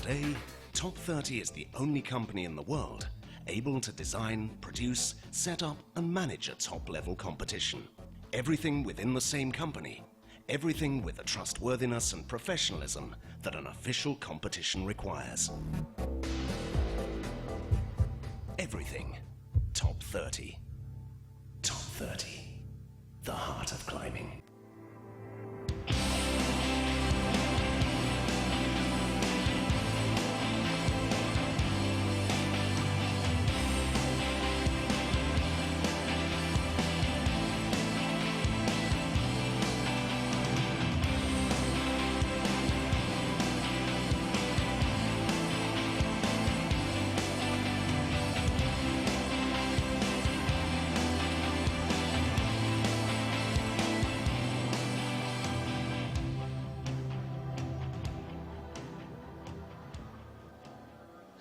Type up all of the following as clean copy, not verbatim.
Today, Top 30 is the only company in the world able to design, produce, set up and manage a top-level competition. Everything within the same company. Everything with the trustworthiness and professionalism that an official competition requires. Everything. Top 30. Top 30. The heart of climbing.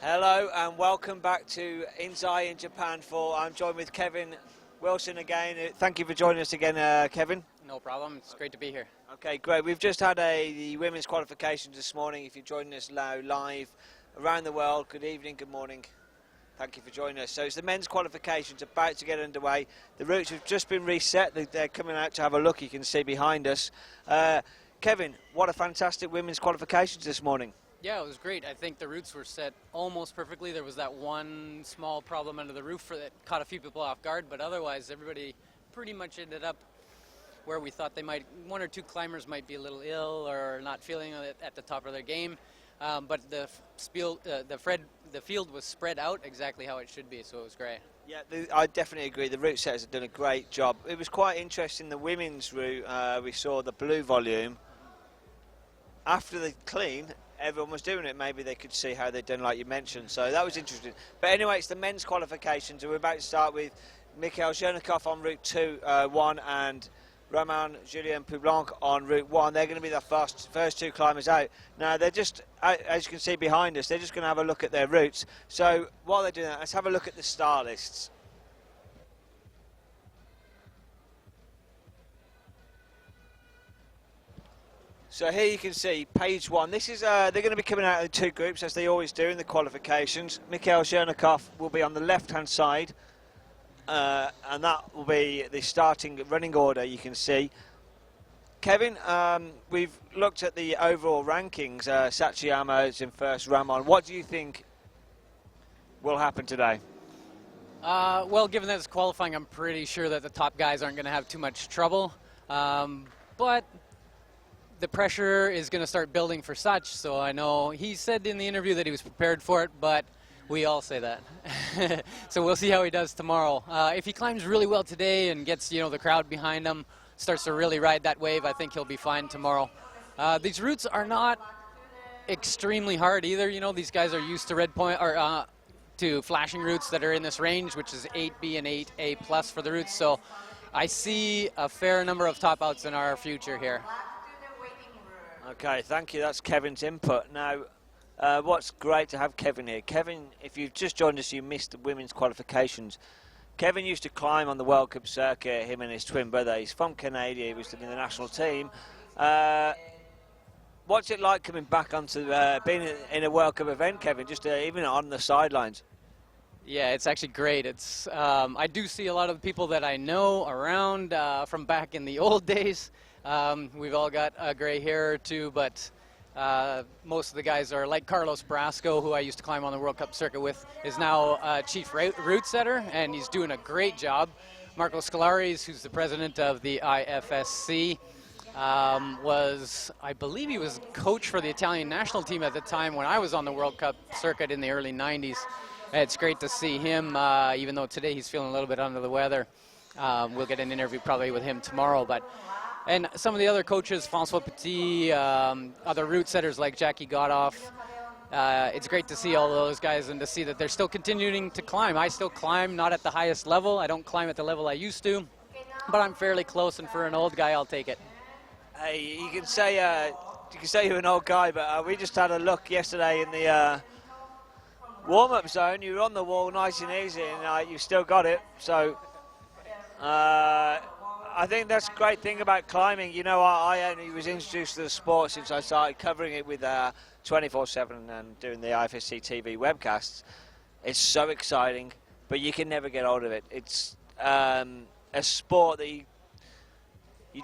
Hello and welcome back to Inzai in Japan 4. I'm joined with Kevin Wilson again. Thank you for joining us again, Kevin. No problem. It's great to be here. Okay, great. We've just had the women's qualifications this morning. If you're joining us now live around the world, good evening, good morning. Thank you for joining us. So it's the men's qualifications about to get underway. The routes have just been reset. They're coming out to have a look. You can see behind us. Kevin, what a fantastic women's qualifications this morning. Yeah, it was great. I think the routes were set almost perfectly. There was that one small problem under the roof that caught a few people off guard, but otherwise everybody pretty much ended up where we thought they might. One or two climbers might be a little ill or not feeling it at the top of their game, but the field was spread out exactly how it should be, so it was great. Yeah, I definitely agree. The route setters have done a great job. It was quite interesting, the women's route. We saw the blue volume. After the clean, everyone was doing it. Maybe they could see how they'd done, like you mentioned. So that was interesting. But anyway, it's the men's qualifications, and we're about to start with Mikhail Zhernikov on route 1 and Roman Julien Poublanc on route 1. They're going to be the first two climbers out. Now, they're just, as you can see behind us, they're just going to have a look at their routes. So while they're doing that, let's have a look at the star lists. So here you can see page 1. This is they're going to be coming out in two groups, as they always do in the qualifications. Mikhail Zhernikov will be on the left-hand side, and that will be the starting running order. You can see. Kevin, we've looked at the overall rankings. Sachiyama is in first. Ramon. What do you think will happen today? Well, given that it's qualifying, I'm pretty sure that the top guys aren't going to have too much trouble, but the pressure is going to start building for Sach, so I know he said in the interview that he was prepared for it, but we all say that. So we'll see how he does tomorrow. If he climbs really well today and gets, the crowd behind him, starts to really ride that wave, I think he'll be fine tomorrow. These routes are not extremely hard either. These guys are used to red point or to flashing routes that are in this range, which is 8B and 8A plus for the routes. So I see a fair number of top outs in our future here. Okay, thank you. That's Kevin's input. Now, what's great to have Kevin here. Kevin, if you've just joined us, you missed the women's qualifications. Kevin used to climb on the World Cup circuit, him and his twin brother. He's from Canada. He was in the national team. What's it like coming back onto being in a World Cup event, Kevin, just even on the sidelines? Yeah, it's actually great. It's I do see a lot of the people that I know around from back in the old days. We've all got a gray hair or two, but most of the guys are like Carlos Brasco, who I used to climb on the World Cup circuit with, is now chief route setter, and he's doing a great job. Marco Scolaris, who's the president of the IFSC, I believe he was coach for the Italian national team at the time when I was on the World Cup circuit in the early 90s. It's great to see him, even though today he's feeling a little bit under the weather. We'll get an interview probably with him tomorrow, and some of the other coaches, Francois Petit, other route setters like Jackie Godoff. It's great to see all those guys and to see that they're still continuing to climb. I still climb, not at the highest level. I don't climb at the level I used to, but I'm fairly close, and for an old guy, I'll take it. Hey, you can say you're an old guy, but we just had a look yesterday in the warm-up zone. You were on the wall nice and easy, and you still got it. So I think that's the great thing about climbing. You know, I only was introduced to the sport since I started covering it with 24/7 and doing the IFSC TV webcasts. It's so exciting, but you can never get hold of it. It's a sport that you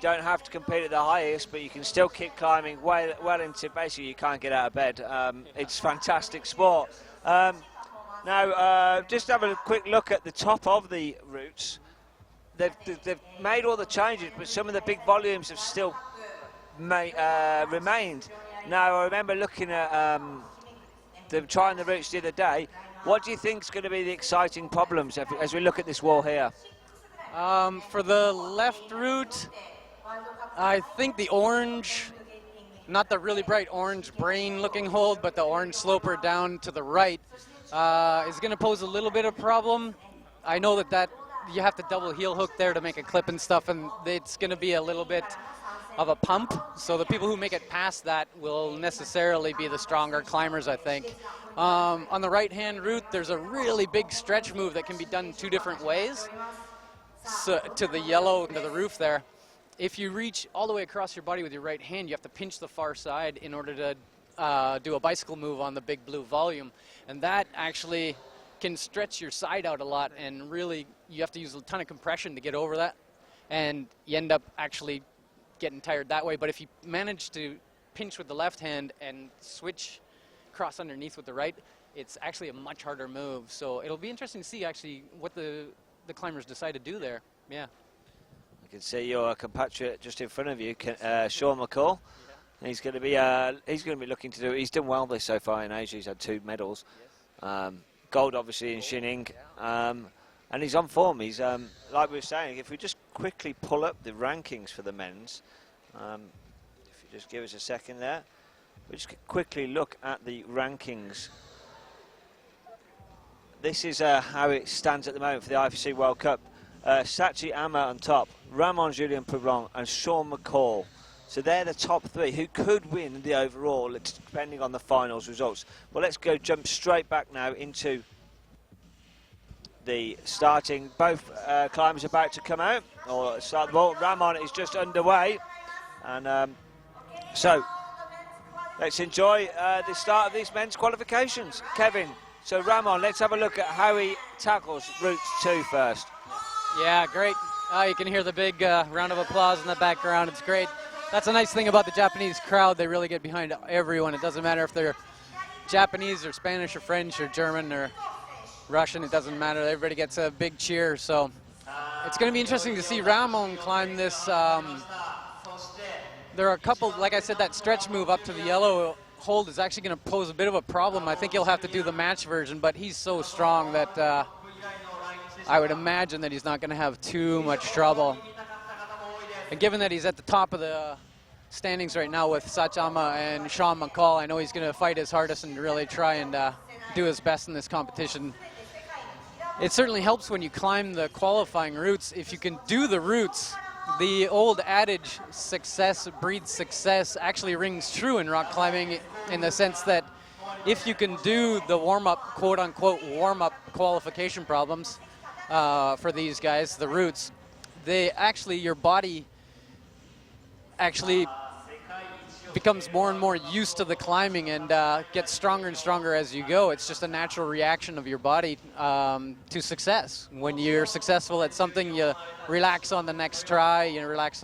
don't have to compete at the highest, but you can still keep climbing well into basically you can't get out of bed. It's fantastic sport. Now, just have a quick look at the top of the routes. They've made all the changes, but some of the big volumes have still remained. Now, I remember looking at trying the routes the other day. What do you think is going to be the exciting problems as we look at this wall here? For the left route, I think the orange, not the really bright orange brain-looking hold, but the orange sloper down to the right is going to pose a little bit of problem. I know that you have to double heel hook there to make a clip and stuff, and it's going to be a little bit of a pump. So the people who make it past that will necessarily be the stronger climbers, I think. On the right-hand route, there's a really big stretch move that can be done 2 different ways. So to the yellow, to the roof there. If you reach all the way across your body with your right hand, you have to pinch the far side in order to do a bicycle move on the big blue volume. And that actually can stretch your side out a lot, and really you have to use a ton of compression to get over that, and you end up actually getting tired that way. But if you manage to pinch with the left hand and switch cross underneath with the right, it's actually a much harder move. So it'll be interesting to see actually what the climbers decide to do there. Yeah. You can see your compatriot just in front of you, Sean McCall. Yeah. He's going to be looking to do. He's done well this so far in Asia. He's had 2 medals. Yes. Gold, obviously, in Xining, and he's on form. He's like we were saying. If we just quickly pull up the rankings for the men's, if you just give us a second there, we just quickly look at the rankings. This is how it stands at the moment for the IFSC World Cup. Sachi Ama on top, Ramon Julien Poublon, and Sean McCall. So they're the top 3 who could win the overall, depending on the finals results. Well, let's jump straight back now into the starting. Both climbers about to come out, or start the ball. Ramon is just underway. And so let's enjoy the start of these men's qualifications. Kevin, so Ramon, let's have a look at how he tackles route 2 first. Yeah, great. You can hear the big round of applause in the background. It's great. That's a nice thing about the Japanese crowd. They really get behind everyone. It doesn't matter if they're Japanese or Spanish or French or German or Russian. It doesn't matter. Everybody gets a big cheer. So it's going to be interesting to see Ramon climb this. There are a couple, like I said, that stretch move up to the yellow hold is actually going to pose a bit of a problem. I think he'll have to do the match version, but he's so strong that I would imagine that he's not going to have too much trouble. And given that he's at the top of the standings right now with Sachama and Sean McCall, I know he's going to fight his hardest and really try and do his best in this competition. It certainly helps when you climb the qualifying routes. If you can do the routes, the old adage, success breeds success, actually rings true in rock climbing, in the sense that if you can do the warm-up, quote-unquote, warm-up qualification problems for these guys, the routes, your body actually becomes more and more used to the climbing and gets stronger and stronger as you go. It's just a natural reaction of your body to success. When you're successful at something, you relax on the next try, you relax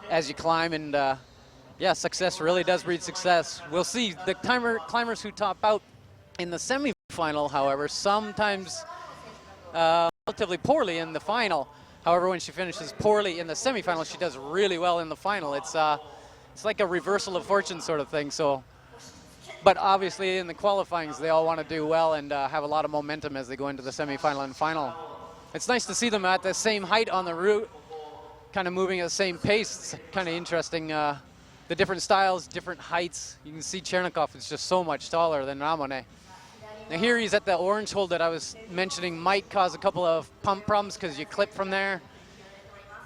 as you climb, and yeah, success really does breed success. We'll see. The climbers who top out in the semifinal, however, sometimes relatively poorly in the final. However, when she finishes poorly in the semifinal, she does really well in the final. It's like a reversal of fortune sort of thing. So, but obviously in the qualifyings, they all want to do well and have a lot of momentum as they go into the semifinal and final. It's nice to see them at the same height on the route, kind of moving at the same pace. It's kind of interesting. The different styles, different heights. You can see Chernikov is just so much taller than Ramone. Now here he's at the orange hold that I was mentioning might cause a couple of pump problems because you clip from there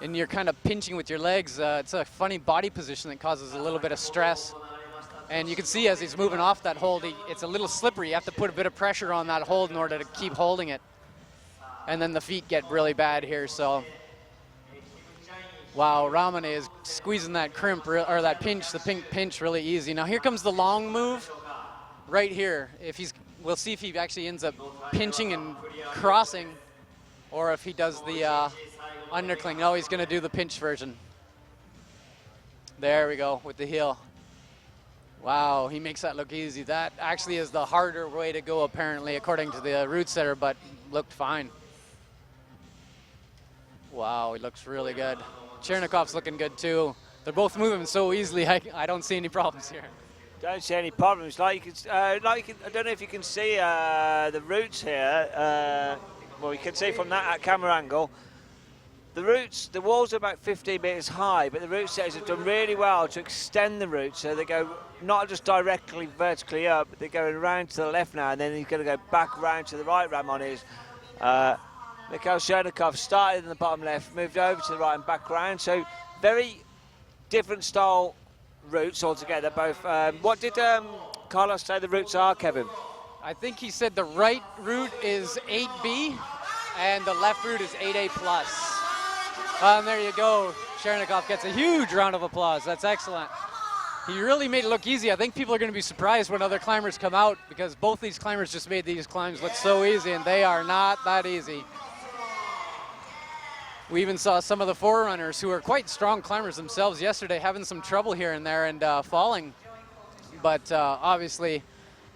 and you're kind of pinching with your legs. It's a funny body position that causes a little bit of stress. And you can see as he's moving off that hold, it's a little slippery. You have to put a bit of pressure on that hold in order to keep holding it. And then the feet get really bad here. So Wow, Ramane is squeezing that crimp, or that pinch, the pink pinch really easy. Now here comes the long move right here. We'll see if he actually ends up pinching and crossing, or if he does the undercling. No, he's gonna do the pinch version. There we go, with the heel. Wow, he makes that look easy. That actually is the harder way to go, apparently, according to the route setter, but looked fine. Wow, he looks really good. Chernikov's looking good too. They're both moving so easily, I don't see any problems here. Don't see any problems. I don't know if you can see the routes here. Well, you can see from that camera angle. The walls are about 15 metres high, but the route setters have done really well to extend the route, so they go not just directly vertically up, but they're going around to the left now, and then he's going to go back round to the right. Ramon is. Mikhail Chernikov started in the bottom left, moved over to the right and back round, so very different style routes altogether. Both. What did Carlos say the routes are, Kevin? I think he said the right route is 8B, and the left route is 8A plus. And there you go. Chernikov gets a huge round of applause. That's excellent. He really made it look easy. I think people are going to be surprised when other climbers come out, because both these climbers just made these climbs look so easy, and they are not that easy. We even saw some of the forerunners who are quite strong climbers themselves yesterday having some trouble here and there and falling. But obviously,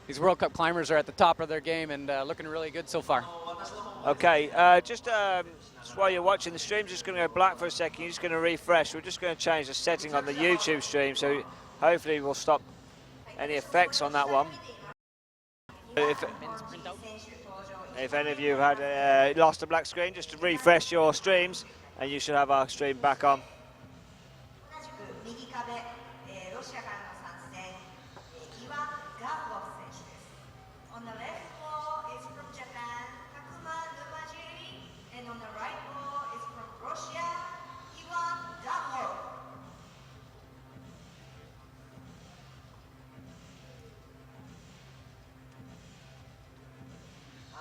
these World Cup climbers are at the top of their game and looking really good so far. Okay, just while you're watching the stream, just going to go black for a second. You're just going to refresh. We're just going to change the setting on the YouTube stream, so hopefully we'll stop any effects on that one. If any of you have had lost a black screen, just to refresh your streams, and you should have our stream back on. On the left wall is from Japan, Takuma Numajiri, and on the right wall is from Russia, Ivan Davlov.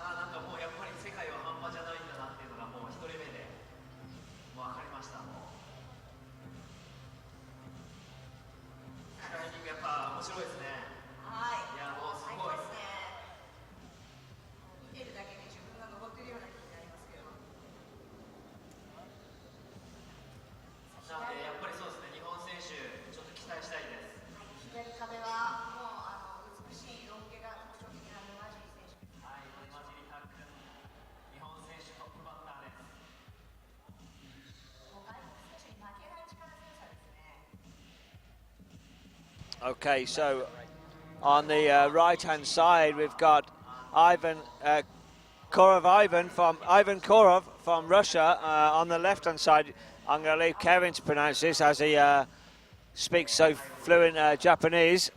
なんかもうやっぱり世界は半端じゃないんだなっていうのがもう一人目でもう分かりました。もうクライミングやっぱ面白いですね。はい。いやもうすごい。見てるだけで自分が登ってるような気になりますけど。なのでやっぱりそうですね。日本選手ちょっと期待したいです。左壁はもう美しいロン毛が特徴的な沼尻選手。はい。沼尻タックン日本選手トップバッターです。もう外国選手に負けない力強さですね。Okay, so on the right-hand side, we've got Ivan Korov from Russia. On the left-hand side, I'm going to leave Kevin to pronounce this as he speaks so fluent Japanese.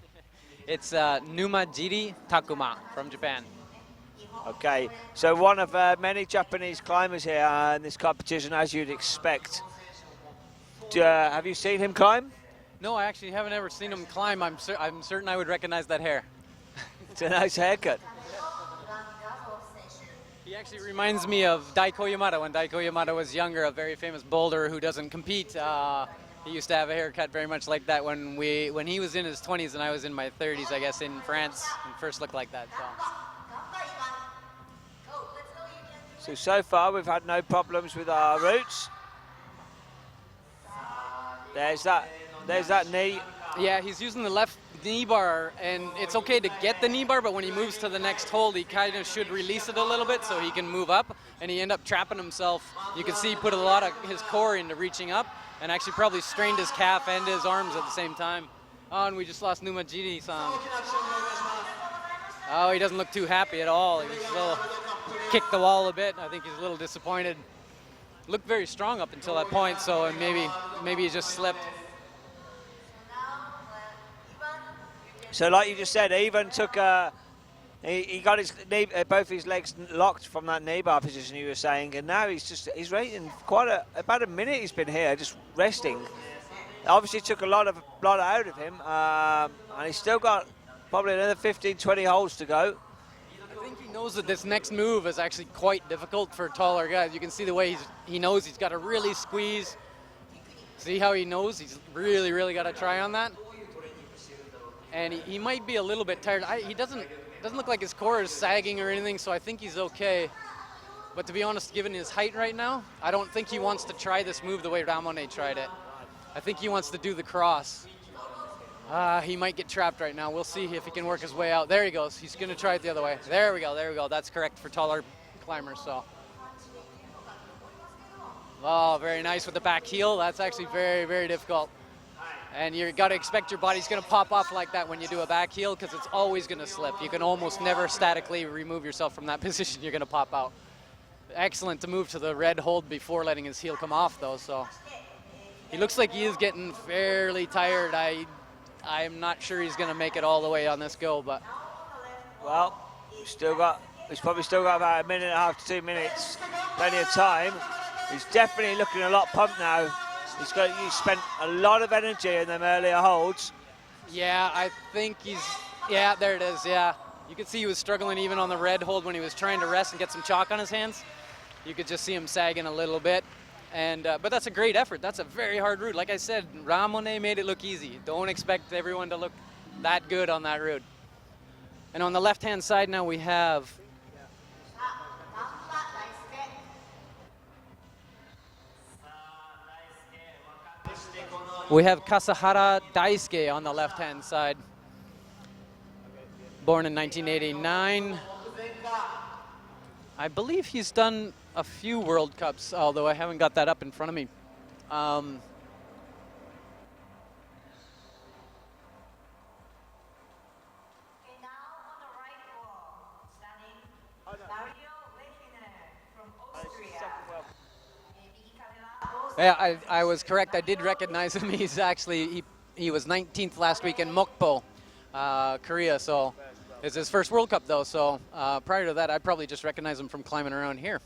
It's Numajiri Takuma from Japan. Okay, so one of many Japanese climbers here in this competition, as you'd expect. Have you seen him climb? No, I actually haven't ever seen him climb. I'm certain I would recognize that hair. It's a nice haircut. He actually reminds me of Daiko Yamada when Daiko Yamada was younger, a very famous boulder who doesn't compete. He used to have a haircut very much like that when he was in his 20s and I was in my 30s, I guess, in France, and first looked like that. So far we've had no problems with our routes. There's that knee. Yeah, he's using the left knee bar, and it's okay to get the knee bar, but when he moves to the next hold, he kind of should release it a little bit so he can move up, and he ended up trapping himself. You can see he put a lot of his core into reaching up, and actually probably strained his calf and his arms at the same time. Oh, and we just lost Numajiri-san. Oh, he doesn't look too happy at all. He was a little, kicked the wall a bit. I think he's a little disappointed. Looked very strong up until that point, so maybe he just slipped. So like you just said, Ivan took he got his knee, both his legs locked from that knee bar position you were saying, and now he's rating about a minute he's been here just resting. Obviously took a lot out of him, and he's still got probably another 15-20 holes to go. I think he knows that this next move is actually quite difficult for taller guys. You can see the way he knows he's got to really squeeze See how he knows he's really got to try on that? And he might be a little bit tired. He doesn't look like his core is sagging or anything, so I think he's okay. But to be honest, given his height right now, I don't think he wants to try this move the way Ramone tried it. I think he wants to do the cross. He might get trapped right now. We'll see if he can work his way out. There he goes. He's going to try it the other way. There we go. That's correct for taller climbers. So, oh, very nice with the back heel. That's actually very difficult. And you got to expect your body's going to pop off like that when you do a back heel, because it's always going to slip. You can almost never statically remove yourself from that position. You're going to pop out. Excellent to move to the red hold before letting his heel come off, though. So he looks like he is getting fairly tired. I'm not sure he's going to make it all the way on this go, but Well, he's probably still got about 1.5 to 2 minutes, plenty of time. He's definitely looking a lot pumped now. He's spent a lot of energy in them earlier holds. yeah, I think yeah, there it is, yeah. You could see he was struggling even on the red hold when he was trying to rest and get some chalk on his hands. You could just see him sagging a little bit. And but that's a great effort. That's a very hard route. Like I said, Ramone made it look easy. Don't expect everyone to look that good on that route. And on the left-hand side now we have Kasahara Daisuke on the left-hand side. Born in 1989. I believe he's done a few World Cups, although I haven't got that up in front of me. Okay, now on the right wall, standing Mario Lechner from Austria. Yeah, I was correct. I did recognize him. He's actually, he was 19th last week in Mokpo, Korea, so it's his first World Cup though, so prior to that I'd probably just recognize him from climbing around here.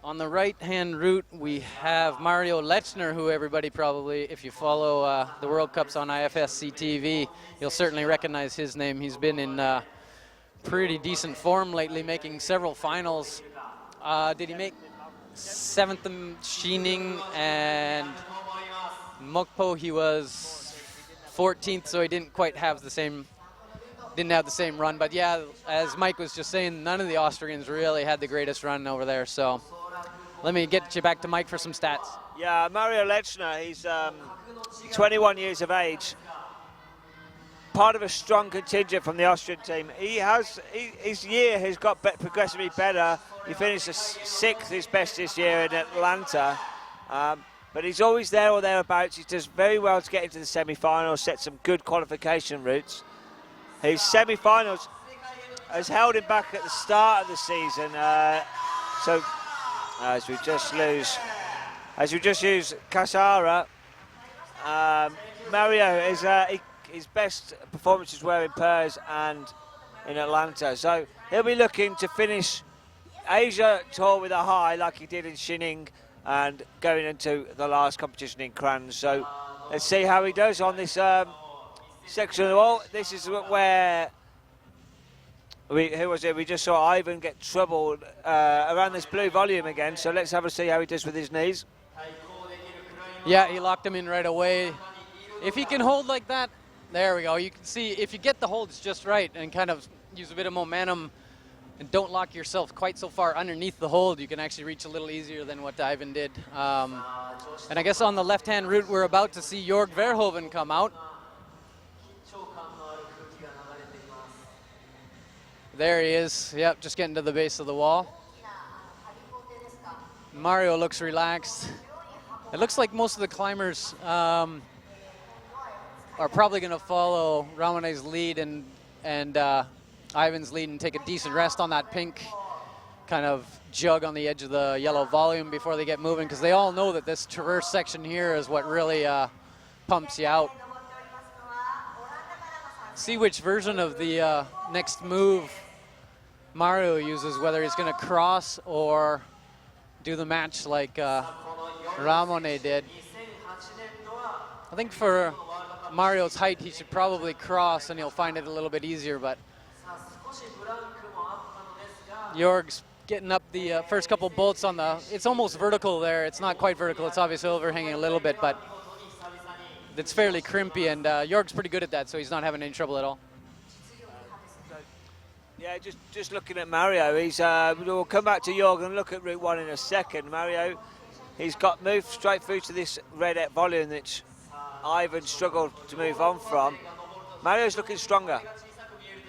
On the right-hand route we have Mario Lechner, who everybody probably, if you follow the World Cups on IFSC TV, you'll certainly recognize his name. He's been in pretty decent form lately, making several finals. Did he make 7th in Shining, and Mokpo he was 14th, so he didn't quite have the same run. But yeah, as Mike was just saying, none of the Austrians really had the greatest run over there. So let me get you back to Mike for some stats. Yeah, Mario Lechner, he's 21 years of age, part of a strong contingent from the Austrian team. His year has got progressively better. He finished 6th, his best this year in Atlanta. But he's always there or thereabouts. He does very well to get into the semi-finals, set some good qualification routes. His semi-finals has held him back at the start of the season. So as we just use Kasahara, Mario is his best performances were in Purs and in Atlanta. So he'll be looking to finish Asia Tour with a high like he did in Shining and going into the last competition in Kranz. So let's see how he does on this section of the wall. This is where we just saw Ivan get troubled around this blue volume again. So let's have a see how he does with his knees. Yeah, he locked him in right away. If he can hold like that, there we go. You can see if you get the holds just right and kind of use a bit of momentum and don't lock yourself quite so far underneath the hold, you can actually reach a little easier than what Ivan did. And I guess on the left-hand route, we're about to see Jorg Verhoeven come out. There he is. Yep, just getting to the base of the wall. Mario looks relaxed. It looks like most of the climbers are probably going to follow Ramone's lead and Ivan's lead and take a decent rest on that pink kind of jug on the edge of the yellow volume before they get moving, because they all know that this traverse section here is what really pumps you out. See which version of the next move Mario uses, whether he's going to cross or do the match like Ramone did. I think for Mario's height, he should probably cross and he'll find it a little bit easier, but Jorg's getting up the first couple bolts on the, it's almost vertical there. It's not quite vertical. It's obviously overhanging a little bit, but it's fairly crimpy, and Jorg's pretty good at that, so he's not having any trouble at all. Yeah, just looking at Mario, we'll come back to Jorg and look at Route 1 in a second. Mario, he's got moved straight through to this red volume that Ivan struggled to move on from. Mario's looking stronger.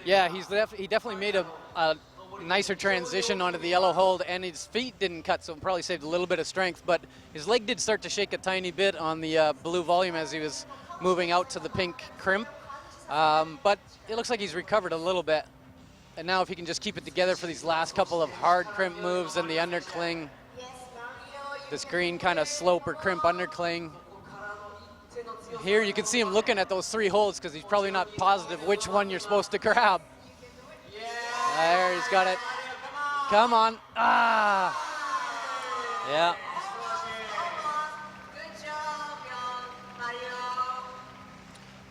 Yeah, he definitely made a nicer transition onto the yellow hold, and his feet didn't cut, so probably saved a little bit of strength, but his leg did start to shake a tiny bit on the blue volume as he was moving out to the pink crimp. But it looks like he's recovered a little bit. And now if he can just keep it together for these last couple of hard crimp moves and the undercling, this green kind of slope or crimp undercling. Here you can see him looking at those 3 holds because he's probably not positive which one you're supposed to grab. There, he's got it. Come on. Ah. Yeah. Good job, Mario.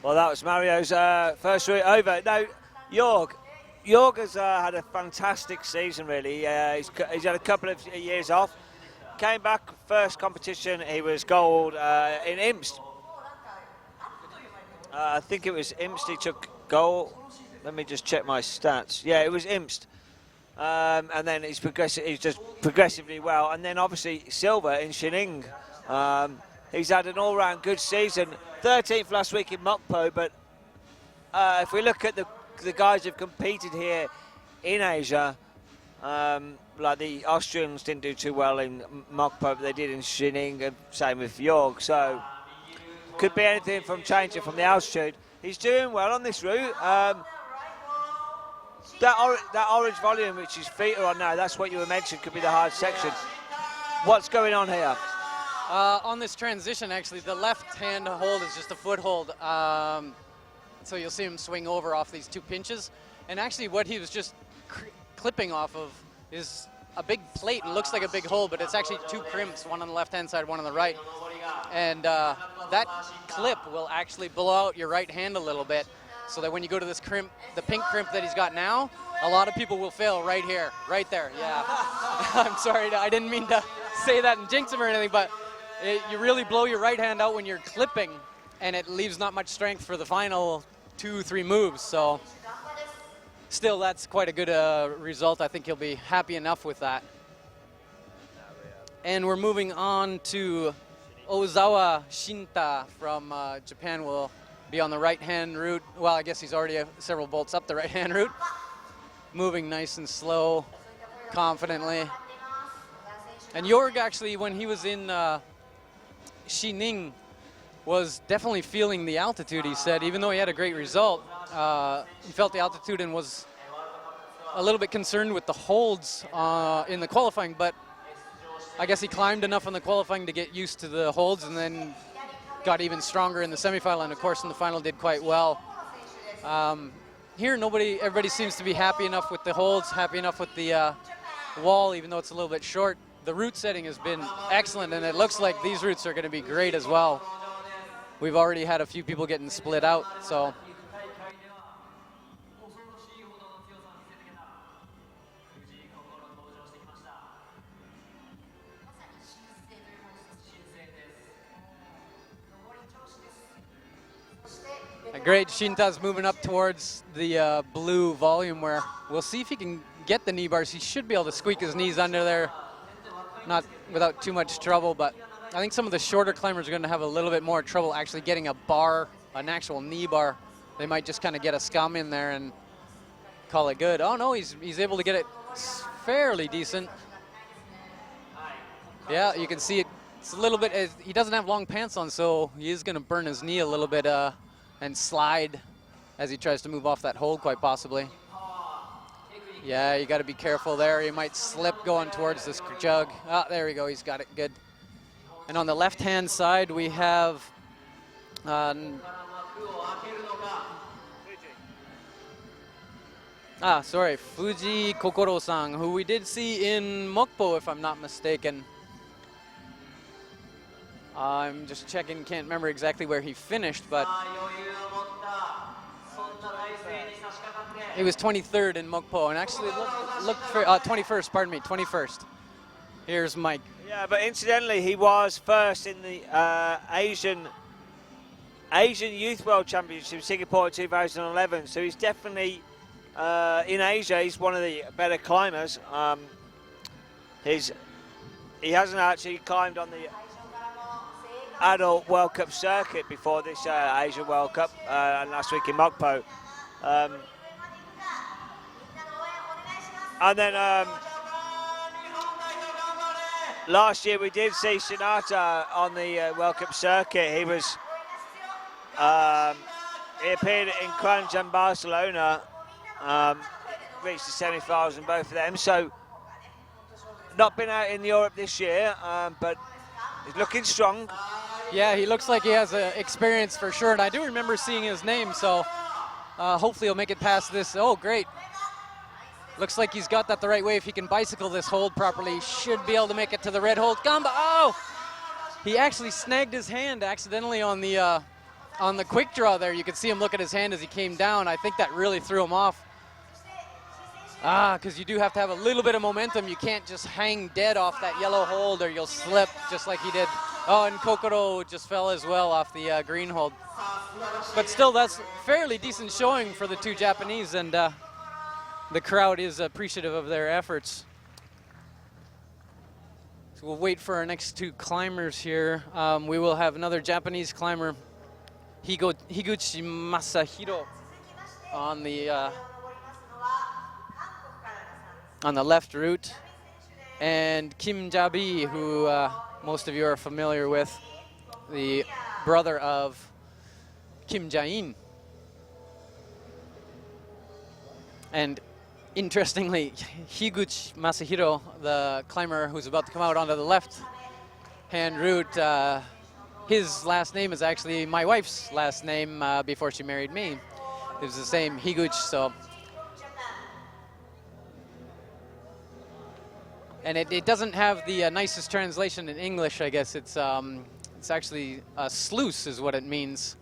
Well, that was Mario's first route over. Now, Jorg has had a fantastic season, really. He's had a couple of years off. Came back, first competition, he was gold in Imst. I think it was Imst he took gold. Let me just check my stats. Yeah, it was Imst. And then he's just progressively well. And then obviously silver in Shining. He's had an all-round good season. 13th last week in Mokpo, but if we look at the guys who've competed here in Asia, like the Austrians didn't do too well in Mokpo, but they did in Shining, and same with Jorg. So could be anything from changing from the altitude. He's doing well on this route. That orange volume which his feet are on now, that's what you were mentioning, could be the hard section. What's going on here? On this transition, actually, the left-hand hold is just a foothold. So you'll see him swing over off these 2 pinches. And actually what he was just clipping off of is a big plate. It looks like a big hole, but it's actually 2 crimps, one on the left-hand side, one on the right. And that clip will actually blow out your right hand a little bit, so that when you go to this crimp, the pink crimp that he's got now, a lot of people will fail right here, right there, yeah. I'm sorry, I didn't mean to say that and jinx him or anything, but you really blow your right hand out when you're clipping, and it leaves not much strength for the final 2-3 moves. So still, that's quite a good result. I think he'll be happy enough with that. And we're moving on to Ozawa Shinta from Japan. Will be on the right-hand route. Well, I guess he's already several bolts up the right-hand route. Moving nice and slow, confidently. And Jorg, actually, when he was in Shining, was definitely feeling the altitude, he said. Even though he had a great result, he felt the altitude and was a little bit concerned with the holds in the qualifying, but I guess he climbed enough on the qualifying to get used to the holds, and then got even stronger in the semifinal, and of course in the final did quite well. Here everybody seems to be happy enough with the holds, happy enough with the wall, even though it's a little bit short. The route setting has been excellent, and it looks like these routes are going to be great as well. We've already had a few people getting split out, so. Great, Shinta's moving up towards the blue volume, where we'll see if he can get the knee bars. He should be able to squeak his knees under there, not without too much trouble, but I think some of the shorter climbers are going to have a little bit more trouble actually getting a bar, an actual knee bar. They might just kind of get a scum in there and call it good. Oh no, he's able to get it fairly decent. Yeah, you can see it's a little bit, he doesn't have long pants on, so he is going to burn his knee a little bit and slide as he tries to move off that hold, quite possibly. Yeah, you got to be careful there. He might slip going towards this jug. Ah, there we go. He's got it good. And on the left-hand side, we have Fuji Kokoro-san, who we did see in Mokpo, if I'm not mistaken. I'm just checking, can't remember exactly where he finished, but He was 23rd in Mokpo, and actually looked for 21st. Pardon me, 21st. Here's Mike. Yeah, but incidentally, he was first in the Asian Youth World Championship in Singapore in 2011. So he's definitely in Asia. He's one of the better climbers. He hasn't actually climbed on the adult World Cup circuit before this Asian World Cup and last week in Mokpo. And then last year we did see Sonata on the World Cup circuit. He was he appeared in Crunch and Barcelona, reached the semi-finals in both of them. So not been out in Europe this year, but he's looking strong. Yeah, he looks like he has experience for sure, and I do remember seeing his name, so hopefully he'll make it past this. Oh, great. Looks like he's got that the right way. If he can bicycle this hold properly, he should be able to make it to the red hold. Gamba, oh! He actually snagged his hand accidentally on the quick draw there. You could see him look at his hand as he came down. I think that really threw him off. Because you do have to have a little bit of momentum. You can't just hang dead off that yellow hold or you'll slip just like he did. Oh, and Kokoro just fell as well off the green hold. But still, that's fairly decent showing for the two Japanese, and the crowd is appreciative of their efforts. So we'll wait for our next two climbers here. We will have another Japanese climber, Higuchi Masahiro, on the left route, and Kim Jabi, who most of you are familiar with, the brother of Kim Jae-in. And interestingly, Higuchi Masahiro, the climber who's about to come out onto the left-hand route, his last name is actually my wife's last name before she married me. It was the same, Higuchi, so. And it doesn't have the nicest translation in English, I guess. It's actually a sluice is what it means,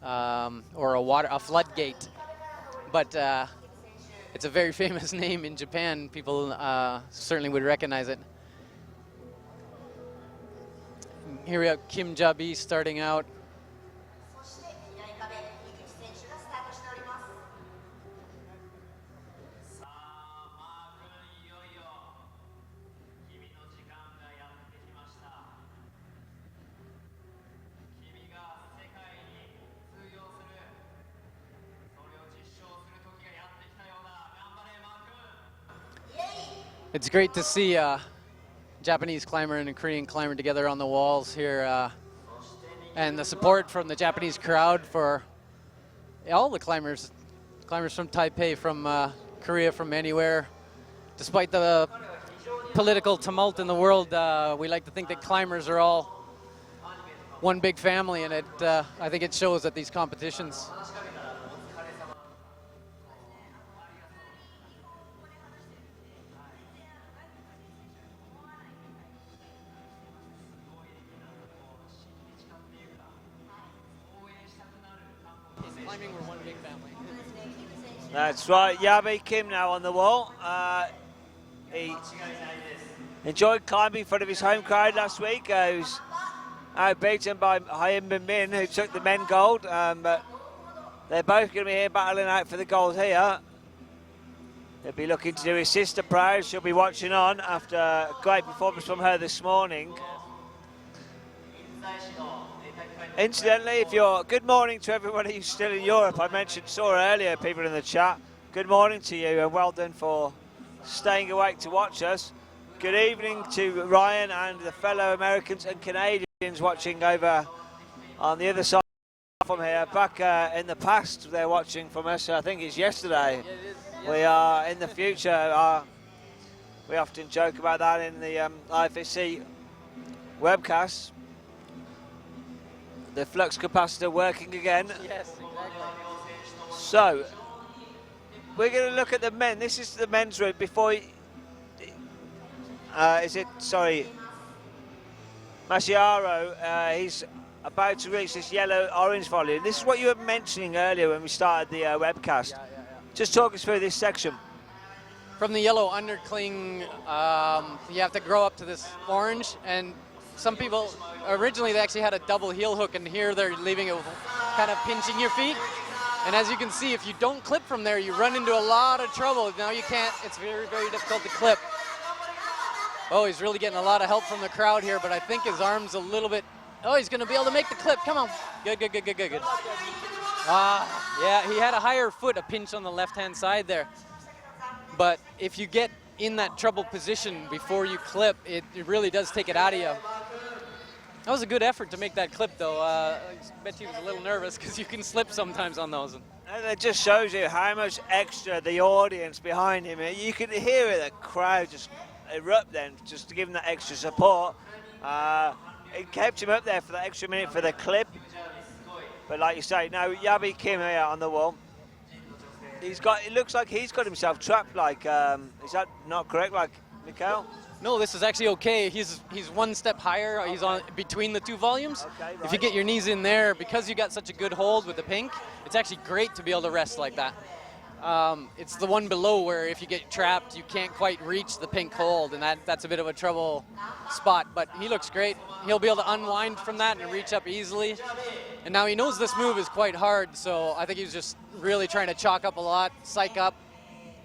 or a floodgate. But it's a very famous name in Japan. People certainly would recognize it. Here we have Kim Jabi starting out. It's great to see a Japanese climber and a Korean climber together on the walls here, and the support from the Japanese crowd for all the climbers from Taipei, from Korea, from anywhere. Despite the political tumult in the world, we like to think that climbers are all one big family, and I think it shows at these competitions. Climbing, we're one big family. That's right, Yabi Kim now on the wall. He enjoyed climbing in front of his home crowd last week. He was outbeaten by Hyun Bin Min, who took the men gold. But they're both going to be here battling out for the gold here. He'll be looking to do his sister proud. She'll be watching on after a great performance from her this morning. Incidentally, if you're, good morning to everybody who's still in Europe. I saw earlier people in the chat. Good morning to you, and well done for staying awake to watch us. Good evening to Ryan and the fellow Americans and Canadians watching over on the other side from here. Back in the past, they're watching from us. I think it's yesterday. We are in the future. We often joke about that in the IFSC webcasts. The flux capacitor working again. Yes, exactly. So, we're going to look at the men. This is the men's route before... Mashiaro, he's about to reach this yellow-orange volume. This is what you were mentioning earlier when we started the webcast. Just talk us through this section. From the yellow undercling, you have to grow up to this orange, and some people, originally they actually had a double heel hook, and here they're leaving it kind of pinching your feet. And as you can see, if you don't clip from there, you run into a lot of trouble. Now you can't, it's very, very difficult to clip. Oh, he's really getting a lot of help from the crowd here, but I think his arm's a little bit, oh, he's gonna be able to make the clip, come on. Good, good, good, good, good, good. Yeah, he had a higher foot, a pinch on the left-hand side there. But if you get in that trouble position before you clip, it really does take it out of you. That was a good effort to make that clip, though. I bet he was a little nervous because you can slip sometimes on those. And it just shows you how much extra the audience behind him. You could hear it, the crowd just erupt then, just to give him that extra support. It kept him up there for that extra minute for the clip. But like you say, now Yabi Kim here on the wall. It looks like he's got himself trapped. Like, is that not correct? Like, Mikhail? No, this is actually okay. He's one step higher. He's on between the two volumes. Okay, right. If you get your knees in there, because you got such a good hold with the pink, it's actually great to be able to rest like that. It's the one below where if you get trapped, you can't quite reach the pink hold, and that's a bit of a trouble spot. But he looks great. He'll be able to unwind from that and reach up easily. And now he knows this move is quite hard, so I think he's just really trying to chalk up a lot, psych up,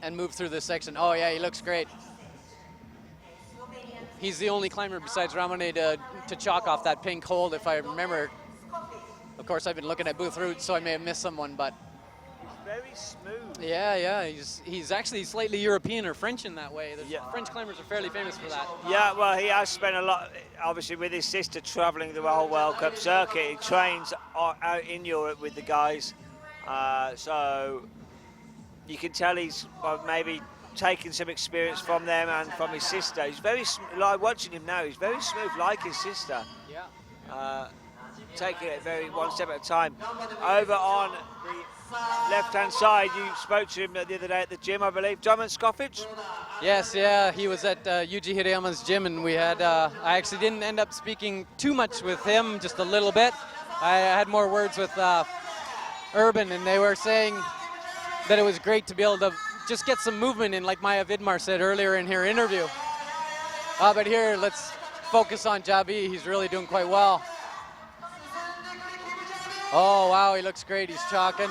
and move through this section. Oh yeah, he looks great. He's the only climber besides Ramone to chalk off that pink hold, if I remember. Of course, I've been looking at booth routes, so I may have missed someone, but Very smooth. yeah, he's actually slightly European or French in that way. French climbers are fairly famous for that. Yeah, well, he has spent a lot, obviously, with his sister travelling the whole World Cup circuit. He trains out in Europe with the guys, so you can tell he's maybe taking some experience from them and from his sister. He's very, like watching him now, he's very smooth, like his sister. Yeah. Taking it one step at a time. Over on the left-hand side, you spoke to him the other day at the gym, I believe. Domin Skofic? Yes, yeah, he was at Yuji Hirayama's gym, and we had, I actually didn't end up speaking too much with him, just a little bit. I had more words with Urban, and they were saying that it was great to be able to just get some movement in, like Maya Vidmar said earlier in her interview. But here, let's focus on Jabi. He's really doing quite well. Oh, wow, he looks great. He's chalking.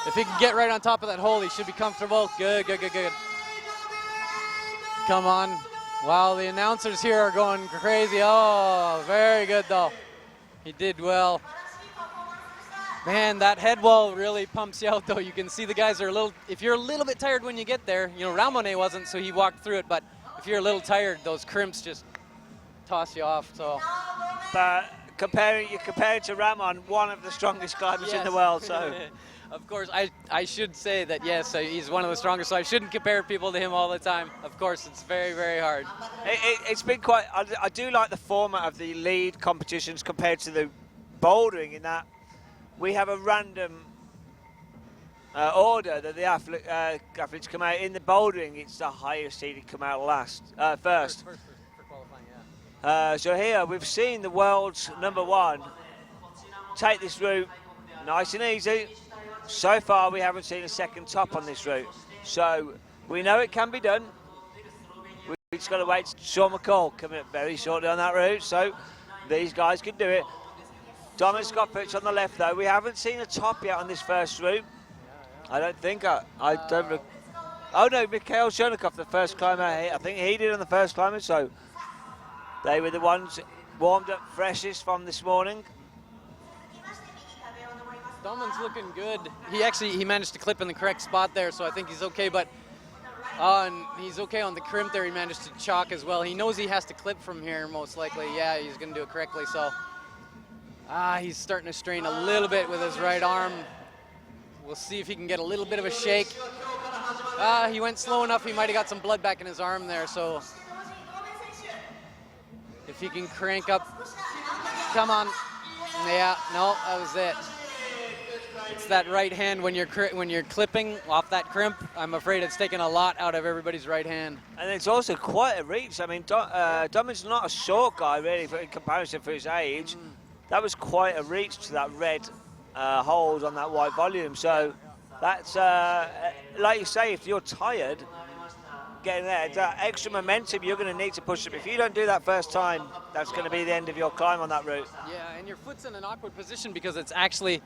If he can get right on top of that hole, he should be comfortable. Good, good, good, good. Come on. Wow, the announcers here are going crazy. Oh, very good, though. He did well. Man, that head wall really pumps you out, though. You can see the guys are a little, if you're a little bit tired when you get there, you know, Ramone wasn't, so he walked through it, but if you're a little tired, those crimps just toss you off, so. But you're comparing to Ramon, one of the strongest climbers in the world, so. Of course, I should say that, yes, he's one of the strongest, so I shouldn't compare people to him all the time. Of course, it's very, very hard. It's been quite, I do like the format of the lead competitions compared to the bouldering in that we have a random order that the athletes come out. In the bouldering, it's the highest seeded come out first. For qualifying, yeah. So here, we've seen the world's #1 take this route nice and easy. So far, we haven't seen a second top on this route. So we know it can be done. We've just got to wait. Sean McCall coming up very shortly on that route. So these guys can do it. Domin Skofic on the left, though. We haven't seen a top yet on this first route. I don't think. I don't look. Oh no, Mikhail Shonikov, the first climber. I think he did on the first climber. So they were the ones warmed up freshest from this morning. Domin's looking good. He managed to clip in the correct spot there, so I think he's okay. But and he's okay on the crimp there. He managed to chalk as well. He knows he has to clip from here, most likely. Yeah, he's going to do it correctly. So he's starting to strain a little bit with his right arm. We'll see if he can get a little bit of a shake. He went slow enough. He might have got some blood back in his arm there. So if he can crank up, come on. Yeah, no, that was it. It's that right hand when you're clipping off that crimp. I'm afraid it's taken a lot out of everybody's right hand. And it's also quite a reach. I mean, Domin's not a short guy, really, in comparison for his age. That was quite a reach to that red hold on that white volume. So that's, like you say, if you're tired, getting there, that extra momentum you're going to need to push up. If you don't do that first time, that's going to be the end of your climb on that route. Yeah, and your foot's in an awkward position because it's actually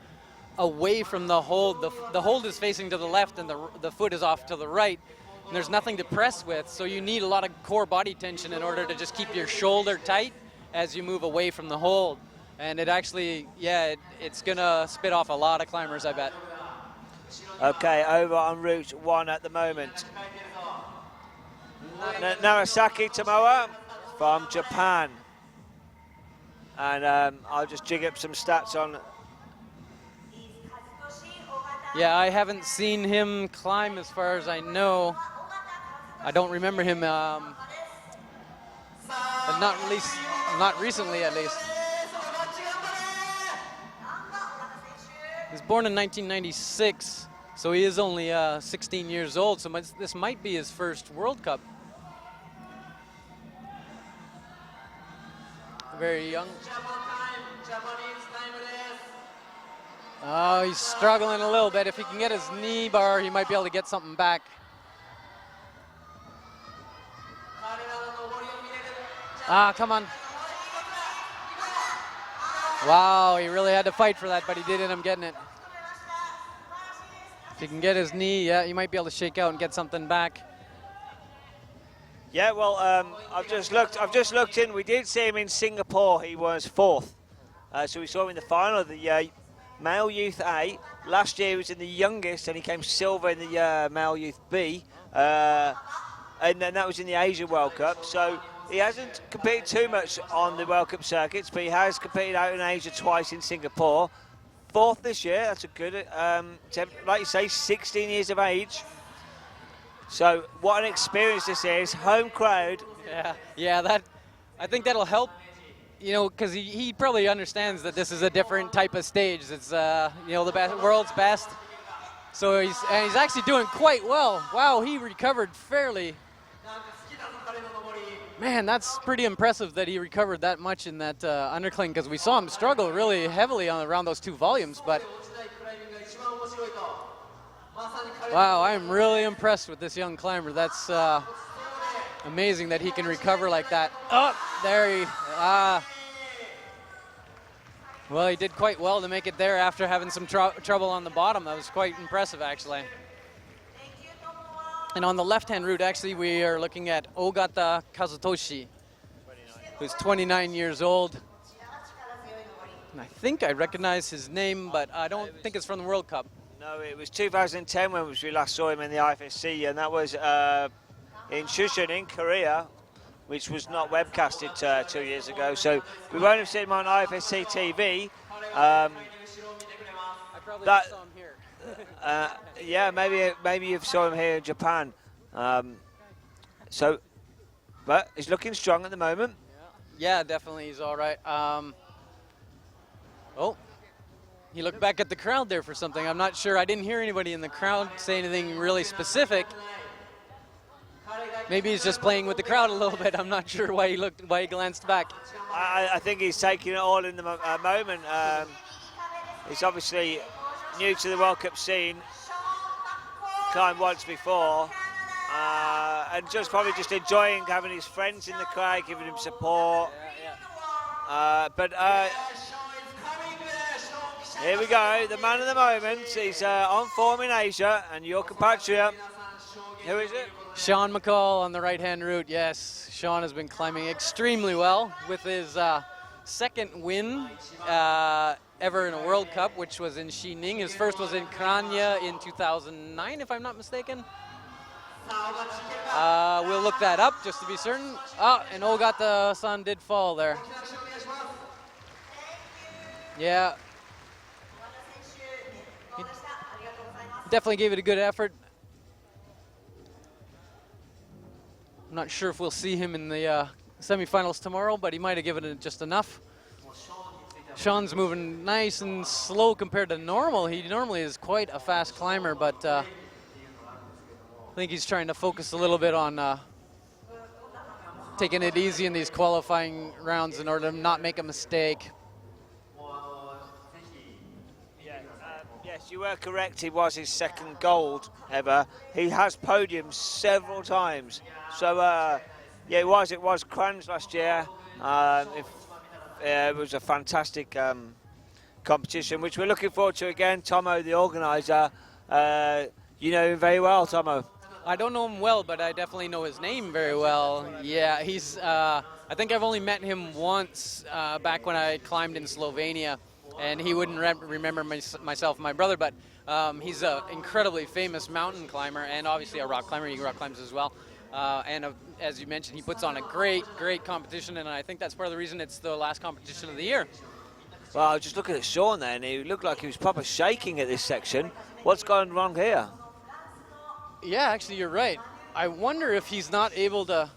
away from the hold. The hold is facing to the left and the foot is off to the right. And there's nothing to press with, so you need a lot of core body tension in order to just keep your shoulder tight as you move away from the hold. And it actually, yeah, it's going to spit off a lot of climbers, I bet. Okay, over on route 1 at the moment. Narasaki Tomoa from Japan. And I'll just jig up some stats on. Yeah, I haven't seen him climb as far as I know. I don't remember him, but not recently at least. He was born in 1996, so he is only 16 years old, so this might be his first World Cup. Very young. Oh, he's struggling a little bit. If he can get his knee bar, he might be able to get something back. Ah, come on. Wow, he really had to fight for that, but he did end up getting it. If he can get his knee, yeah, he might be able to shake out and get something back. Yeah, well, I've just looked in. We did see him in Singapore. He was 4th. So we saw him in the final of the Male Youth A. Last year he was in the youngest, and he came silver in the Male Youth B. And then that was in the Asia World Cup. So he hasn't competed too much on the World Cup circuits, but he has competed out in Asia twice in Singapore. 4th this year. That's a good, like you say, 16 years of age. So what an experience this is, home crowd. Yeah, I think that'll help, you know, because he probably understands that this is a different type of stage. It's you know, the world's best. So he's actually doing quite well. Wow, he recovered fairly. Man, that's pretty impressive that he recovered that much in that undercling, because we saw him struggle really heavily around those 2 volumes. But wow, I'm really impressed with this young climber. That's amazing that he can recover like that. Oh, there he, well, he did quite well to make it there after having some trouble on the bottom. That was quite impressive, actually. And on the left-hand route, actually, we are looking at Ogata Kazutoshi, who's 29 years old. And I think I recognize his name, but I don't think it's from the World Cup. No, it was 2010 when we last saw him in the IFSC, and that was in Shushan in Korea, which was not webcasted 2 years ago. So we won't have seen him on IFSC TV. I probably just saw him here. Yeah, maybe you saw him here in Japan. But he's looking strong at the moment. Yeah, definitely, he's all right. Oh. He looked back at the crowd there for something. I'm not sure. I didn't hear anybody in the crowd say anything really specific. Maybe he's just playing with the crowd a little bit. I'm not sure why he glanced back. I think he's taking it all in the moment. He's obviously new to the World Cup scene. Climbed once before. And probably just enjoying having his friends in the crowd, giving him support. Here we go, the man of the moment. He's on form in Asia, and your compatriot, who is it? Sean McCall on the right-hand route, yes. Sean has been climbing extremely well with his 2nd win ever in a World Cup, which was in Xining. His first was in Kranya in 2009, if I'm not mistaken. We'll look that up just to be certain. Oh, and Ogata-san did fall there. Yeah. He definitely gave it a good effort. I'm not sure if we'll see him in the semifinals tomorrow, but he might have given it just enough. Sean's moving nice and slow compared to normal. He normally is quite a fast climber, but I think he's trying to focus a little bit on taking it easy in these qualifying rounds in order to not make a mistake. Yes, you were correct. It was his second gold ever. He has podiumed several times. So, yeah, it was Kranz last year. It was a fantastic competition, which we're looking forward to again. Tomo, the organiser, you know him very well, Tomo. I don't know him well, but I definitely know his name very well. Yeah, he's. I think I've only met him once back when I climbed in Slovenia, and he wouldn't remember myself and my brother, but he's an incredibly famous mountain climber and obviously a rock climber. He rock climbs as well. As you mentioned, he puts on a great competition, and I think that's part of the reason it's the last competition of the year. Well, I was just looking at Sean then. He looked like he was proper shaking at this section. What's gone wrong here? Yeah, actually, you're right. I wonder if he's not able to,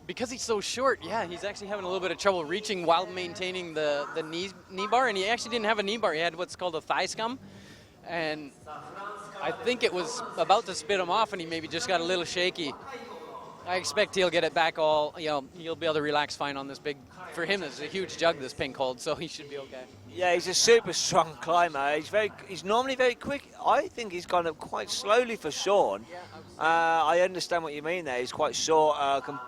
because he's so short, yeah, he's actually having a little bit of trouble reaching while maintaining the knee bar, and he actually didn't have a knee bar. He had what's called a thigh scum, and I think it was about to spit him off, and he maybe just got a little shaky. I expect he'll get it back all, you know, he'll be able to relax fine on this big, for him, this is a huge jug, this pink hold, so he should be okay. Yeah, he's a super strong climber. He's normally very quick. I think he's gone up quite slowly for Sean. I understand what you mean there. He's quite short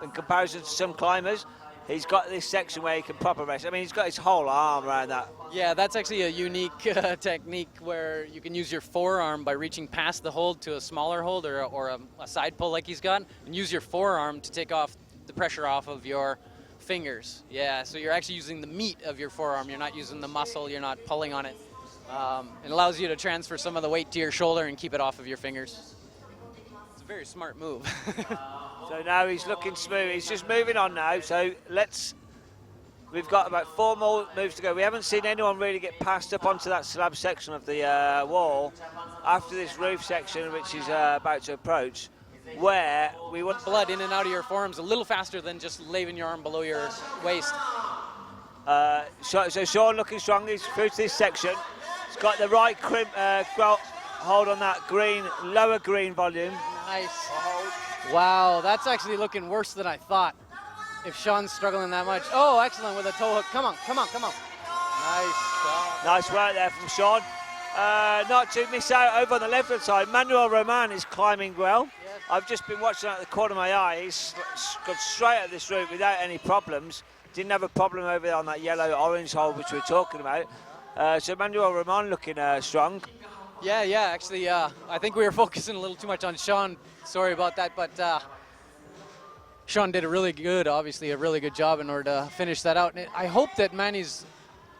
in comparison to some climbers. He's got this section where he can proper rest. I mean, he's got his whole arm around that. Yeah, that's actually a unique technique where you can use your forearm by reaching past the hold to a smaller hold or a side pull like he's got, and use your forearm to take off the pressure off of your fingers. Yeah, so you're actually using the meat of your forearm. You're not using the muscle. You're not pulling on it. It allows you to transfer some of the weight to your shoulder and keep it off of your fingers. It's a very smart move. So now he's looking smooth. He's just moving on now. So we've got about 4 more moves to go. We haven't seen anyone really get passed up onto that slab section of the wall after this roof section, which is about to approach, where we want blood in and out of your forearms a little faster than just leaving your arm below your waist. So Sean looking strong. He's through to this section. He's got the right hold on that green, lower green volume. Nice. Wow, that's actually looking worse than I thought. If Sean's struggling that much. Oh, excellent with a toe hook. Come on. Nice. Nice work there from Sean. Not to miss out over on the left-hand side, Manuel Roman is climbing well. Yes. I've just been watching out the corner of my eye. He's got straight at this route without any problems. Didn't have a problem over there on that yellow-orange hole which we were talking about. So Manuel Roman looking strong. Yeah, actually, I think we were focusing a little too much on Sean. Sorry about that, but Sean did a really good job in order to finish that out. And I hope that Manny's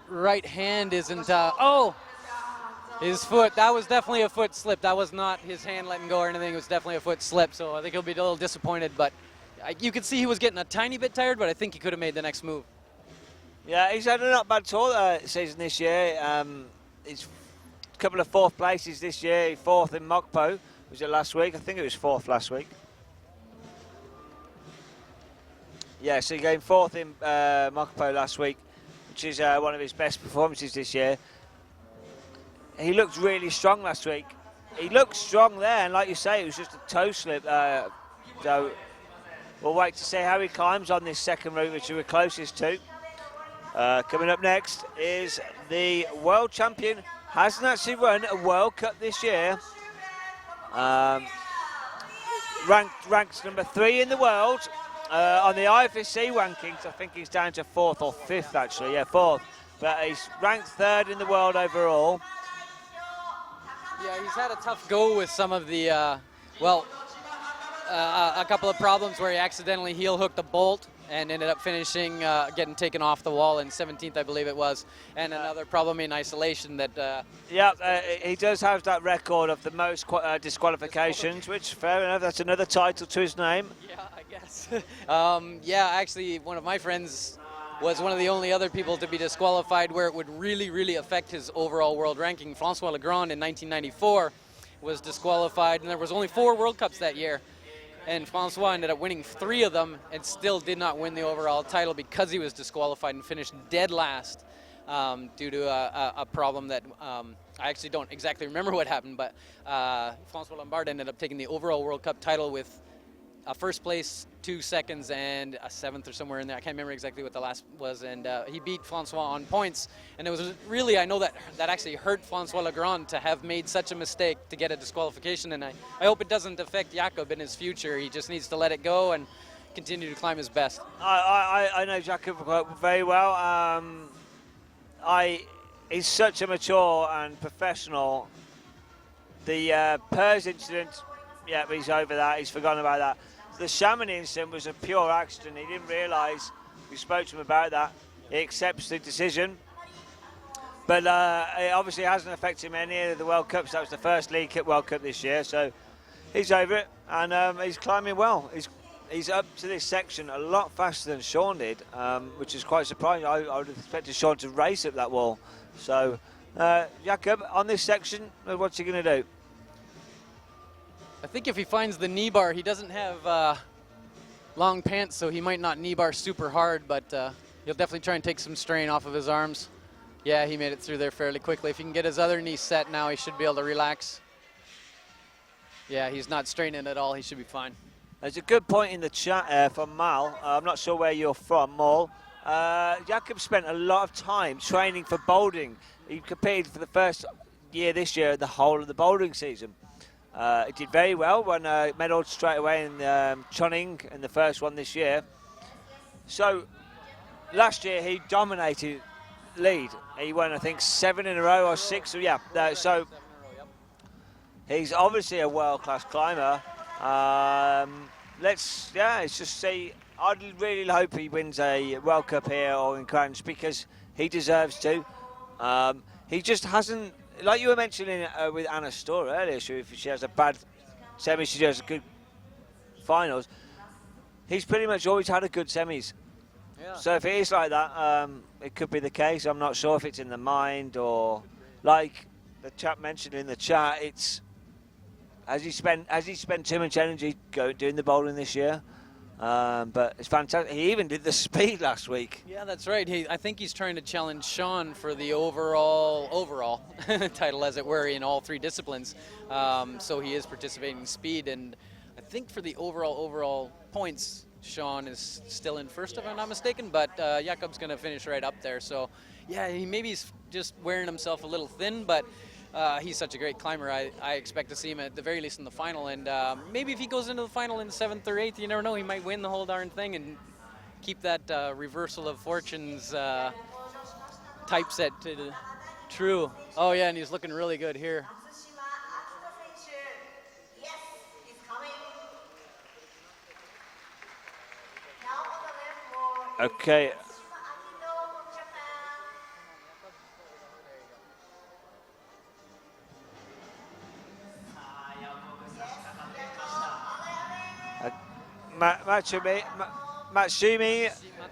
right hand isn't, his foot, that was definitely a foot slip. That was not his hand letting go or anything. It was definitely a foot slip, so I think he'll be a little disappointed, but you could see he was getting a tiny bit tired, but I think he could have made the next move. Yeah, he's had a not bad tour season this year. He's a couple of 4th places this year, 4th in Mokpo. Was it last week? I think it was 4th last week. Yeah, so he came 4th in Mokpo last week, which is one of his best performances this year. He looked really strong last week. He looked strong there, and like you say, it was just a toe slip. So we'll wait to see how he climbs on this second route, which we're closest to. Coming up next is the world champion. Hasn't actually run a World Cup this year. Ranked number 3 in the world on the IFSC rankings. I think he's down to 4th or 5th actually. Yeah, 4th. But he's ranked 3rd in the world overall. Yeah, he's had a tough go with some of the, a couple of problems where he accidentally heel hooked a bolt and ended up finishing, getting taken off the wall in 17th, I believe it was, and another problem in isolation that... he does have that record of the most disqualifications, which, fair enough, that's another title to his name. Yeah, I guess. Actually, one of my friends was one of the only other people to be disqualified where it would really affect his overall world ranking. Francois Legrand in 1994 was disqualified, and there was only 4 World Cups that year. And Francois ended up winning 3 of them and still did not win the overall title because he was disqualified and finished dead last. due to a problem that I actually don't exactly remember what happened, but Francois Lombard ended up taking the overall World Cup title with a first place, 2 seconds, and a 7th or somewhere in there. I can't remember exactly what the last was, and he beat Francois on points. And it was really, I know that actually hurt Francois Legrand to have made such a mistake to get a disqualification, and I hope it doesn't affect Jakob in his future. He just needs to let it go and continue to climb his best. I know Jakob very well. He's such a mature and professional. The Pers incident, yeah, he's over that. He's forgotten about that. The Chamonix incident was a pure accident. He didn't realise. We spoke to him about that. He accepts the decision. But it obviously hasn't affected him in any of the World Cups. That was the first League Cup World Cup this year. So he's over it, and he's climbing well. He's up to this section a lot faster than Sean did, which is quite surprising. I would have expected Sean to race up that wall. So, Jakob, on this section, what's he going to do? I think if he finds the knee bar, he doesn't have long pants, so he might not knee bar super hard, but he'll definitely try and take some strain off of his arms. Yeah, he made it through there fairly quickly. If he can get his other knee set now, he should be able to relax. Yeah, he's not straining at all. He should be fine. There's a good point in the chat from Mal. I'm not sure where you're from, Mal. Jakob spent a lot of time training for bouldering. He competed for the first year this year, the whole of the bouldering season. He did very well, won a medal straight away in Chongqing in the first one this year. So last year he dominated lead. He won, I think, 7 in a row or 6. So yeah, so he's obviously a world-class climber. Let's just see. I'd really hope he wins a World Cup here or in Crunch because he deserves to. He just hasn't, like you were mentioning with Anna Storr earlier, if she has a bad semi, she has a good finals. He's pretty much always had a good semis. Yeah. So if it is like that, it could be the case. I'm not sure if it's in the mind or, like the chap mentioned in the chat, it's has he spent too much energy doing the bowling this year? But it's fantastic. He even did the speed last week. Yeah, that's right. I think he's trying to challenge Sean for the overall title, as it were, in all 3 disciplines. So he is participating in speed, and I think for the overall points, Sean is still in first, if I'm not mistaken. But Jakob's going to finish right up there. So yeah, maybe he's just wearing himself a little thin, but he's such a great climber. I expect to see him at the very least in the final, and maybe if he goes into the final in 7th or 8th, you never know, he might win the whole darn thing and keep that reversal of fortunes typeset to the true. Oh yeah, and he's looking really good here. Okay.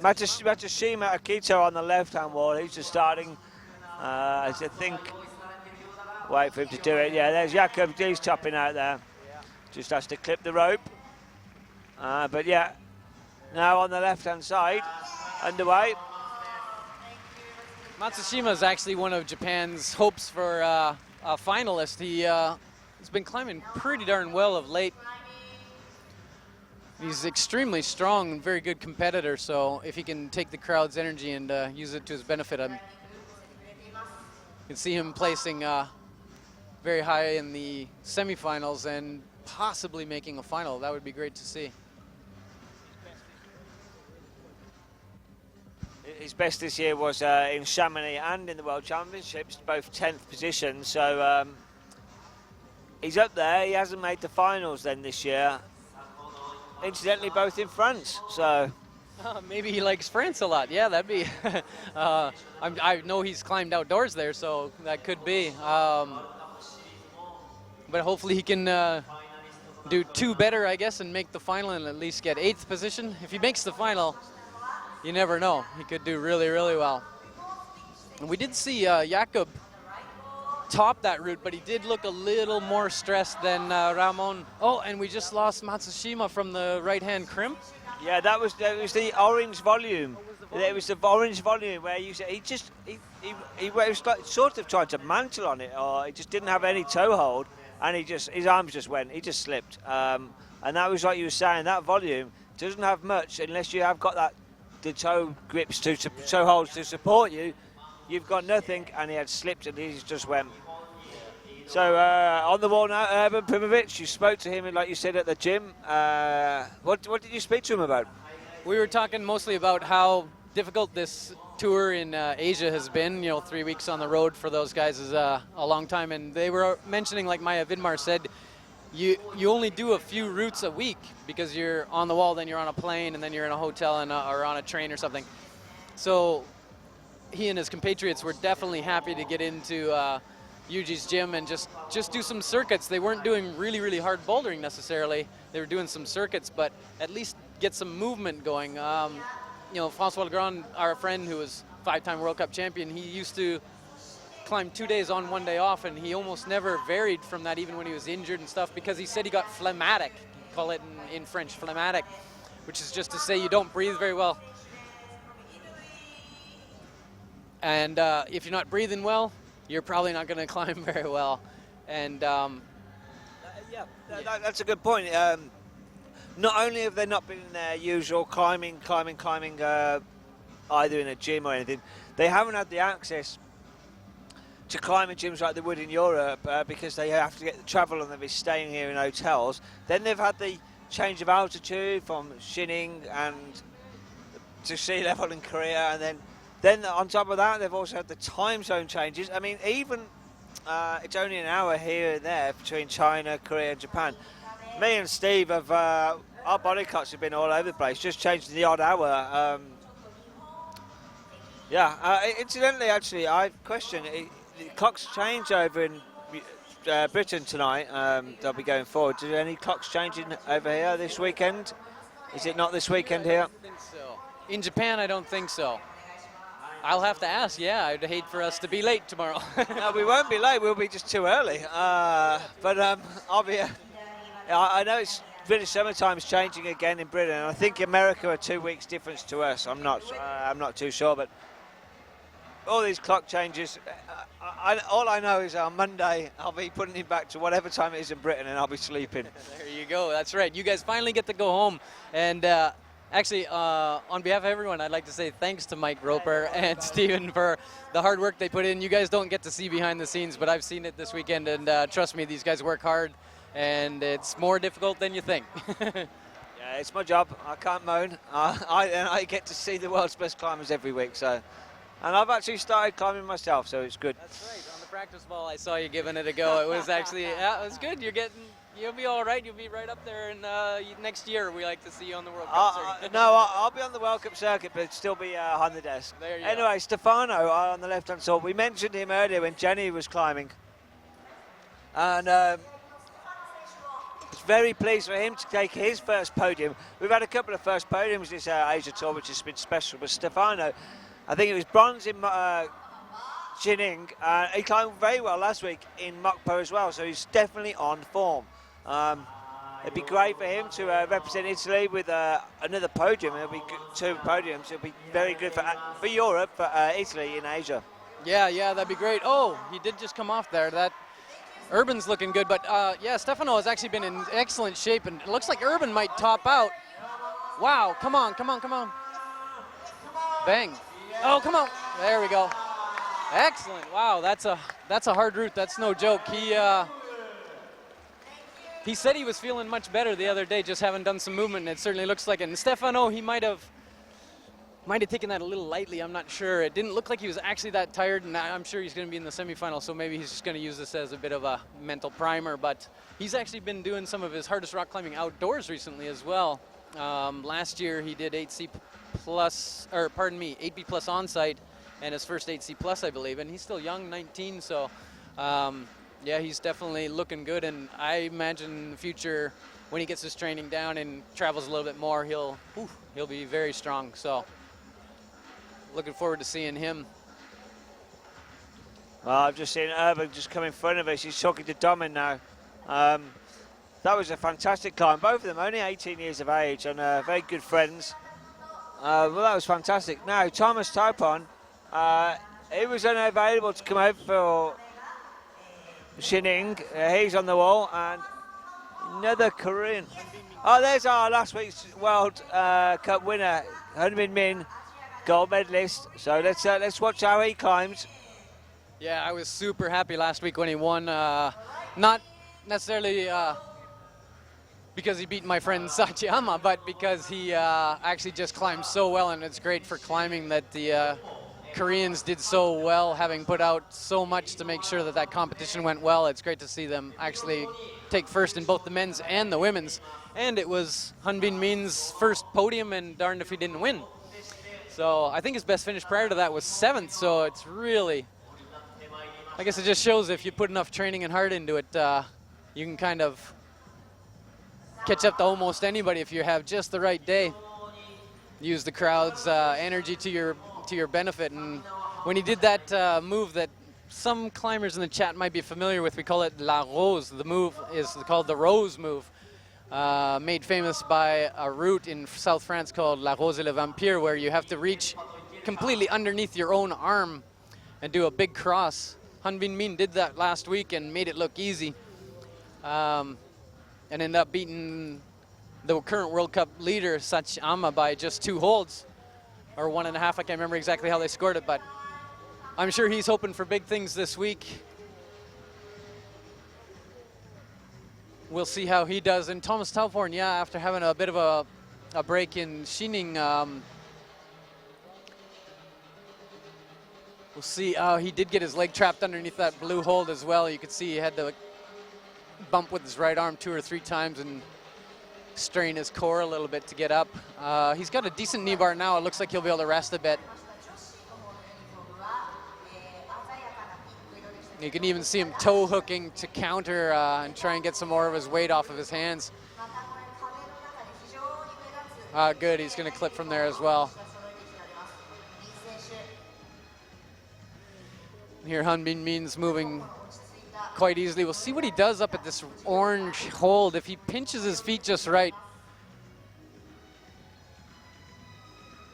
Matsushima Akito on the left-hand wall. He's just starting. I think. Wait for him to do it. Yeah, there's Jakob. He's topping out there. Just has to clip the rope. But yeah, now on the left-hand side, underway. Matsushima is actually one of Japan's hopes for a finalist. He's been climbing pretty darn well of late. He's extremely strong and very good competitor, so if he can take the crowd's energy and use it to his benefit, you can see him placing very high in the semifinals and possibly making a final. That would be great to see. His best this year was in Chamonix and in the World Championships, both 10th position, so he's up there. He hasn't made the finals then this year. Incidentally, both in France, so... maybe he likes France a lot. Yeah, that'd be... I know he's climbed outdoors there, so that could be. But hopefully he can do 2 better, I guess, and make the final and at least get 8th position. If he makes the final, you never know. He could do really, really well. And we did see Jakob top that route, but he did look a little more stressed than Ramon. Oh, and we just lost Matsushima from the right-hand crimp. Yeah, that was the orange volume. It was the orange volume where he was like sort of trying to mantle on it, or he just didn't have any toe hold, and his arms just went. He just slipped, and that was like you were saying. That volume doesn't have much unless you have got the toe grips toe holds to support you. You've got nothing, and he had slipped, and he just went. So on the wall now, Urban Primovic. You spoke to him, like you said, at the gym. What did you speak to him about? We were talking mostly about how difficult this tour in Asia has been. 3 weeks on the road for those guys is a long time, and they were mentioning, like Maya Vidmar said, you only do a few routes a week because you're on the wall, then you're on a plane, and then you're in a hotel or on a train or something. So he and his compatriots were definitely happy to get into Yuji's gym and just do some circuits. They weren't doing really, really hard bouldering necessarily. They were doing some circuits, but at least get some movement going. François Legrand, our friend who was 5-time World Cup champion, he used to climb 2 days on, 1 day off, and he almost never varied from that even when he was injured and stuff, because he said he got phlegmatic. Call it in French, phlegmatic, which is just to say you don't breathe very well. And if you're not breathing well, you're probably not going to climb very well. And that's a good point. Not only have they not been in their usual climbing, either in a gym or anything, they haven't had the access to climbing gyms like they would in Europe because they have to get the travel and they'll be staying here in hotels. Then they've had the change of altitude from Xining and to sea level in Korea, and then on top of that, they've also had the time zone changes. I mean, even it's only an hour here and there between China, Korea, and Japan. Me and Steve have our body clocks have been all over the place, just changed the odd hour. Incidentally, actually, I question the clocks change over in Britain tonight. They'll be going forward. Is there any clocks changing over here this weekend? Is it not this weekend here? I don't think so. In Japan, I don't think so. I'll have to ask. Yeah, I'd hate for us to be late tomorrow. No, we won't be late. We'll be just too early. But I'll be. I know it's British summertime's changing again in Britain. And I think America are 2 weeks difference to us. I'm not too sure, but all these clock changes. All I know is on Monday I'll be putting it back to whatever time it is in Britain, and I'll be sleeping. There you go. That's right. You guys finally get to go home. And actually, on behalf of everyone, I'd like to say thanks to Mike Roper and Steven for the hard work they put in. You guys don't get to see behind the scenes, but I've seen it this weekend, and trust me, these guys work hard, and it's more difficult than you think. Yeah, it's my job. I can't moan. I get to see the world's best climbers every week, so. And I've actually started climbing myself, so it's good. That's right. On the practice ball, I saw you giving it a go. It was actually, it was good. You'll be all right. You'll be right up there. And next year, we like to see you on the World Cup circuit. No, I'll be on the World Cup circuit, but still be on the desk. There you anyway, go. Stefano on the left-hand side. We mentioned him earlier when Jenny was climbing. And I was very pleased for him to take his first podium. We've had a couple of first podiums this Asia Tour, which has been special. But Stefano, I think it was bronze in Xining. He climbed very well last week in Mokpo as well, so he's definitely on form. It'd be great for him to represent Italy with another podium. It'll be good, 2 podiums. It'll be very good for Europe, for Italy in Asia. Yeah, that'd be great. Oh, he did just come off there. That Urban's looking good, but yeah, Stefano has actually been in excellent shape, and it looks like Urban might top out. Wow, come on. Bang. Oh, come on. There we go. Excellent. Wow, that's a hard route. That's no joke. He said he was feeling much better the other day, just having done some movement, and it certainly looks like it. And Stefano, he might have taken that a little lightly. I'm not sure. It didn't look like he was actually that tired, and I'm sure he's going to be in the semifinal, so maybe he's just going to use this as a bit of a mental primer. But he's actually been doing some of his hardest rock climbing outdoors recently as well. Last year he did 8B plus on-site, and his first 8C plus, I believe, and he's still young, 19, so yeah, he's definitely looking good, and I imagine in the future when he gets his training down and travels a little bit more, he'll be very strong, so looking forward to seeing him. Well, I've just seen Urban just come in front of us. He's talking to Domin now. That was a fantastic climb. Both of them only 18 years of age and very good friends. Well, that was fantastic. Now, Thomas Taupon, he was unavailable to come out for Shining. He's on the wall, and another Korean. Oh, there's our last week's World Cup winner, Hunmin Min, gold medalist. So let's watch how he climbs. Yeah, I was super happy last week when he won. Not necessarily because he beat my friend Sachiyama, but because he actually just climbed so well, and it's great for climbing that the Koreans did so well, having put out so much to make sure that that competition went well. It's great to see them actually take first in both the men's and the women's. And it was Hunbin Min's first podium, and darned if he didn't win. So I think his best finish prior to that was 7th, so it's really, I guess it just shows if you put enough training and heart into it, you can kind of catch up to almost anybody if you have just the right day. Use the crowd's energy to your benefit. And when he did that move that some climbers in the chat might be familiar with, we call it La Rose. The move is called the Rose move, made famous by a route in South France called La Rose et le Vampire, where you have to reach completely underneath your own arm and do a big cross. Hunbin Min did that last week and made it look easy. And ended up beating the current World Cup leader, Sachiyama, by just 2 holds, or 1.5. I can't remember exactly how they scored it, but I'm sure he's hoping for big things this week. We'll see how he does. And Thomas Tauporn, yeah, after having a bit of a break in Shining, we'll see. He did get his leg trapped underneath that blue hold as well. You could see he had to bump with his right arm 2 or 3 times and strain his core a little bit to get up. He's got a decent knee bar now. It looks like he'll be able to rest a bit. You can even see him toe hooking to counter and try and get some more of his weight off of his hands. Good, he's going to clip from there as well. Here Hunbin Min's moving quite easily. We'll see what he does up at this orange hold. If he pinches his feet just right.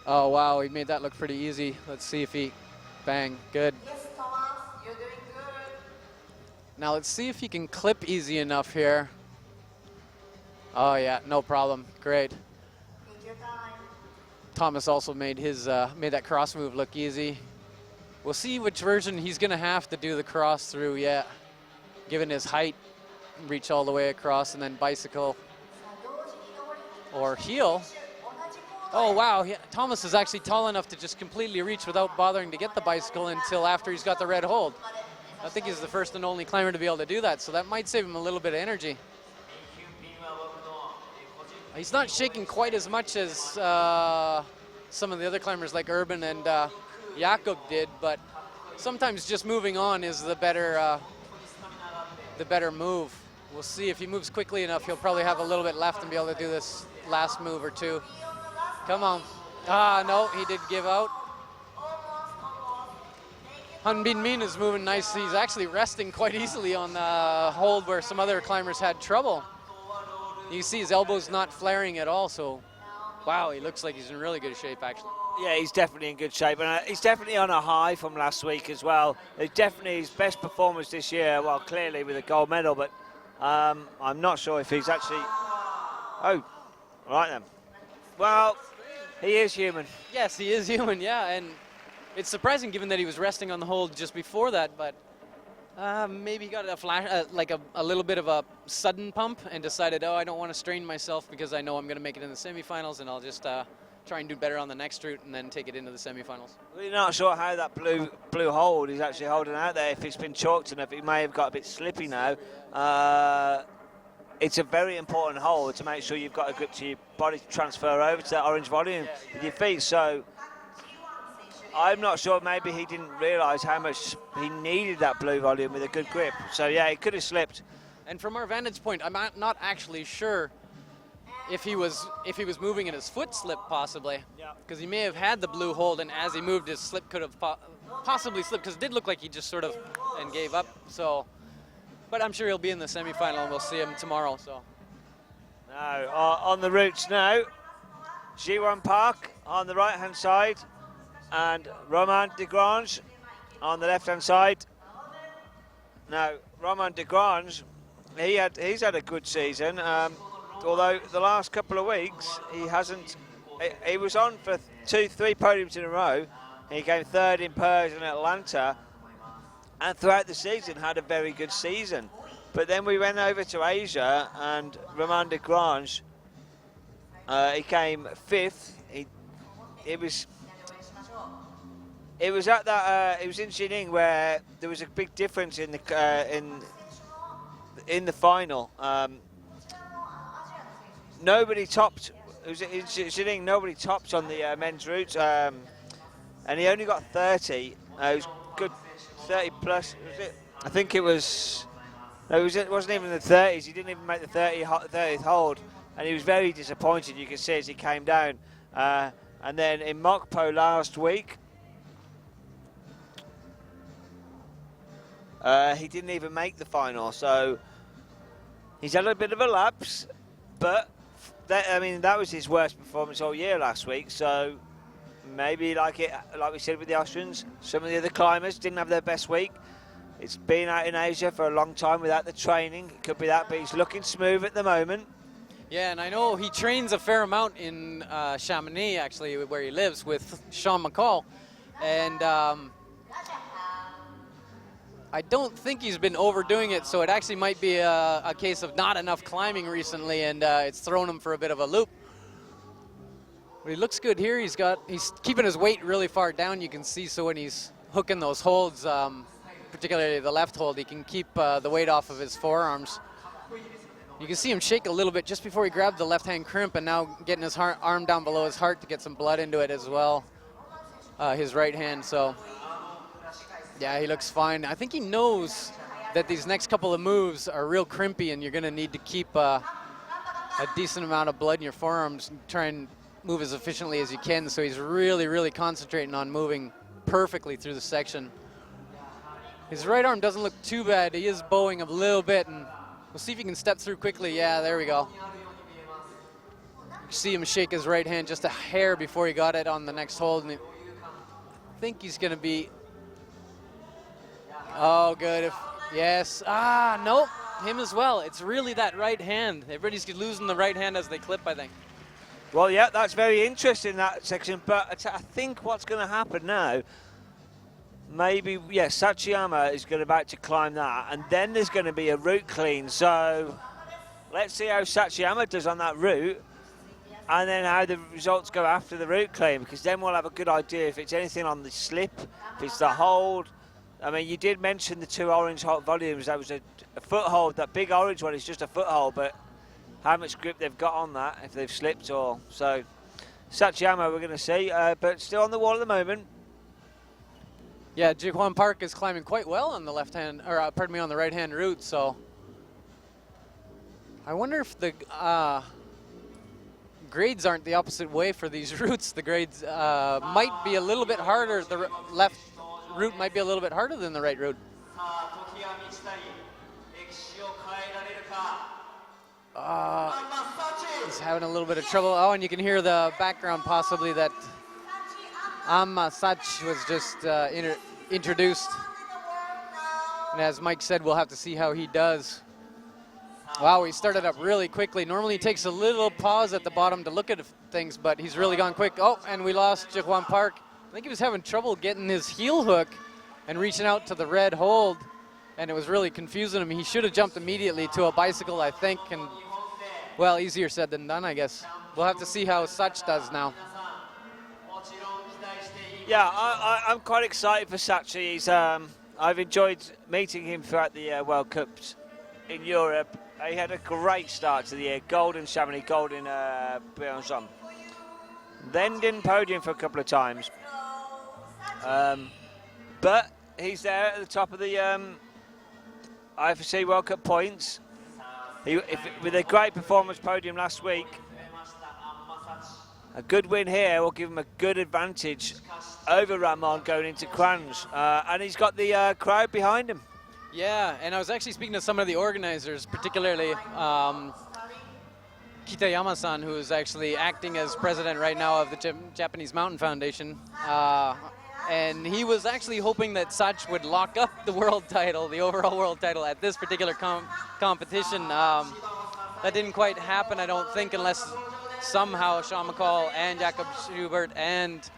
Oh wow, he made that look pretty easy. Let's see if he, bang, good. Yes, Thomas, you're doing good. Now let's see if he can clip easy enough here. Oh yeah, no problem, great. Take your time. Thomas also made his made that cross move look easy. We'll see which version he's gonna have to do the cross through yet. Given his height, reach all the way across and then bicycle or heel. Oh wow, Thomas is actually tall enough to just completely reach without bothering to get the bicycle until after he's got the red hold. I think he's the first and only climber to be able to do that, so that might save him a little bit of energy. He's not shaking quite as much as some of the other climbers like Urban and Jakob did, but sometimes just moving on is the better move. We'll see if he moves quickly enough, he'll probably have a little bit left and be able to do this last move or 2. Come on. No, he did give out. Hunbin Min is moving nicely. He's actually resting quite easily on the hold where some other climbers had trouble. You see his elbows not flaring at all, so wow, he looks like he's in really good shape actually. Yeah, he's definitely in good shape, and he's definitely on a high from last week as well. It's definitely his best performance this year, well, clearly with a gold medal, but I'm not sure if he's actually... Oh, right then. Well, he is human. Yes, he is human, yeah, and it's surprising given that he was resting on the hold just before that, but maybe he got a flash, like a little bit of a sudden pump and decided, oh, I don't want to strain myself because I know I'm going to make it in the semifinals, and I'll just try and do better on the next route and then take it into the semifinals. We're not sure how that blue hold is actually holding out there. If it's been chalked enough, it may have got a bit slippy now. It's a very important hold to make sure you've got a grip to your body to transfer over to that orange volume with your feet. So I'm not sure, maybe he didn't realise how much he needed that blue volume with a good grip. So yeah, it could have slipped. And from our vantage point, I'm not actually sure if he was moving and his foot slipped possibly, because he may have had the blue hold, and as he moved, his slip could have possibly slipped, because it did look like he just sort of and gave up. So, but I'm sure he'll be in the semifinal, and we'll see him tomorrow. So now on the routes now, Ji-Won Park on the right-hand side and Romain Desgrange on the left-hand side. Now, Romain Desgrange, he's had a good season, although the last couple of weeks he hasn't. He was on for 2-3 podiums in a row. He came third in Persian and Atlanta, and throughout the season had a very good season. But then we went over to Asia, and Romain Desgrange, he came 5th. It was at that. It was in Jining where there was a big difference in the final. Nobody topped. It was in Jining. Nobody topped on the men's route, and he only got 30. It was good, 30 plus. Was it? I think it was. No, it wasn't even the 30s. He didn't even make the 30th hold, and he was very disappointed. You can see as he came down. And then in Mokpo last week, he didn't even make the final. So he's had a bit of a lapse, but that was his worst performance all year last week. So maybe like we said with the Austrians, some of the other climbers didn't have their best week. It's been out in Asia for a long time without the training. It could be that, but he's looking smooth at the moment. Yeah, and I know he trains a fair amount in Chamonix, actually, where he lives, with Sean McCall. And I don't think he's been overdoing it, so it actually might be a case of not enough climbing recently, and it's thrown him for a bit of a loop. But he looks good here. He's keeping his weight really far down, you can see, so when he's hooking those holds, particularly the left hold, he can keep the weight off of his forearms. You can see him shake a little bit just before he grabbed the left-hand crimp, and now getting his arm down below his heart to get some blood into it as well, his right hand. So, yeah, he looks fine. I think he knows that these next couple of moves are real crimpy, and you're going to need to keep a decent amount of blood in your forearms and try and move as efficiently as you can. So he's really, really concentrating on moving perfectly through the section. His right arm doesn't look too bad. He is bowing a little bit, and we'll see if he can step through quickly. Yeah, there we go. You see him shake his right hand just a hair before he got it on the next hold, and I think he's going to be. Oh, good. Yes. Nope. Him as well. It's really that right hand. Everybody's losing the right hand as they clip, I think. Well, yeah, that's very interesting, that section. But I think what's going to happen now, maybe, yeah, Sachiyama is about to climb that, and then there's going to be a route clean. So let's see how Sachiyama does on that route, and then how the results go after the route clean, because then we'll have a good idea if it's anything on the slip, if it's the hold. I mean, you did mention the 2 orange hold volumes. That was a foothold. That big orange one is just a foothold, but how much grip they've got on that, if they've slipped or so. Sachiyama we're going to see, but still on the wall at the moment. Yeah, Ji-Hwan Park is climbing quite well on the left hand, or pardon me, on the right hand route. So I wonder if the grades aren't the opposite way for these routes. The grades might be a little bit harder. The left route might be a little bit harder than the right route. He's having a little bit of trouble. Oh, and you can hear the background possibly that Sach was just introduced. And as Mike said, we'll have to see how he does. Wow, he started up really quickly. Normally he takes a little pause at the bottom to look at things, but he's really gone quick. Oh, and we lost Ji-Hwan Park. I think he was having trouble getting his heel hook and reaching out to the red hold, and it was really confusing him. He should have jumped immediately to a bicycle, I think, and, well, easier said than done, I guess. We'll have to see how Sach does now. Yeah, I'm quite excited for Sachi. He's, I've enjoyed meeting him throughout the World Cups in Europe. He had a great start to the year. Gold in Chamonix, gold in Briançon. Then didn't podium for a couple of times. But he's there at the top of the IFSC World Cup points. With a great performance podium last week, a good win here will give him a good advantage over Ramon going into Crans. And he's got the crowd behind him. Yeah, and I was actually speaking to some of the organizers, particularly Kitayama-san, who is actually acting as president right now of the Japanese Mountain Foundation. And he was actually hoping that Sach would lock up the world title, the overall world title, at this particular competition. That didn't quite happen, I don't think, unless somehow Sean McCall and Jakob Schubert and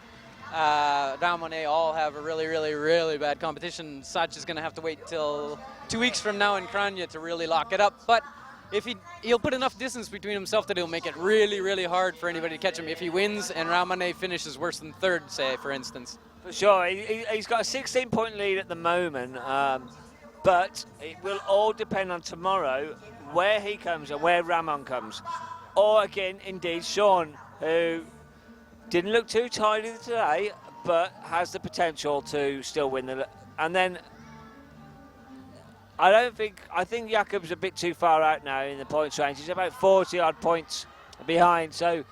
Ramone all have a really, really, really bad competition. Sach is going to have to wait till 2 weeks from now in Kranja to really lock it up. But if he'll put enough distance between himself that he'll make it really, really hard for anybody to catch him if he wins and Ramone finishes worse than third, say, for instance. For sure, he's got a 16-point lead at the moment, but it will all depend on tomorrow where he comes and where Ramon comes. Or again, indeed, Sean, who didn't look too tidy today, but has the potential to still win the. And then I think Jakob's a bit too far out now in the points range. He's about 40 odd points behind, so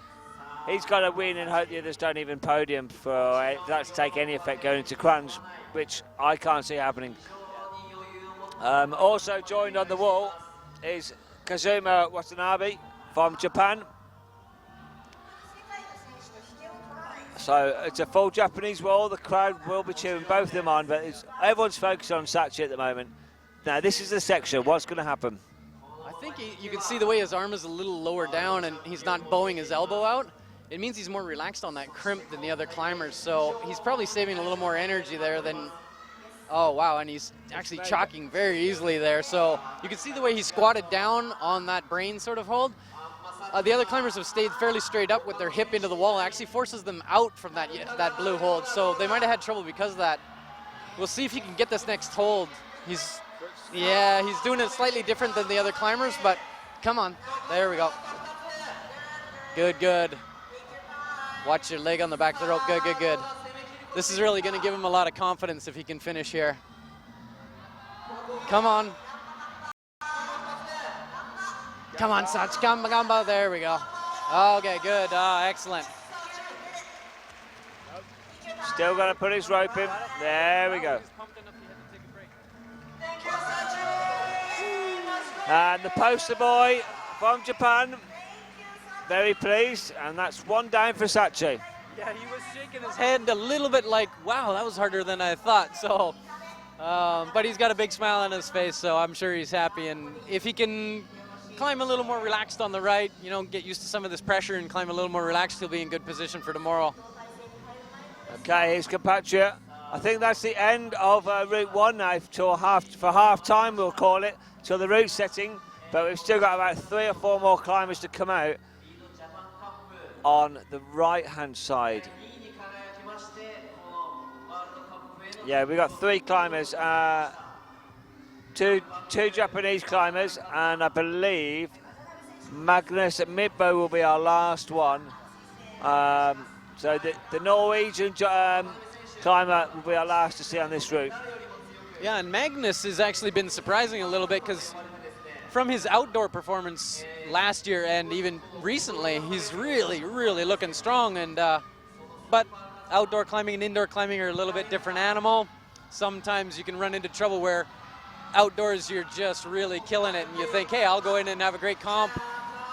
he's got to win and hope the others don't even podium for that to take any effect going into Crunch, which I can't see happening. Also joined on the wall is Kazuma Watanabe from Japan. So it's a full Japanese wall. The crowd will be cheering both of them on, but everyone's focused on Sachi at the moment. Now this is the section. What's going to happen? I think you can see the way his arm is a little lower down and he's not bowing his elbow out. It means he's more relaxed on that crimp than the other climbers, so he's probably saving a little more energy there than, oh wow, and he's actually chalking very easily there. So you can see the way he squatted down on that brain sort of hold. The other climbers have stayed fairly straight up with their hip into the wall. It actually forces them out from that blue hold, so they might have had trouble because of that. We'll see if he can get this next hold. He's doing it slightly different than the other climbers, but come on, there we go. Good, good. Watch your leg on the back of the rope, good, good, good. This is really going to give him a lot of confidence if he can finish here. Come on. Come on, Sach, gamba, there we go. Okay, good, excellent. Still got to put his rope in, there we go. And the poster boy from Japan, very pleased, and that's one down for Sachi. Yeah, he was shaking his head a little bit like, wow, that was harder than I thought. So, but he's got a big smile on his face, so I'm sure he's happy. And if he can climb a little more relaxed on the right, you know, get used to some of this pressure and climb a little more relaxed, he'll be in good position for tomorrow. Okay, here's compatriot. I think that's the end of Route 1 now for half time, we'll call it, till the route setting. But we've still got about 3 or 4 more climbers to come out on the right-hand side. Yeah, we've got 3 climbers, two Japanese climbers, and I believe Magnus Midbo will be our last one. So the Norwegian climber will be our last to see on this route. Yeah, and Magnus has actually been surprising a little bit because from his outdoor performance last year and even recently, he's really, really looking strong. And but outdoor climbing and indoor climbing are a little bit different animal. Sometimes you can run into trouble where outdoors you're just really killing it and you think, hey, I'll go in and have a great comp,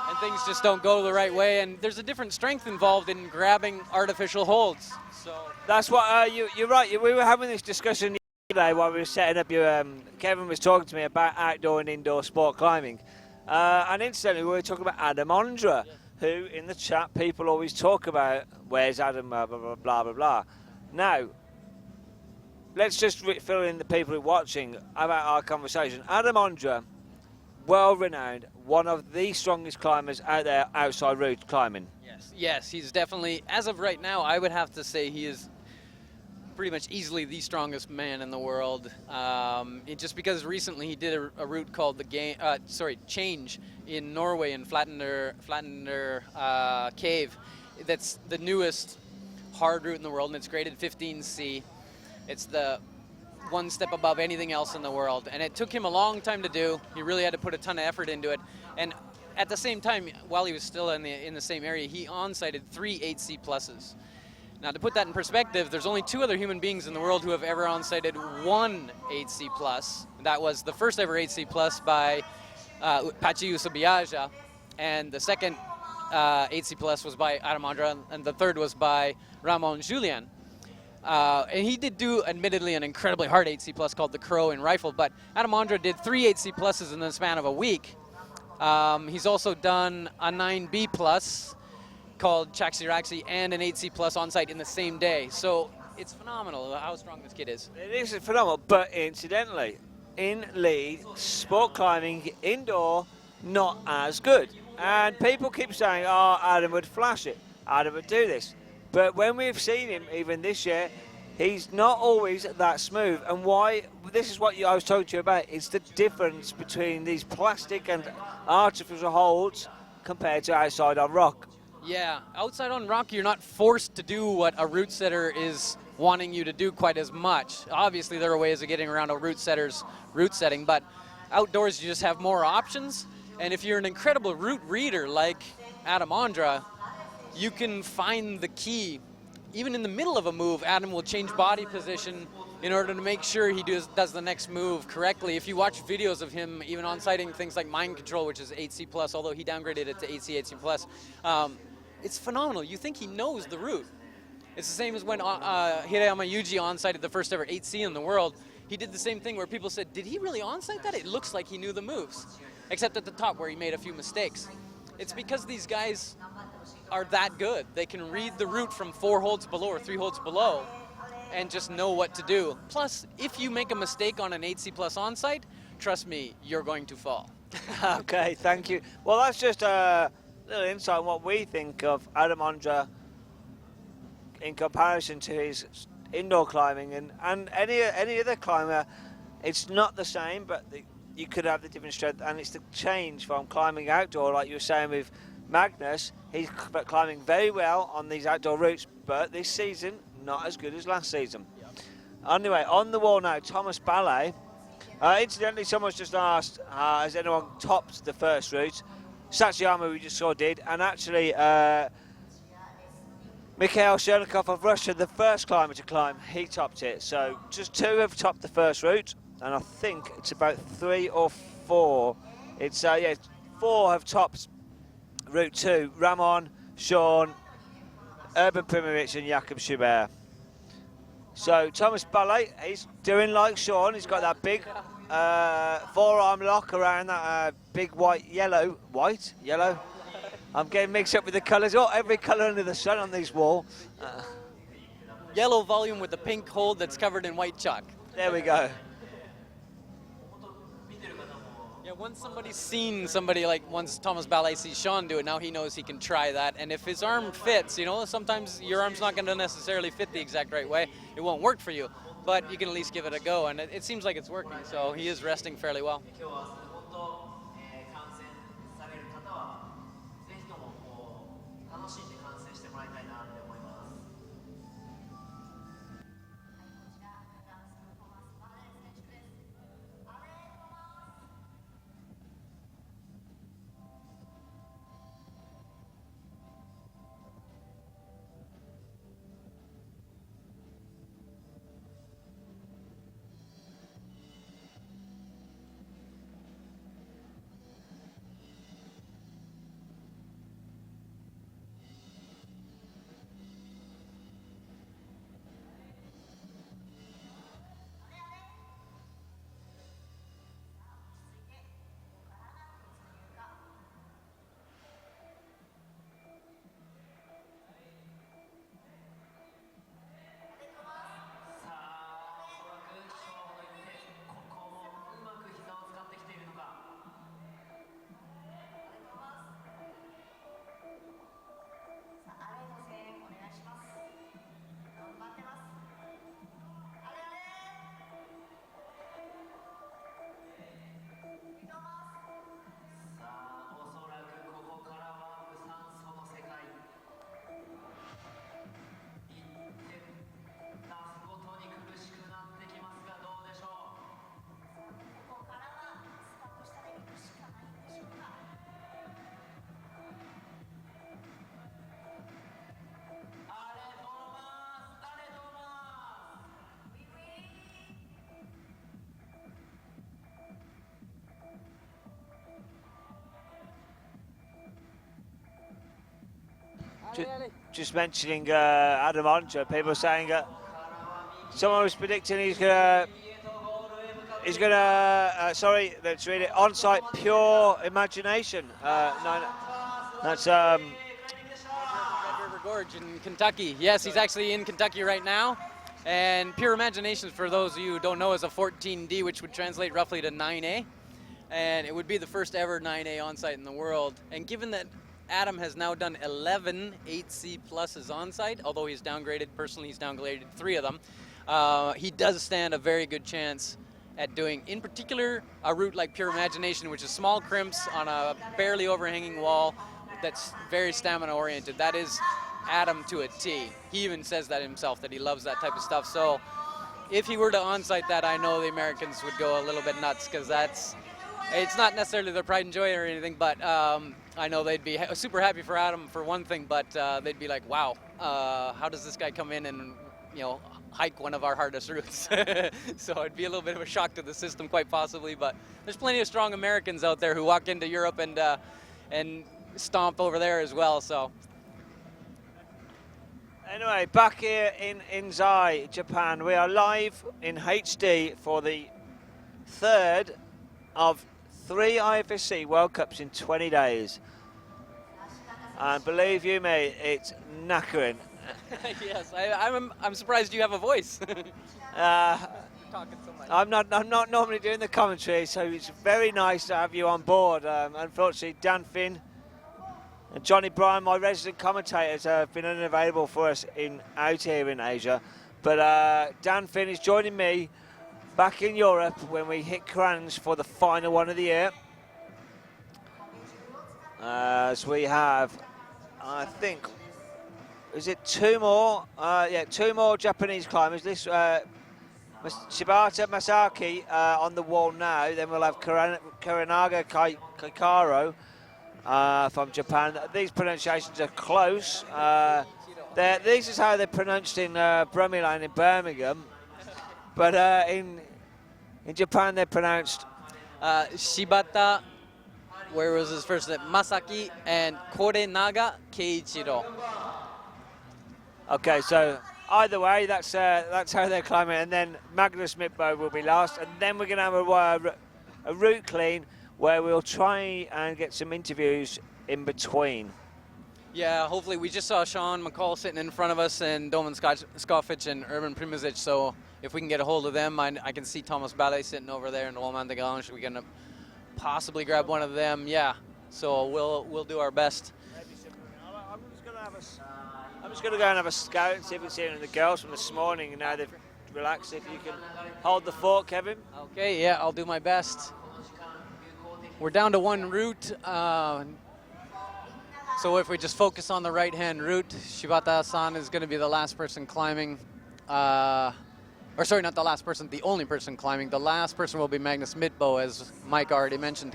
and things just don't go the right way. And there's a different strength involved in grabbing artificial holds. So that's what you're right. We were having this discussion yesterday while we were setting up your. Kevin was talking to me about outdoor and indoor sport climbing, and incidentally we were talking about Adam Ondra, who in the chat people always talk about. Where's Adam? Blah blah blah blah blah. Now, let's just fill in the people who are watching about our conversation. Adam Ondra, well-renowned, one of the strongest climbers out there outside route climbing. Yes, he's definitely, as of right now, I would have to say he is pretty much easily the strongest man in the world. Just because recently he did a route called Change in Norway in Flattener Cave. That's the newest hard route in the world, and it's graded 15C. It's the one step above anything else in the world, and it took him a long time to do. He really had to put a ton of effort into it, and at the same time, while he was still in the same area, he on-sighted 3 8C pluses. Now, to put that in perspective, there's only 2 other human beings in the world who have ever on-sighted 1 8C plus. That was the first ever 8C plus by Pachi Usubiaja, and the second 8C plus was by Adam Andra, and the third was by Ramon Julian. And he did do, admittedly, an incredibly hard 8C plus called the Crow in Rifle, but Adam Andra did 3 8C pluses in the span of a week. He's also done a 9B plus called Chaxi Raxi and an 8C plus on site in the same day. So it's phenomenal how strong this kid is. It is phenomenal, but incidentally, in lead, sport climbing, indoor, not as good. And people keep saying, oh, Adam would flash it, Adam would do this. But when we've seen him, even this year, he's not always that smooth. And why, this is what I was talking to you about, it's the difference between these plastic and artificial holds compared to outside on rock. Yeah, outside on rock, you're not forced to do what a route setter is wanting you to do quite as much. Obviously, there are ways of getting around a route setter's route setting, but outdoors, you just have more options. And if you're an incredible route reader like Adam Andra, you can find the key. Even in the middle of a move, Adam will change body position in order to make sure he does the next move correctly. If you watch videos of him, even on sighting things like Mind Control, which is 8C plus, although he downgraded it to 8C plus, it's phenomenal. You think he knows the route. It's the same as when Hirayama Yuji on-sighted the first ever 8C in the world. He did the same thing where people said, did he really on-sight that? It looks like he knew the moves, except at the top where he made a few mistakes. It's because these guys are that good. They can read the route from 4 holds below or 3 holds below and just know what to do. Plus, if you make a mistake on an 8C plus on-site, trust me, you're going to fall. Okay, thank you. Well, that's just a little insight on what we think of Adam Andra in comparison to his indoor climbing and any other climber. It's not the same, but you could have the different strength, and it's the change from climbing outdoor, like you were saying with Magnus. He's climbing very well on these outdoor routes, but this season, not as good as last season. Yep. Anyway, on the wall now, Thomas Ballet. Incidentally, someone's just asked, has anyone topped the first route? Satsuyama, we just saw, did, and actually, Mikhail Chernikov of Russia, the first climber to climb, he topped it. So just 2 have topped the first route, and I think it's about 3 or 4. It's 4 have topped Route 2, Ramon, Sean, Urban Primovic and Jakub Schubert. So Thomas Ballet, he's doing like Sean. He's got that big forearm lock around that big yellow. I'm getting mixed up with the colours. Oh, every colour under the sun on this wall. Yellow volume with the pink hold that's covered in white chalk. There we go. Yeah, once once Thomas Ballet sees Sean do it, now he knows he can try that. And if his arm fits, sometimes your arm's not going to necessarily fit the exact right way. It won't work for you, but you can at least give it a go. And it seems like it's working, so he is resting fairly well. just mentioning Adam Onja, people saying someone was predicting he's gonna, sorry, let's read it, on-site pure imagination. No, that's Red River Gorge in Kentucky. Yes, he's actually in Kentucky right now. And Pure Imagination, for those of you who don't know, is a 14D, which would translate roughly to 9A. And it would be the first ever 9A on-site in the world. And given that Adam has now done 11 8C pluses on-site, although he's downgraded, personally he's downgraded 3 of them, he does stand a very good chance at doing, in particular, a route like Pure Imagination, which is small crimps on a barely overhanging wall that's very stamina oriented. That is Adam to a T. He even says that himself, that he loves that type of stuff. So if he were to on-site that, I know the Americans would go a little bit nuts, because it's not necessarily their pride and joy or anything, but I know they'd be super happy for Adam for one thing, but they'd be like, wow, how does this guy come in and, hike one of our hardest routes? So it'd be a little bit of a shock to the system, quite possibly, but there's plenty of strong Americans out there who walk into Europe and stomp over there as well, so. Anyway, back here in Inzai, Japan, we are live in HD for the 3rd of 3 IFSC World Cups in 20 days. And believe you me, it's knackering. Yes, I'm surprised you have a voice. Talking so much. I'm not normally doing the commentary, so it's very nice to have you on board. Unfortunately, Dan Finn and Johnny Bryan, my resident commentators, have been unavailable for us out here in Asia. But Dan Finn is joining me back in Europe when we hit Crans for the final one of the year. As we have, I think, is it 2 more? Yeah, 2 more Japanese climbers. This Shibata Masaki on the wall now. Then we'll have Kuranaga Kaikaro from Japan. These pronunciations are close. This is how they're pronounced in Brummie in Birmingham. But in Japan, they're pronounced Shibata, where was his first name? Masaki, and Korenaga Keiichiro. Okay, so either way, that's how they're climbing. And then Magnus Midbo will be last. And then we're going to have a route clean where we'll try and get some interviews in between. Yeah, hopefully. We just saw Sean McCall sitting in front of us, and Doman Skoffic and Urban Primozic, so if we can get a hold of them, I can see Thomas Ballet sitting over there in Roland de Gange. We're going to possibly grab one of them, yeah. So we'll do our best. I'm just going to go and have a scout and see if we can see any of the girls from this morning, and now they've relaxed. If you can hold the fort, Kevin. Okay, yeah, I'll do my best. We're down to 1 route. So if we just focus on the right-hand route, Shibata-san is going to be the last person climbing. Or sorry, not the last person, the only person climbing. The last person will be Magnus Midbo, as Mike already mentioned.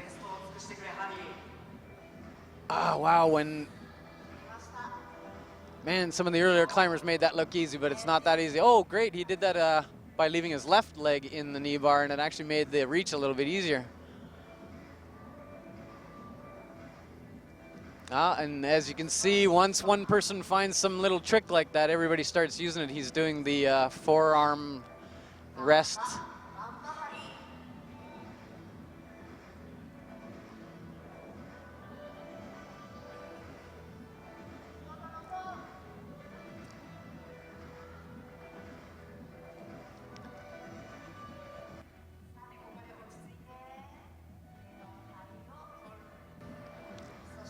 Wow, man, some of the earlier climbers made that look easy, but it's not that easy. Oh, great, he did that by leaving his left leg in the knee bar, and it actually made the reach a little bit easier. And as you can see, once one person finds some little trick like that, everybody starts using it. He's doing the forearm rest.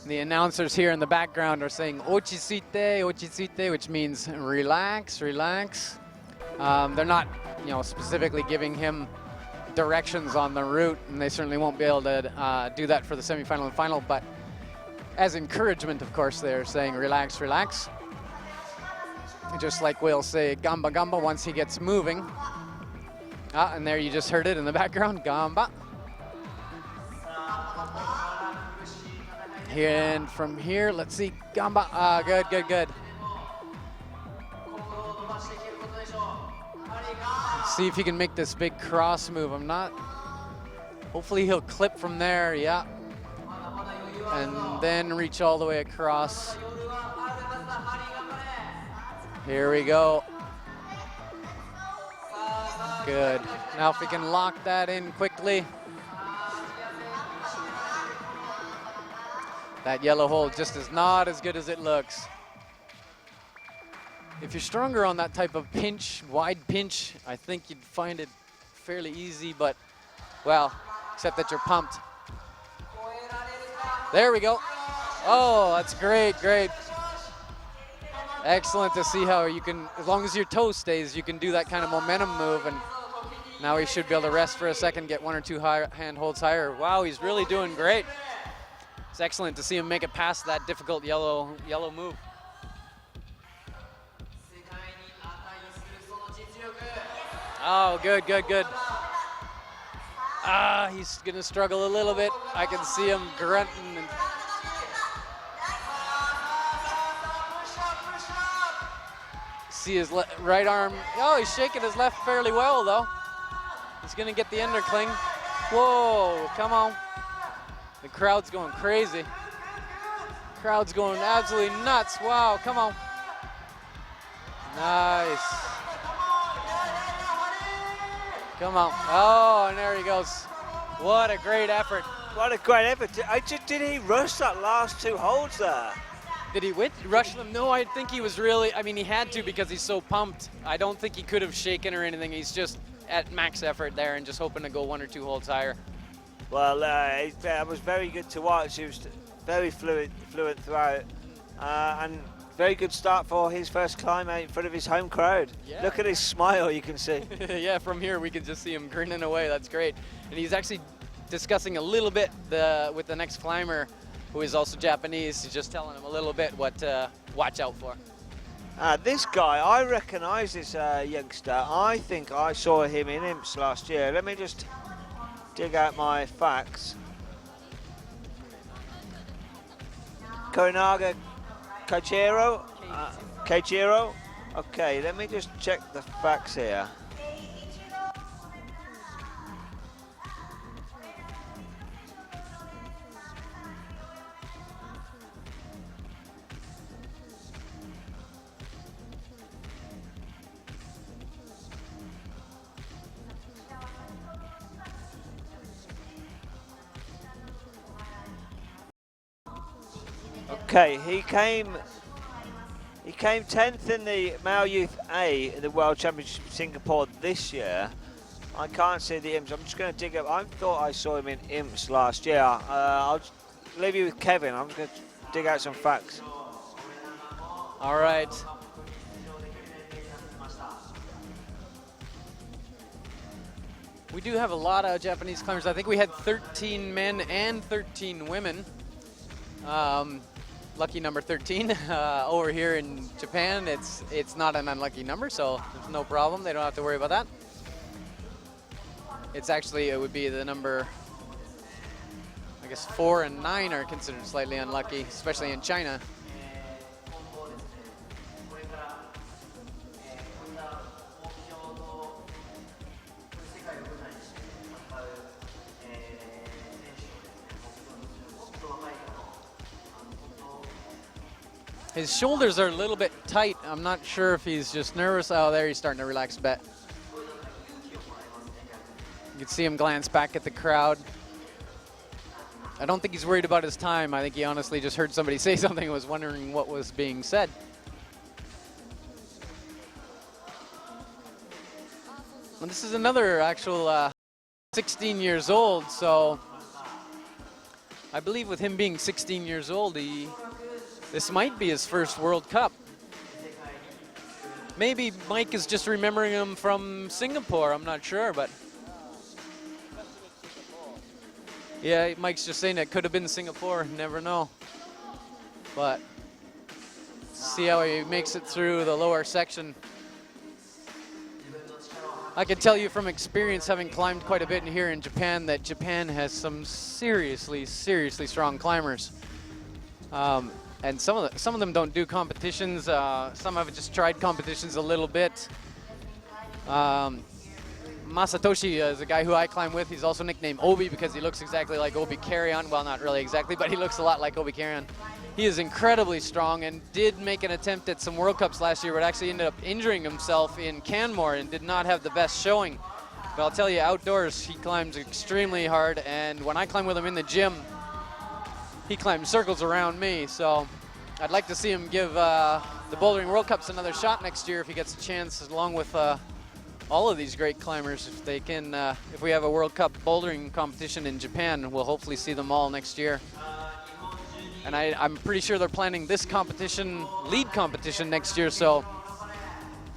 The announcers here in the background are saying "ochisuite, ochisuite," which means relax, relax. They're not, specifically giving him directions on the route, and they certainly won't be able to do that for the semifinal and final. But as encouragement, of course, they're saying relax, relax. Just like we'll say "gamba, gamba" once he gets moving. And there you just heard it in the background, "gamba." And from here, let's see, Gamba, good, good, good. See if he can make this big cross move. Hopefully he'll clip from there, yeah. And then reach all the way across. Here we go. Good. Now if we can lock that in quickly. That yellow hold just is not as good as it looks. If you're stronger on that type of pinch, wide pinch, I think you'd find it fairly easy, but, well, except that you're pumped. There we go. Oh, that's great, great. Excellent to see how you can, as long as your toe stays, you can do that kind of momentum move, and now he should be able to rest for a second, get one or two hand holds higher. Wow, he's really doing great. It's excellent to see him make it past that difficult yellow move. Oh, good, good, good. He's gonna struggle a little bit. I can see him grunting. And see his right arm. Oh, he's shaking his left fairly well, though. He's gonna get the undercling. Whoa, come on. The crowd's going crazy. Crowd's going absolutely nuts. Wow, come on. Nice. Come on. Oh, and there he goes. What a great effort. What a great effort. Did he rush that last two holds there? Did he rush them? No, I think he was really, I mean, he had to because he's so pumped. I don't think he could have shaken or anything. He's just at max effort there and just hoping to go one or two holds higher. Well, it was very good to watch. He was very fluent throughout, and very good start for his first climb out in front of his home crowd. Yeah. Look at his smile, you can see. Yeah, from here we can just see him grinning away. That's great. And he's actually discussing a little bit with the next climber, who is also Japanese. He's just telling him a little bit what to watch out for. This guy, I recognize this youngster. I think I saw him in IMPS last year. Let me just dig out my facts. Koinaga Keiichiro. Keiichiro. Okay, let me just check the facts here. Okay, he came 10th in the Male Youth A in the World Championship in Singapore this year. I can't see the IMPS. I'm just going to dig up. I thought I saw him in IMPS last year. I'll just leave you with Kevin. I'm going to dig out some facts. All right. We do have a lot of Japanese climbers. I think we had 13 men and 13 women. Lucky number 13. Over here in Japan, it's not an unlucky number, so there's no problem. They don't have to worry about that. It's actually, it would be the number, I guess 4 and 9 are considered slightly unlucky, especially in China. His shoulders are a little bit tight. I'm not sure if he's just nervous. Oh, there he's starting to relax a bit. You can see him glance back at the crowd. I don't think he's worried about his time. I think he honestly just heard somebody say something and was wondering what was being said. And this is another actual 16 years old, so I believe with him being 16 years old, this might be his first World Cup. Maybe Mike is just remembering him from Singapore, I'm not sure, but yeah, Mike's just saying it could have been Singapore, never know. But see how he makes it through the lower section. I can tell you from experience, having climbed quite a bit in here in Japan, that Japan has some seriously strong climbers. And some of them don't do competitions. Some have just tried competitions a little bit. Masatoshi is a guy who I climb with. He's also nicknamed Obi because he looks exactly like Obi Carrion. Well, not really exactly, but he looks a lot like Obi Carrion. He is incredibly strong and did make an attempt at some World Cups last year, but actually ended up injuring himself in Canmore and did not have the best showing. But I'll tell you, outdoors, he climbs extremely hard, and when I climb with him in the gym, he climbs circles around me. So I'd like to see him give the Bouldering World Cups another shot next year if he gets a chance, along with all of these great climbers. If they can, if we have a World Cup bouldering competition in Japan, we'll hopefully see them all next year. And I'm pretty sure they're planning this competition, lead competition next year, so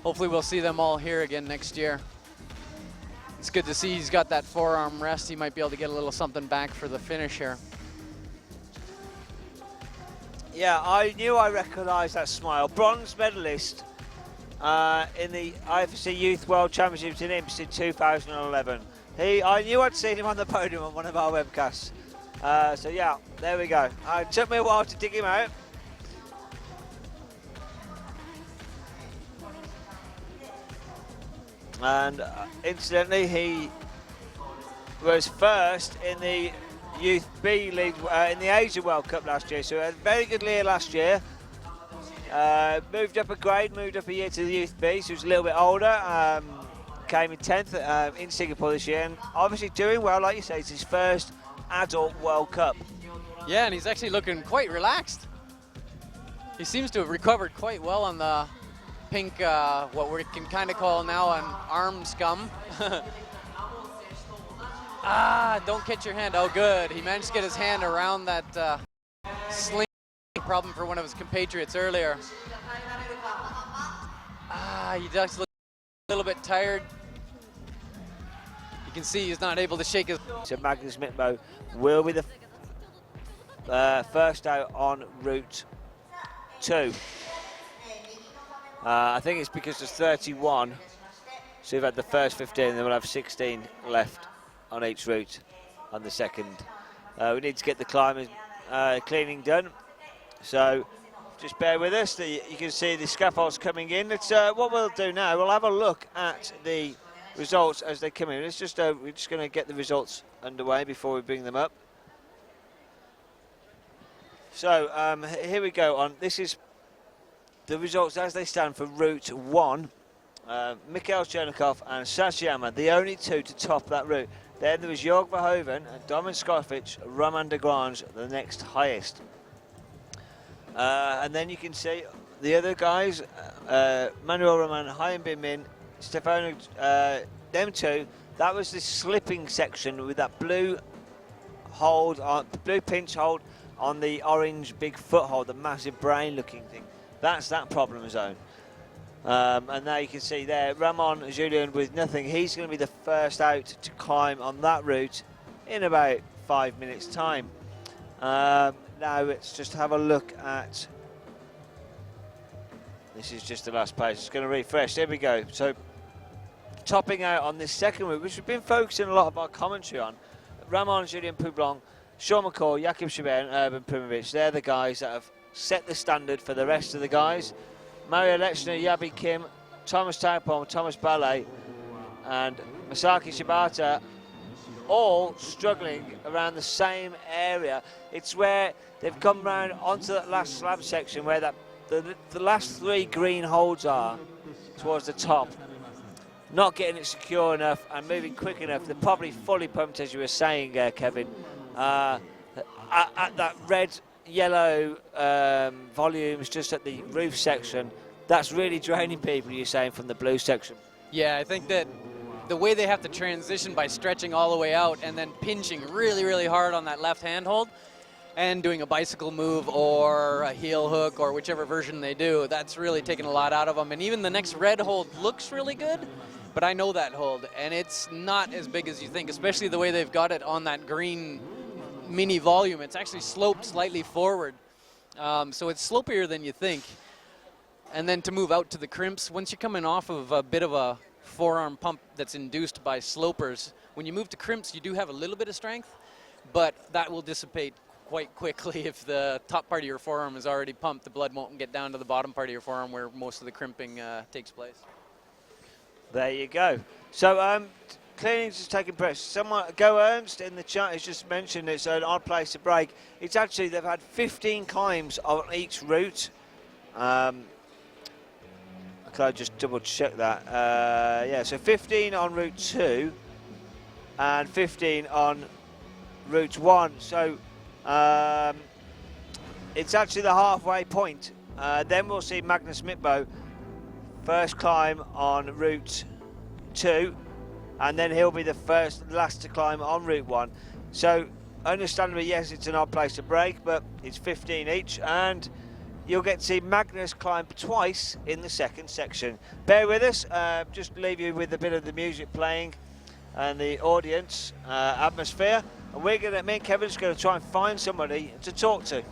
hopefully we'll see them all here again next year. It's good to see he's got that forearm rest. He might be able to get a little something back for the finish here. Yeah, I knew I recognised that smile. Bronze medalist in the IFSC Youth World Championships in Imps in 2011. I knew I'd seen him on the podium on one of our webcasts. So yeah, there we go. It took me a while to dig him out. And incidentally, he was first in the Youth B League in the Asia World Cup last year. So he had a very good year last year. Moved up a grade, moved up a year to the Youth B, so he was a little bit older. Came in 10th in Singapore this year, and obviously doing well, like you say. It's his first adult World Cup. Yeah, and he's actually looking quite relaxed. He seems to have recovered quite well on the pink, what we can kind of call now an arm scum. Don't catch your hand. Oh, good. He managed to get his hand around that sling problem for one of his compatriots earlier. He does look a little bit tired. You can see he's not able to shake his... So Magnus Mitmo will be the first out on route 2. I think it's because there's 31, so we've had the first 15, and then we'll have 16 left on each route on the second. We need to get the climbing cleaning done, so just bear with us. You can see the scaffolds coming in. It's what we'll do now. We'll have a look at the results as they come in. It's just we're just going to get the results underway before we bring them up. So here we go. This is the results as they stand for route 1. Mikhail Chernikov and Sachiyama, the only two to top that route. Then there was Jorg Verhoeven and Domin Skofic, Roman de Grange, the next highest. And then you can see the other guys, Manuel Roman, Haim Bin Min, Stefano, them two. That was the slipping section with that blue hold, blue pinch hold on the orange big foothold, the massive brain-looking thing. That's that problem zone. And now you can see there, Ramon Julien with nothing. He's going to be the first out to climb on that route in about 5 minutes' time. Now let's just have a look at... This is just the last page. It's going to refresh. There we go. So topping out on this second route, which we've been focusing a lot of our commentary on, Ramon Julien Poublon, Sean McCall, Jakub Schubert and Urban Primovic. They're the guys that have set the standard for the rest of the guys. Mario Lechner, Yabi Kim, Thomas Taupon, Thomas Ballet and Masaki Shibata, all struggling around the same area. It's where they've come round onto that last slab section where the last 3 green holds are towards the top. Not getting it secure enough and moving quick enough. They're probably fully pumped, as you were saying, Kevin, at that red yellow volumes just at the roof section. That's really draining people, you're saying, from the blue section. Yeah, I think that the way they have to transition by stretching all the way out and then pinching really, really hard on that left handhold and doing a bicycle move or a heel hook or whichever version they do, that's really taking a lot out of them. And even the next red hold looks really good, but I know that hold, and it's not as big as you think, especially the way they've got it on that green mini volume. It's actually sloped slightly forward, so it's slopier than you think. And then to move out to the crimps, once you're coming off of a bit of a forearm pump that's induced by slopers, when you move to crimps, you do have a little bit of strength, but that will dissipate quite quickly. If the top part of your forearm is already pumped, the blood won't get down to the bottom part of your forearm where most of the crimping takes place. There you go. So cleaning's just taking press. Someone, Go Ernst in the chat has just mentioned it's an odd place to break. It's actually, they've had 15 climbs on each route. Can I just double check that? Yeah, so 15 on route 2 and 15 on route 1. So it's actually the halfway point. Then we'll see Magnus Mitbo first climb on route 2, and then he'll be the last to climb on route 1. So understandably, yes, it's an odd place to break, but it's 15 each, and you'll get to see Magnus climb twice in the second section. Bear with us, just leave you with a bit of the music playing and the audience atmosphere, and me and Kevin's going to try and find somebody to talk to.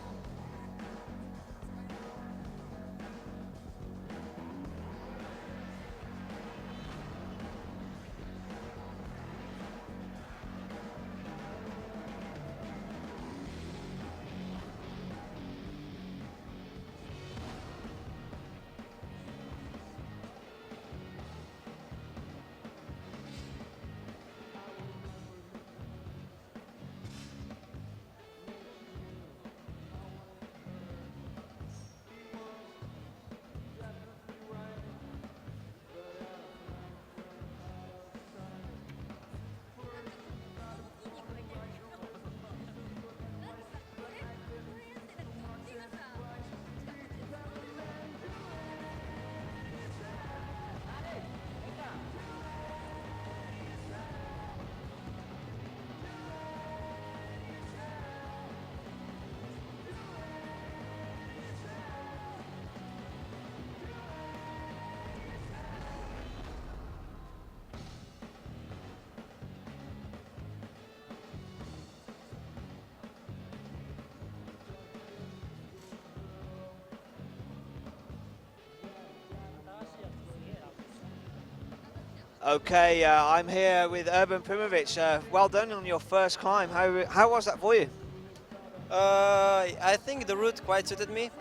Okay, I'm here with Urban Primovic. Well done on your first climb. How was that for you? I think the route quite suited me.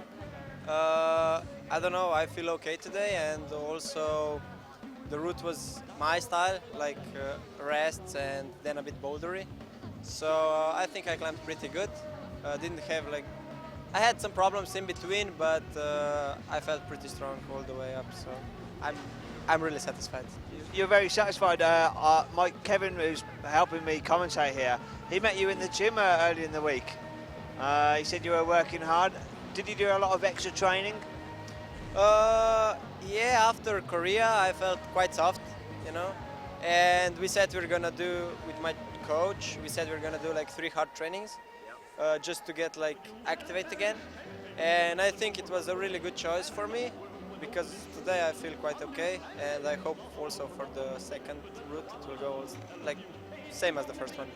I don't know, I feel okay today, and also the route was my style, like rests and then a bit bouldery. So I think I climbed pretty good. Didn't have I had some problems in between, but I felt pretty strong all the way up. So I'm really satisfied. You're very satisfied. Kevin, who's helping me commentate here, he met you in the gym early in the week. He said you were working hard. Did you do a lot of extra training? Yeah, after Korea I felt quite soft, you know. And we said we're gonna do, with my coach, we said we're gonna do 3 hard trainings, just to get activate again. And I think it was a really good choice for me, because today I feel quite okay, and I hope also for the second route it will go same as the first one.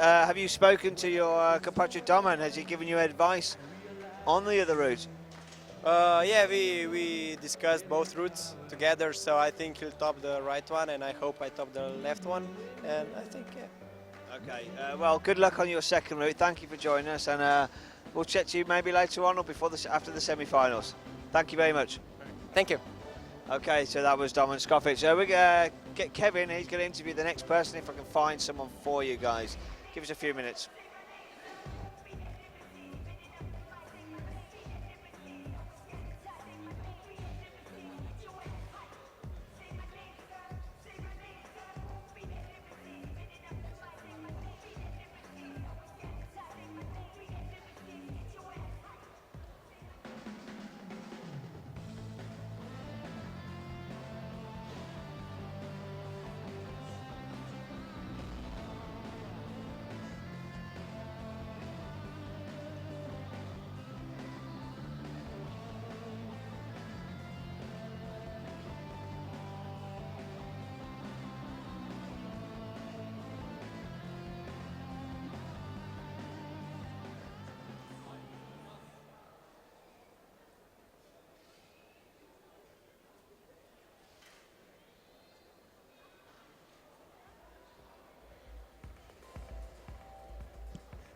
Have you spoken to your compatriot Doman? Has he given you advice on the other route? Yeah, we discussed both routes together, so I think he'll top the right one, and I hope I top the left one, and I think, yeah. Okay, well, good luck on your second route. Thank you for joining us, and we'll chat to you maybe later on or after the semi-finals. Thank you very much. Thank you. Okay, so that was Doman Skoffic. So we're going to get Kevin. He's going to interview the next person if I can find someone for you guys. Give us a few minutes.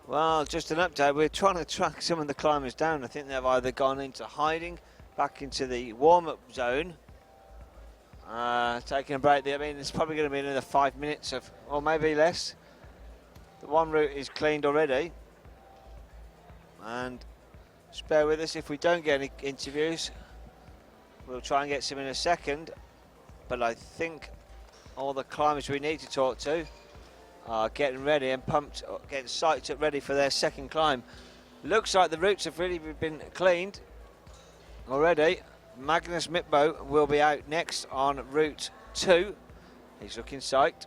Well, just an update. We're trying to track some of the climbers down. I think they've either gone into hiding, back into the warm-up zone, taking a break there. I mean, it's probably going to be another 5 minutes of, or maybe less. The one route is cleaned already. And just bear with us if we don't get any interviews. We'll try and get some in a second. But I think all the climbers we need to talk to are getting ready and pumped, getting psyched up ready for their second climb. Looks like the routes have really been cleaned already. Magnus Mitbo will be out next on route 2. He's looking psyched.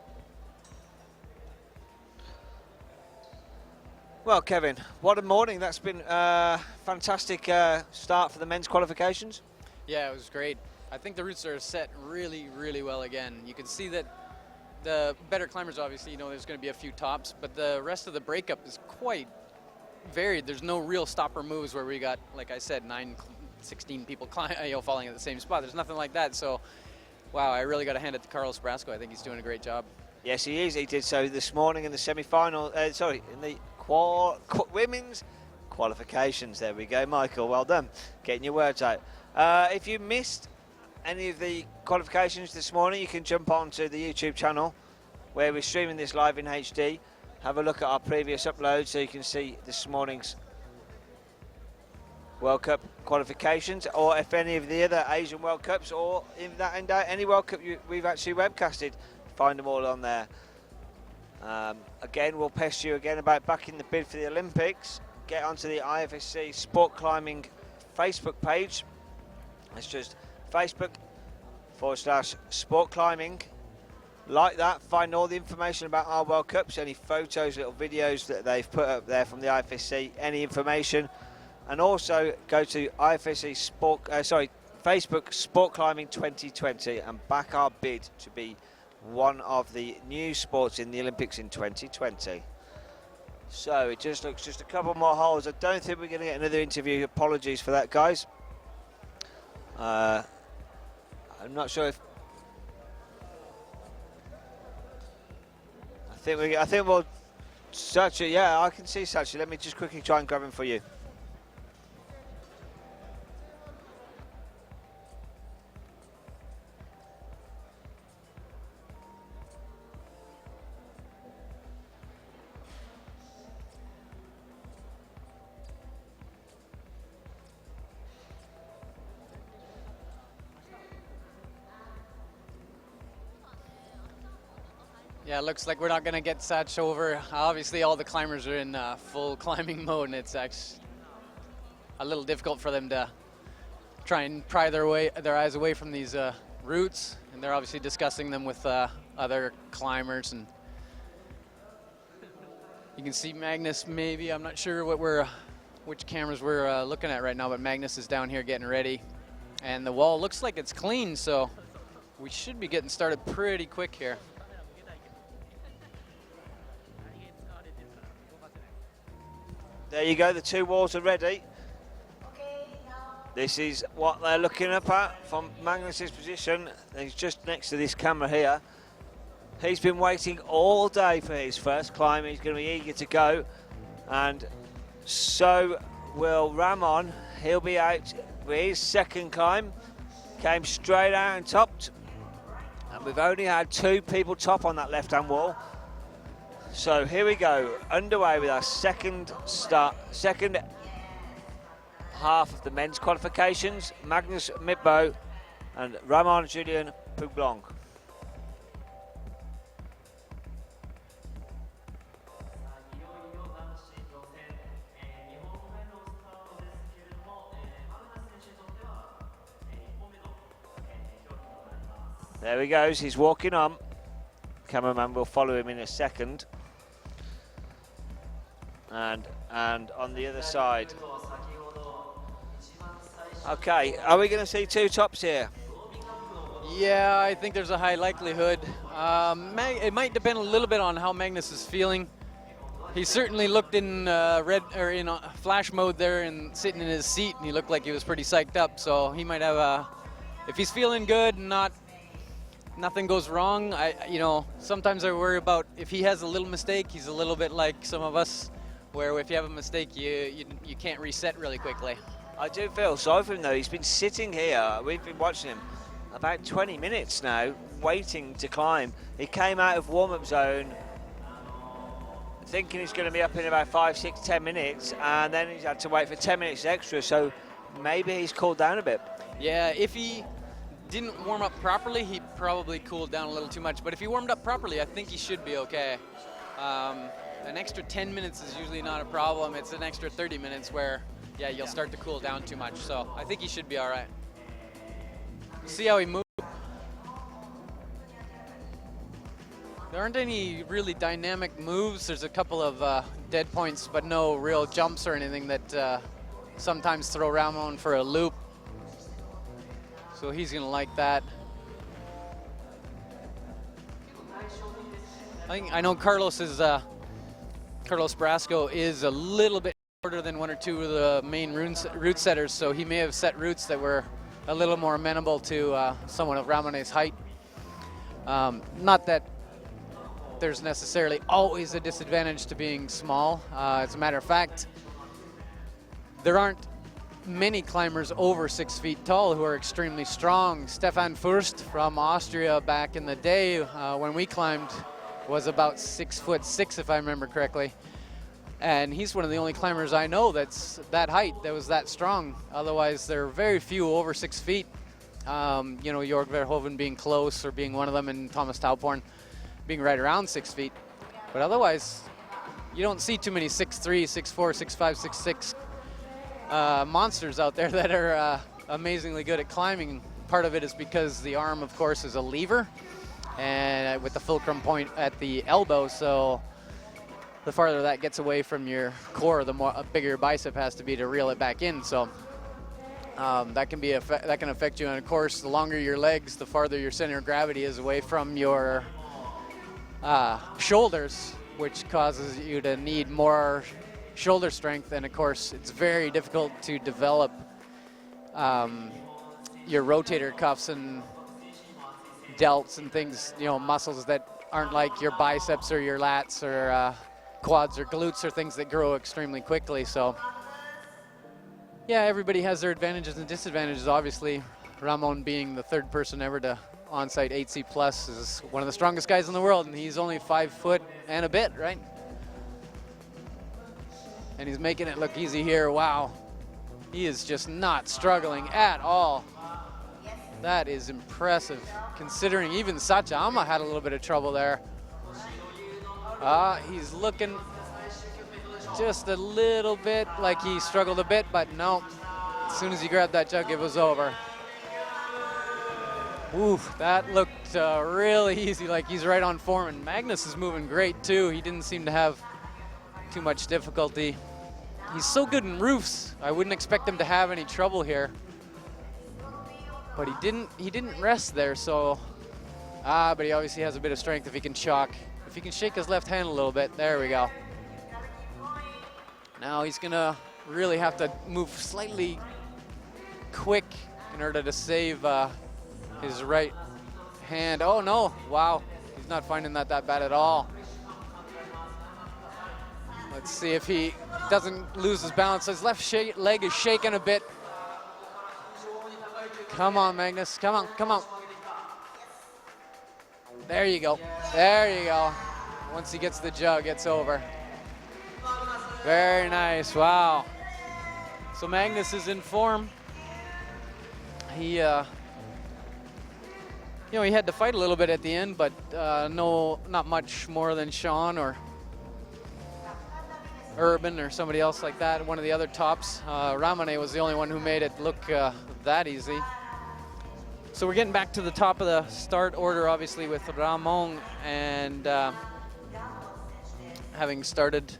Well, Kevin, what a morning. That's been a fantastic start for the men's qualifications. Yeah, it was great. I think the routes are set really, really well again. You can see that the better climbers, obviously, you know, there's going to be a few tops, but the rest of the breakup is quite varied. There's no real stopper moves where we got, like I said, 16 people falling at the same spot. There's nothing like that. So, wow, I really got to hand it to Carlos Brasco. I think he's doing a great job. Yes, he is. He did so this morning in the semi-final. In the women's qualifications. There we go, Michael. Well done, getting your words out. If you missed any of the qualifications this morning, you can jump onto the YouTube channel where we're streaming this live in HD. Have a look at our previous uploads so you can see this morning's World Cup qualifications, or if any of the other Asian World Cups, or any World Cup we've actually webcasted, find them all on there. Again, we'll pester you again about backing the bid for the Olympics. Get onto the IFSC Sport Climbing Facebook page. It's just Facebook.com/Sport Climbing. Like that, find all the information about our World Cups, any photos, little videos that they've put up there from the IFSC, any information. And also go to IFSC Facebook Sport Climbing 2020 and back our bid to be one of the new sports in the Olympics in 2020. So it just looks just a couple more holes. I don't think we're going to get another interview. Apologies for that, guys. I'm not sure if I think we'll Sachi. Yeah, I can see Sachi. Let me just quickly try and grab him for you. Yeah, it looks like we're not going to get Satch over. Obviously, all the climbers are in full climbing mode, and it's actually a little difficult for them to try and pry their eyes away from these routes. And they're obviously discussing them with other climbers. And you can see Magnus. Maybe I'm not sure which cameras we're looking at right now, but Magnus is down here getting ready, and the wall looks like it's clean, so we should be getting started pretty quick here. There you go, the two walls are ready. This is what they're looking up at from Magnus's position. He's just next to this camera here. He's been waiting all day for his first climb. He's going to be eager to go. And so will Ramon. He'll be out with his second climb. Came straight out and topped. And we've only had two people top on that left-hand wall. So here we go, underway with our second half of the men's qualifications. Magnus Mitbo and Ramon Julien Poublong. There he goes, he's walking on. Cameraman will follow him in a second. And on the other side. Okay, are we going to see two tops here? Yeah, I think there's a high likelihood. It might depend a little bit on how Magnus is feeling. He certainly looked in flash mode there and sitting in his seat, and he looked like he was pretty psyched up. So he might have if he's feeling good and nothing goes wrong. Sometimes I worry about if he has a little mistake. He's a little bit like some of us, where if you have a mistake, you can't reset really quickly. I do feel sorry for him though. He's been sitting here. We've been watching him. about 20 minutes now waiting to climb. He came out of warm-up zone thinking he's going to be up in about 5, 6, 10 minutes, and then he's had to wait for 10 minutes extra, so maybe he's cooled down a bit. Yeah, if he didn't warm up properly, he probably cooled down a little too much. But if he warmed up properly, I think he should be okay. An extra 10 minutes is usually not a problem. It's an extra 30 minutes where, yeah, you'll start to cool down too much. So I think he should be all right. See how he moves. There aren't any really dynamic moves. There's a couple of dead points, but no real jumps or anything that sometimes throw Ramon for a loop. So he's gonna like that. I know Carlos Brasco is a little bit shorter than one or two of the main route setters, so he may have set routes that were a little more amenable to someone of Ramone's height. Not that there's necessarily always a disadvantage to being small. As a matter of fact, there aren't many climbers over 6 feet tall who are extremely strong. Stefan Furst from Austria back in the day when we climbed was about 6'6", if I remember correctly. And he's one of the only climbers I know that's that height, that was that strong. Otherwise, there are very few over 6 feet. You know, Jorg Verhoeven being close or being one of them, and Thomas Tauporn being right around 6 feet. But otherwise, you don't see too many 6'3", 6'4", 6'5", 6'6", monsters out there that are amazingly good at climbing. Part of it is because the arm, of course, is a lever, and with the fulcrum point at the elbow, so the farther that gets away from your core, the more bigger your bicep has to be to reel it back in. So that can affect you. And of course, the longer your legs, the farther your center of gravity is away from your shoulders, which causes you to need more shoulder strength. And of course, it's very difficult to develop your rotator cuffs and delts and things, you know, muscles that aren't like your biceps or your lats or quads or glutes or things that grow extremely quickly. So yeah, everybody has their advantages and disadvantages. Obviously, Ramon being the third person ever to on-site 8C plus is one of the strongest guys in the world, and he's only 5 foot and a bit, right? And he's making it look easy here. Wow, he is just not struggling at all. That is impressive, considering even Sachama had a little bit of trouble there. He's looking just a little bit like he struggled a bit, but no. As soon as he grabbed that jug, it was over. Ooh, that looked really easy, like he's right on form. And Magnus is moving great too. He didn't seem to have too much difficulty. He's so good in roofs. I wouldn't expect him to have any trouble here. But he didn't rest there, so but he obviously has a bit of strength if he can chalk. If he can shake his left hand a little bit, there we go. Now he's gonna really have to move slightly quick in order to save his right hand. Oh no, wow, he's not finding that bad at all. Let's see if he doesn't lose his balance. His left leg is shaking a bit. Come on, Magnus, come on, come on. There you go, there you go. Once he gets the jug, it's over. Very nice, wow. So Magnus is in form. He, you know, he had to fight a little bit at the end, but not much more than Sean or Urban or somebody else like that, one of the other tops. Ramone was the only one who made it look that easy. So we're getting back to the top of the start order, obviously, with Ramon, and having started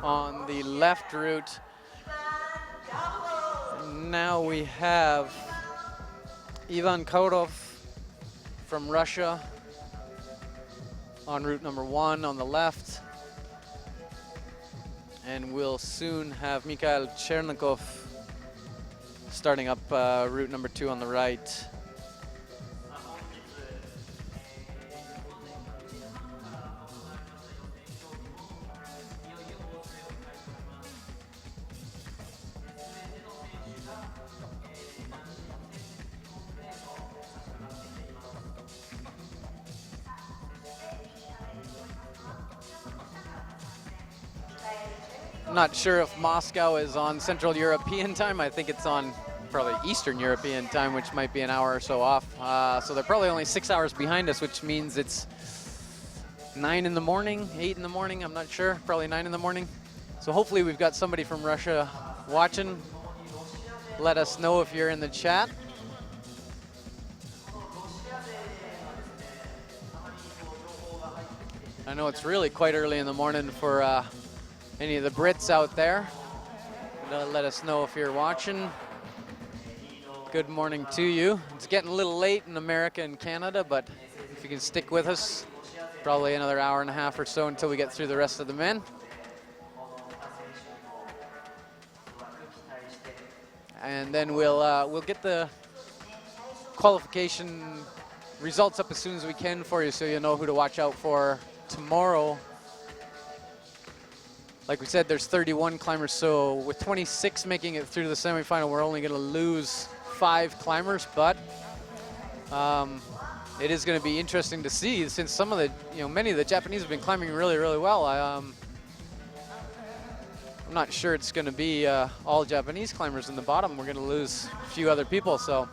on the left route. Now we have Ivan Kaurov from Russia on route number 1 on the left. And we'll soon have Mikhail Chernikov starting up route number 2 on the right. Not sure if Moscow is on Central European time. I think it's on probably Eastern European time, which might be an hour or so off. So they're probably only 6 hours behind us, which means it's 9 in the morning, 8 in the morning, I'm not sure, probably 9 in the morning. So hopefully we've got somebody from Russia watching. Let us know if you're in the chat. I know it's really quite early in the morning for any of the Brits out there. Let us know if you're watching. Good morning to you. It's getting a little late in America and Canada, but if you can stick with us, probably another hour and a half or so until we get through the rest of the men. And then we'll get the qualification results up as soon as we can for you, so you know who to watch out for tomorrow. Like we said, there's 31 climbers, so with 26 making it through to the semifinal, we're only going to lose 5 climbers, but it is going to be interesting to see, since some of the, many of the Japanese have been climbing really, really well. I'm not sure it's going to be all Japanese climbers in the bottom. We're going to lose a few other people, so.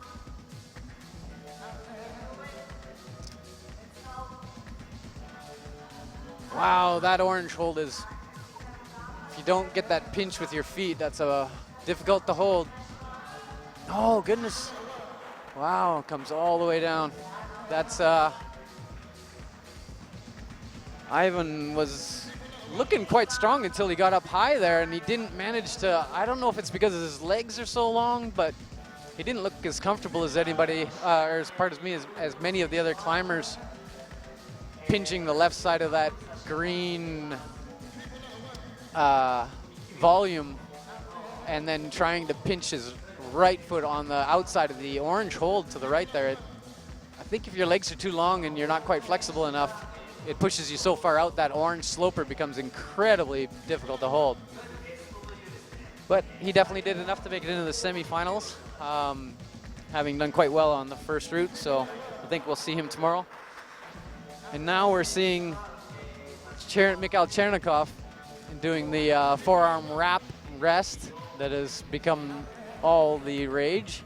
Wow, that orange hold is, if you don't get that pinch with your feet, that's difficult to hold. Oh, goodness. Wow, comes all the way down. That's, Ivan was looking quite strong until he got up high there, and he didn't manage to, I don't know if it's because his legs are so long, but he didn't look as comfortable as anybody, or as many of the other climbers, pinching the left side of that green volume and then trying to pinch his right foot on the outside of the orange hold to the right there. I think if your legs are too long and you're not quite flexible enough, it pushes you so far out that orange sloper becomes incredibly difficult to hold. But he definitely did enough to make it into the semifinals, having done quite well on the first route, so I think we'll see him tomorrow. And now we're seeing Mikhail Chernikov doing the forearm wrap rest that has become all the rage.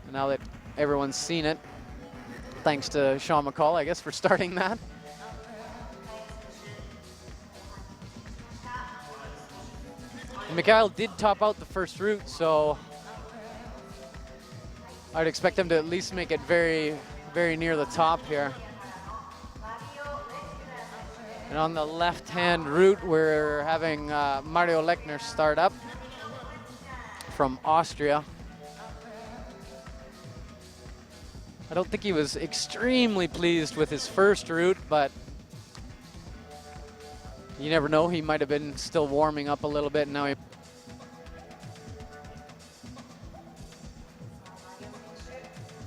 And now that everyone's seen it, thanks to Sean McCall, I guess, for starting that. And Mikhail did top out the first route, so I'd expect him to at least make it very, very near the top here. And on the left-hand route, we're having Mario Lechner start up from Austria. I don't think he was extremely pleased with his first route, but you never know. He might have been still warming up a little bit. And now he.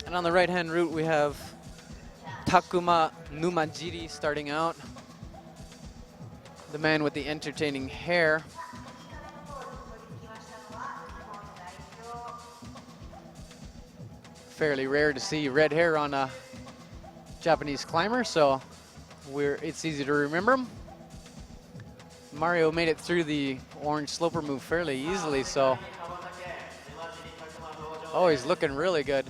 And on the right-hand route, we have Takuma Numajiri starting out. The man with the entertaining hair. Fairly rare to see red hair on a Japanese climber, so it's easy to remember him. Mario made it through the orange sloper move fairly easily, so. Oh, he's looking really good.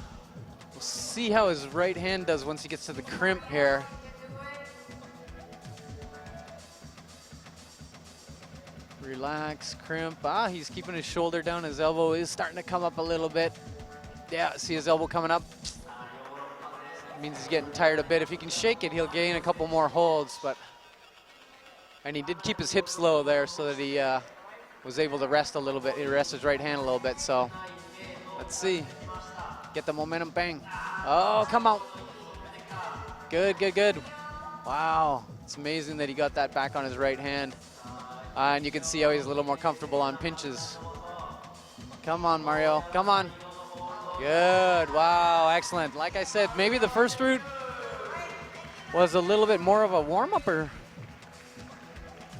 We'll see how his right hand does once he gets to the crimp here. Relax, crimp. He's keeping his shoulder down. His elbow is starting to come up a little bit. Yeah, see his elbow coming up? Means he's getting tired a bit. If he can shake it, he'll gain a couple more holds. And he did keep his hips low there so that he was able to rest a little bit. He rested his right hand a little bit. So let's see. Get the momentum, bang. Oh, come on. Good, good, good. Wow, it's amazing that he got that back on his right hand. And you can see how he's a little more comfortable on pinches. Come on, Mario, come on. Good, wow, excellent. Like I said, maybe the first route was a little bit more of a warm-up, or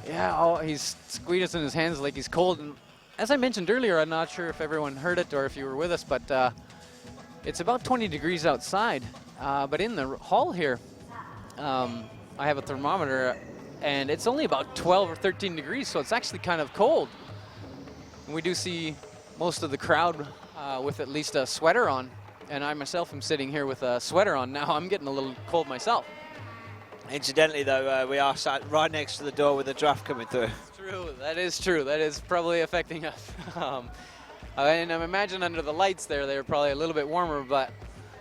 yeah, oh, he's squeezing his hands like he's cold. And as I mentioned earlier, I'm not sure if everyone heard it or if you were with us, but it's about 20 degrees outside. But in the hall here, I have a thermometer, and it's only about 12 or 13 degrees, so it's actually kind of cold. We do see most of the crowd with at least a sweater on, and I myself am sitting here with a sweater on now. I'm getting a little cold myself. Incidentally, though, we are sat right next to the door with the draft coming through. True, that is true. That is probably affecting us. And I imagine under the lights there, they were probably a little bit warmer, but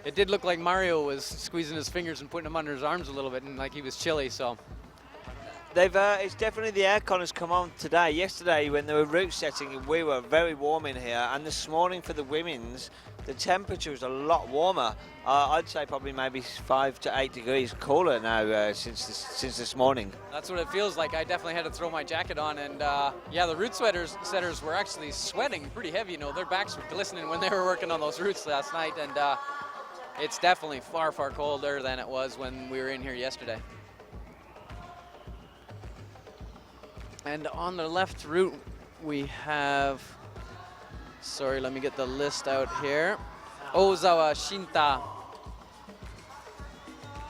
it did look like Mario was squeezing his fingers and putting them under his arms a little bit, and like he was chilly, so. It's definitely the aircon has come on today. Yesterday, when they were route setting, we were very warm in here, and this morning for the women's, the temperature is a lot warmer. I'd say probably maybe 5 to 8 degrees cooler now since this morning. That's what it feels like. I definitely had to throw my jacket on, and yeah, the route setters were actually sweating pretty heavy. You know, their backs were glistening when they were working on those routes last night, and it's definitely far, far colder than it was when we were in here yesterday. And on the left route, we have, sorry, let me get the list out here. Ozawa Shinta,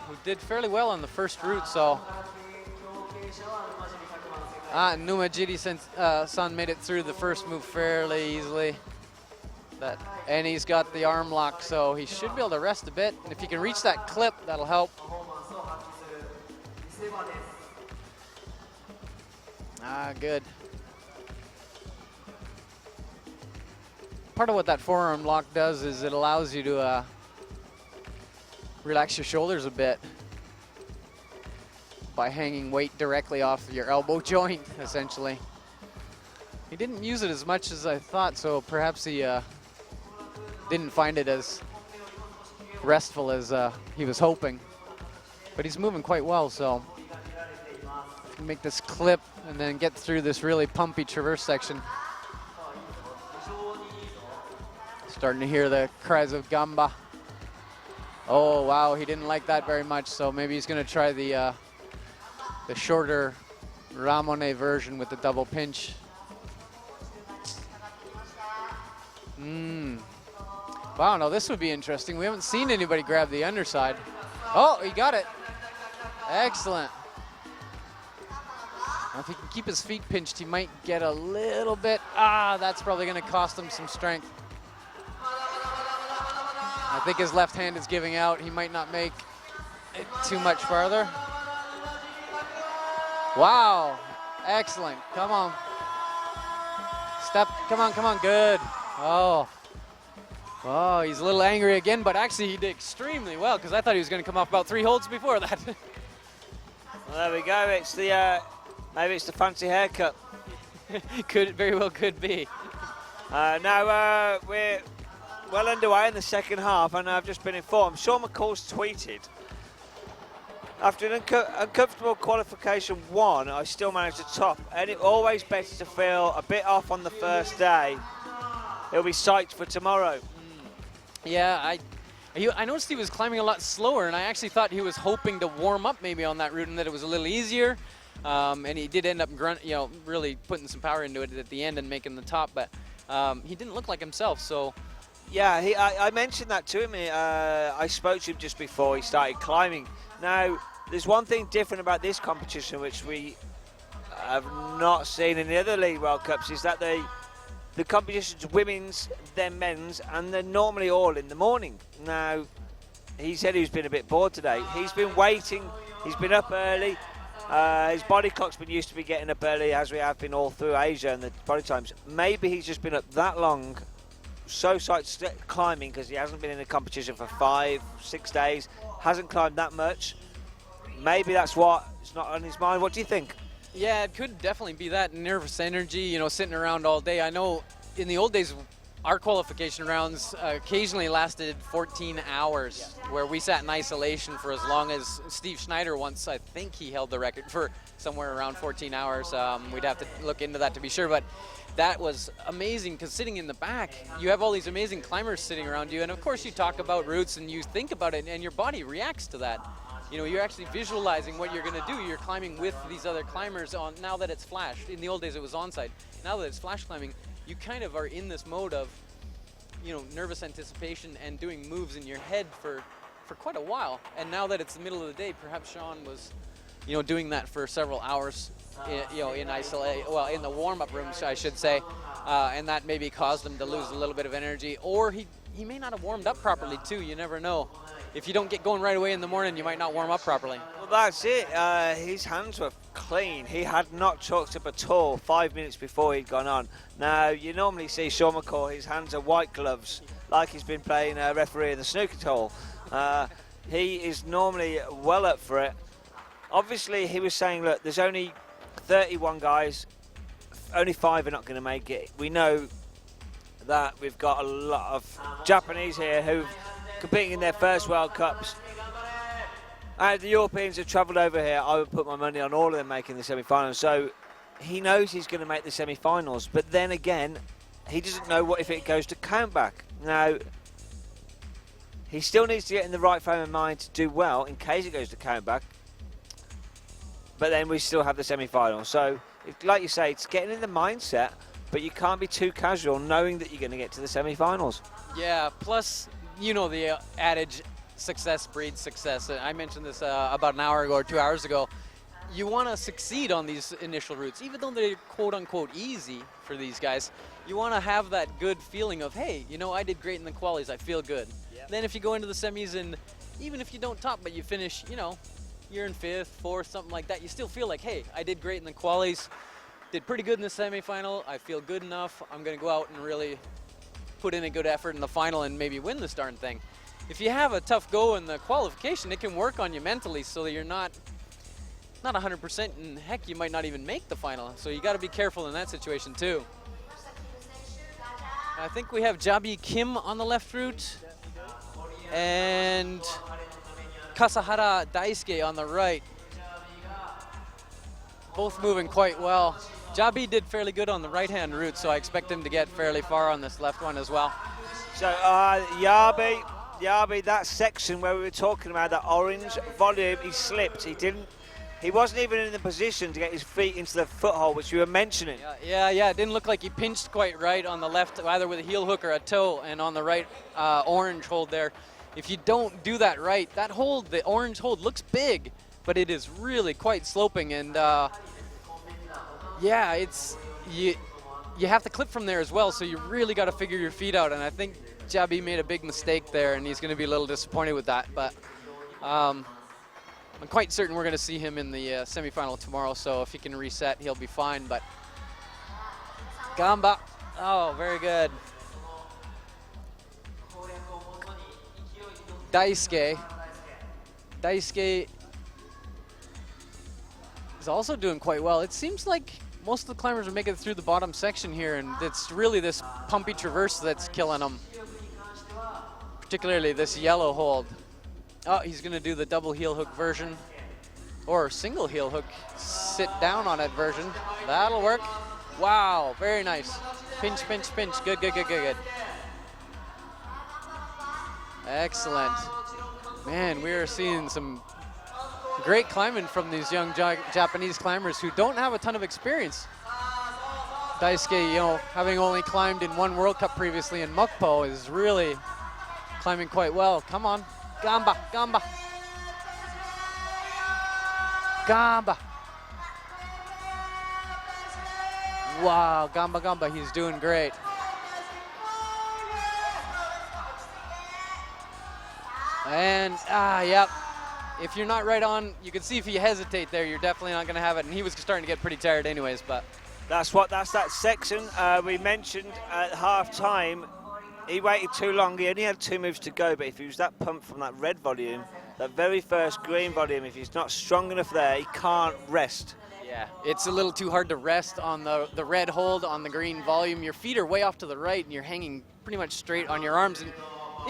who did fairly well on the first route, so. Numajiri-san made it through the first move fairly easily. And he's got the arm lock, so he should be able to rest a bit. And if he can reach that clip, that'll help. Good. Part of what that forearm lock does is it allows you to relax your shoulders a bit by hanging weight directly off your elbow joint, essentially. He didn't use it as much as I thought, so perhaps he didn't find it as restful as he was hoping. But he's moving quite well, so make this clip and then get through this really pumpy traverse section. Starting to hear the cries of Gamba. Oh wow, he didn't like that very much, so maybe he's going to try the shorter Ramone version with the double pinch. Wow, no, this would be interesting. We haven't seen anybody grab the underside. Oh, he got it. Excellent. Now, if he can keep his feet pinched, he might get a little bit. That's probably going to cost him some strength. I think his left hand is giving out. He might not make it too much farther. Wow, excellent. Come on. Step, come on, good. Oh, he's a little angry again, but actually he did extremely well because I thought he was going to come off about 3 holds before that. Well, there we go. It's the maybe it's the fancy haircut. Very well could be. Now we're well underway in the second half, and I've just been informed. Sean McCall's tweeted, after an uncomfortable qualification 1, I still managed to top. And it's always better to feel a bit off on the first day. He'll be psyched for tomorrow. Yeah, I noticed he was climbing a lot slower, and I actually thought he was hoping to warm up maybe on that route and that it was a little easier. And he did end up really putting some power into it at the end and making the top, but he didn't look like himself, so. Yeah, I mentioned that to him. I spoke to him just before he started climbing. Now, there's one thing different about this competition which we have not seen in the other League World Cups, is that the competition's women's, then men's, and they're normally all in the morning. Now, he said he's been a bit bored today. He's been waiting, he's been up early. His body clock's been used to be getting up early, as we have been all through Asia and the body times. Maybe he's just been up that long, so psyched climbing, because he hasn't been in a competition for 5-6 days, hasn't climbed that much. Maybe that's what is not on his mind. What do you think? Yeah, it could definitely be that nervous energy, sitting around all day. I know in the old days, our qualification rounds occasionally lasted 14 hours, where we sat in isolation for as long as Steve Schneider once. I think he held the record for somewhere around 14 hours. We'd have to look into that to be sure, but that was amazing, because sitting in the back, you have all these amazing climbers sitting around you, and of course you talk about routes and you think about it, and your body reacts to that. You're actually visualizing what you're going to do. You're climbing with these other climbers on, now that it's flash. In the old days it was on-site. Now that it's flash climbing, you kind of are in this mode of, nervous anticipation and doing moves in your head for quite a while. And now that it's the middle of the day, perhaps Sean was, doing that for several hours, in isolation, well, in the warm-up rooms, I should say. and that maybe caused him to lose a little bit of energy, or he may not have warmed up properly too. You never know. If you don't get going right away in the morning, you might not warm up properly. Well, that's it. His hands were clean. He had not chalked up at all 5 minutes before he'd gone on. Now, you normally see Sean McCall, his hands are white gloves, like he's been playing referee in the snooker hall. He is normally well up for it. Obviously, he was saying, look, there's only 31 guys, only 5 are not going to make it. We know that we've got a lot of Japanese here who've competing in their first World Cups. And the Europeans have travelled over here. I would put my money on all of them making the semi-finals. So he knows he's going to make the semi-finals. But then again, he doesn't know what if it goes to countback. Now, he still needs to get in the right frame of mind to do well in case it goes to countback. But then we still have the semi-final. So, like you say, it's getting in the mindset, but you can't be too casual knowing that you're going to get to the semi-finals. Yeah, plus, you know the adage, success breeds success. I mentioned this about an hour ago or 2 hours ago. You want to succeed on these initial routes, even though they're quote-unquote easy for these guys. You want to have that good feeling of, hey, you know, I did great in the qualies, I feel good. Yep. Then if you go into the semis and even if you don't top, but you finish, you know, you're in 5th, 4th, something like that, you still feel like, hey, I did great in the qualies, did pretty good in the semifinal, I feel good enough, I'm going to go out and really put in a good effort in the final and maybe win this darn thing. If you have a tough go in the qualification, it can work on you mentally so that you're not 100%, and heck, you might not even make the final. So you got to be careful in that situation too. I think we have Jabi Kim on the left route and Kasahara Daisuke on the right. Both moving quite well. Jabi did fairly good on the right-hand route, so I expect him to get fairly far on this left one as well. So Yabi, that section where we were talking about that orange volume, he slipped. He wasn't even in the position to get his feet into the foothold, which you were mentioning. Yeah, it didn't look like he pinched quite right on the left, either with a heel hook or a toe, and on the right orange hold there. If you don't do that right, that hold, the orange hold, looks big, but it is really quite sloping, and yeah, it's you have to clip from there as well, so you really got to figure your feet out, and I think Jabi made a big mistake there, and he's going to be a little disappointed with that, but I'm quite certain we're going to see him in the semifinal tomorrow, so if he can reset, he'll be fine. But Gamba, oh, very good. Daisuke is also doing quite well. It seems like most of the climbers are making it through the bottom section here, and it's really this pumpy traverse that's killing them, particularly this yellow hold. Oh, he's going to do the double heel hook version, or single heel hook, sit down on it version. That'll work. Wow, very nice. Pinch, pinch, pinch. Good, good, good, good, good. Excellent. Man, we are seeing some great climbing from these young Japanese climbers who don't have a ton of experience. Daisuke, you know, having only climbed in one World Cup previously in Mukpo, is really climbing quite well. Come on. Gamba, Gamba. Gamba. Wow, Gamba, Gamba, he's doing great. And, yep. If you're not right on, you can see if you hesitate there, you're definitely not going to have it. And he was starting to get pretty tired anyways, but. That's that section we mentioned at half-time. He waited too long. He only had 2 moves to go, but if he was that pumped from that red volume, that very first green volume, if he's not strong enough there, he can't rest. Yeah, it's a little too hard to rest on the red hold on the green volume. Your feet are way off to the right, and you're hanging pretty much straight on your arms. And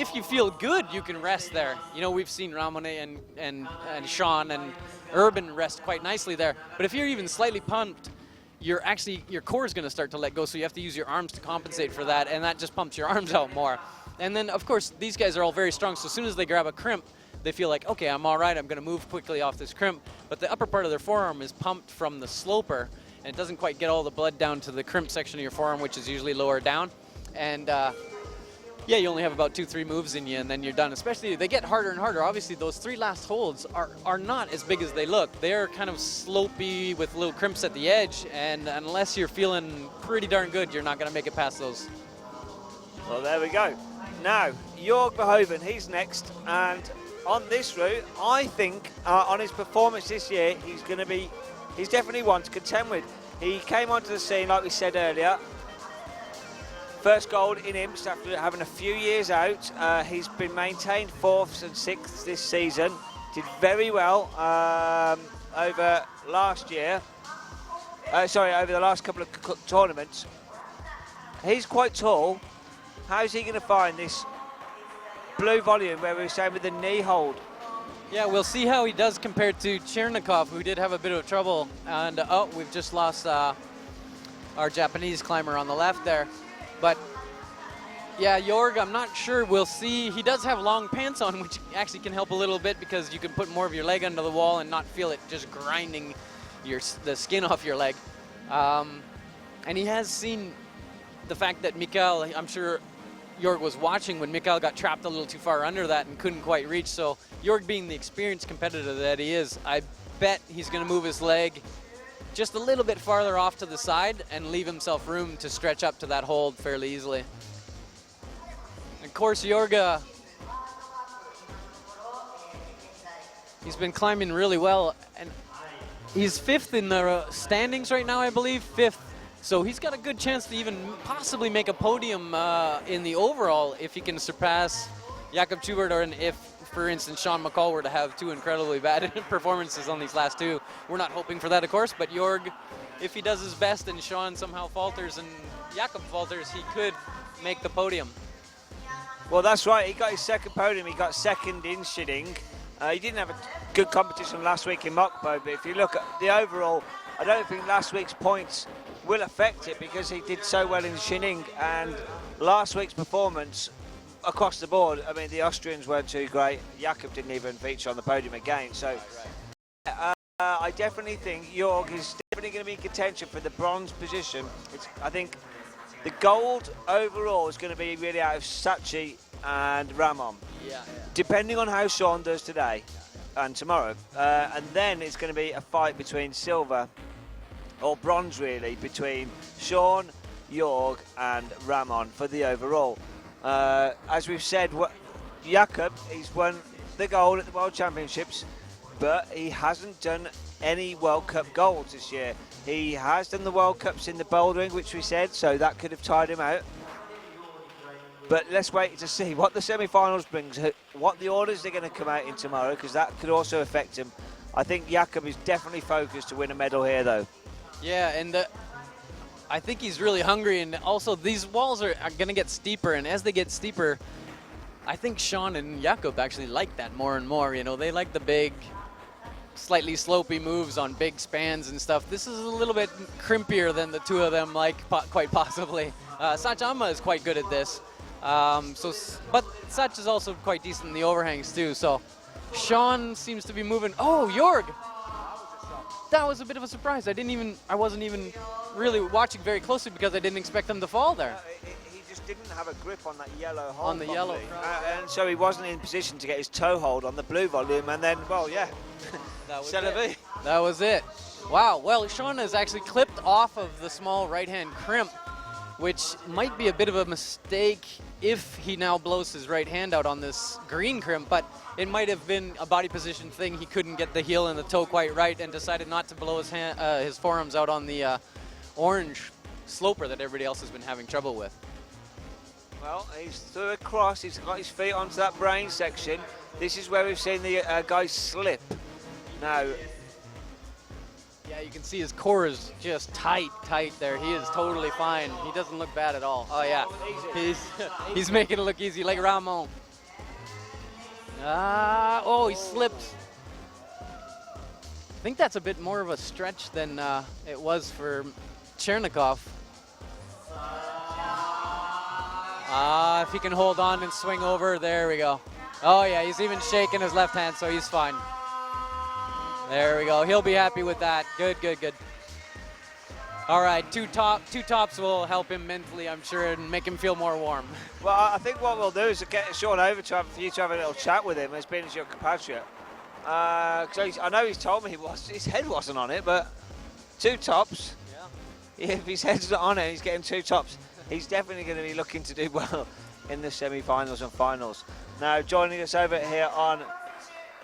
if you feel good, you can rest there. You know, we've seen Ramone and Sean and Urban rest quite nicely there. But if you're even slightly pumped, your core is going to start to let go, so you have to use your arms to compensate for that, and that just pumps your arms out more. And then, of course, these guys are all very strong, so as soon as they grab a crimp, they feel like, okay, I'm all right, I'm going to move quickly off this crimp. But the upper part of their forearm is pumped from the sloper, and it doesn't quite get all the blood down to the crimp section of your forearm, which is usually lower down. And Yeah, you only have about 2-3 moves in you, and then you're done. Especially, they get harder and harder. Obviously, those 3 last holds are not as big as they look. They're kind of slopey with little crimps at the edge, and unless you're feeling pretty darn good, you're not going to make it past those. Well, there we go. Now, Jörg Verhoeven, he's next, and on this route, I think on his performance this year, he's definitely one to contend with. He came onto the scene, like we said earlier. First gold in IMSC after having a few years out. He's been maintained 4th and 6th this season. Did very well over last year. Over the last couple of tournaments. He's quite tall. How's he going to find this blue volume where we were saying with the knee hold? Yeah, we'll see how he does compared to Chernikov, who did have a bit of trouble. And, we've just lost our Japanese climber on the left there. But, yeah, Jörg, I'm not sure. We'll see. He does have long pants on, which actually can help a little bit because you can put more of your leg under the wall and not feel it just grinding the skin off your leg. And he has seen the fact that Mikael, I'm sure Jörg was watching when Mikael got trapped a little too far under that and couldn't quite reach. So Jörg, being the experienced competitor that he is, I bet he's going to move his leg just a little bit farther off to the side and leave himself room to stretch up to that hold fairly easily. Of course, Jörg, he's been climbing really well, and he's 5th in the standings right now, I believe, 5th. So he's got a good chance to even possibly make a podium in the overall if he can surpass Jakob Schubert, or if, for instance, Sean McCall were to have 2 incredibly bad performances on these last 2. We're not hoping for that, of course, but Jörg, if he does his best and Sean somehow falters and Jakob falters, he could make the podium. Well, that's right. He got his second podium. He got 2nd in Shinning. He didn't have a good competition last week in Mokpo, but if you look at the overall, I don't think last week's points will affect it because he did so well in Shinning, and last week's performance across the board, I mean, the Austrians weren't too great. Jakob didn't even feature on the podium again. So I definitely think Jörg is definitely going to be in contention for the bronze position. I think the gold overall is going to be really out of Sachi and Ramon. Yeah. Depending on how Sean does today and tomorrow. And then it's going to be a fight between silver or bronze, really, between Sean, Jörg and Ramon for the overall. As we've said, Jakob, he's won the gold at the World Championships, but he hasn't done any World Cup golds this year. He has done the World Cups in the bouldering, which we said, so that could have tied him out. But let's wait to see what the semi-finals brings, what the orders they're going to come out in tomorrow, because that could also affect him. I think Jakob is definitely focused to win a medal here, though. Yeah, and I think he's really hungry, and also these walls are going to get steeper, and as they get steeper, I think Sean and Jakob actually like that more and more. You know, they like the big, slightly slopey moves on big spans and stuff. This is a little bit crimpier than the two of them like, quite possibly. Sachama is quite good at this. But Sach is also quite decent in the overhangs too, so Sean seems to be moving. Oh, Jörg! That was a bit of a surprise. I wasn't even really watching very closely because I didn't expect them to fall there. He just didn't have a grip on that yellow hold. On the yellow. And so he wasn't in position to get his toe hold on the blue volume, and then, well, yeah. That was it. That was it. Wow, well, Sean has actually clipped off of the small right-hand crimp, which might be a bit of a mistake if he now blows his right hand out on this green crimp, but it might have been a body position thing. He couldn't get the heel and the toe quite right and decided not to blow his forearms out on the orange sloper that everybody else has been having trouble with. Well, he's through a cross, he's got his feet onto that brain section. This is where we've seen the guy slip. Now, yeah, you can see his core is just tight there. He is totally fine. He doesn't look bad at all. Oh yeah, he's making it look easy, like Ramon. Oh, he slipped. I think that's a bit more of a stretch than it was for Chernikov. If he can hold on and swing over, there we go. Oh yeah, he's even shaking his left hand, so he's fine. There we go. He'll be happy with that. Good, good, good. All right, two tops will help him mentally, I'm sure, and make him feel more warm. Well, I think what we'll do is get Sean over for you to have a little chat with him, as being as your compatriot. Cause I know he's told me his head wasn't on it, but 2 tops. Yeah. If his head's not on it, he's getting 2 tops. He's definitely going to be looking to do well in the semi-finals and finals. Now, joining us over here on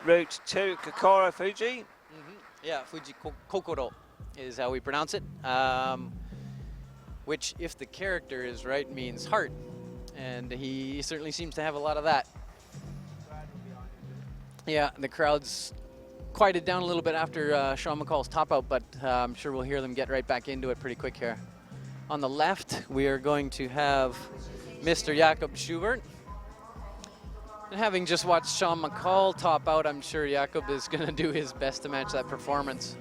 Route 2, Kokoro Fuji. Yeah, Fuji Kokoro is how we pronounce it, which, if the character is right, means heart, and he certainly seems to have a lot of that. Yeah, the crowd's quieted down a little bit after Sean McCall's top out, but I'm sure we'll hear them get right back into it pretty quick here. On the left, we are going to have Mr. Jakob Schubert. And having just watched Sean McCall top out, I'm sure Jakob is going to do his best to match that performance.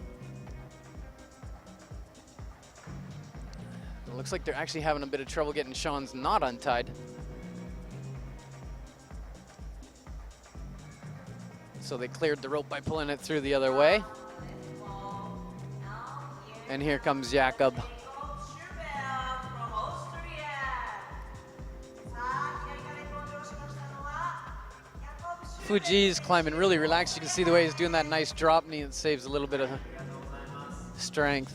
It looks like they're actually having a bit of trouble getting Sean's knot untied. So they cleared the rope by pulling it through the other way. And here comes Jakob. Fuji's climbing really relaxed. You can see the way he's doing that nice drop knee. It saves a little bit of strength.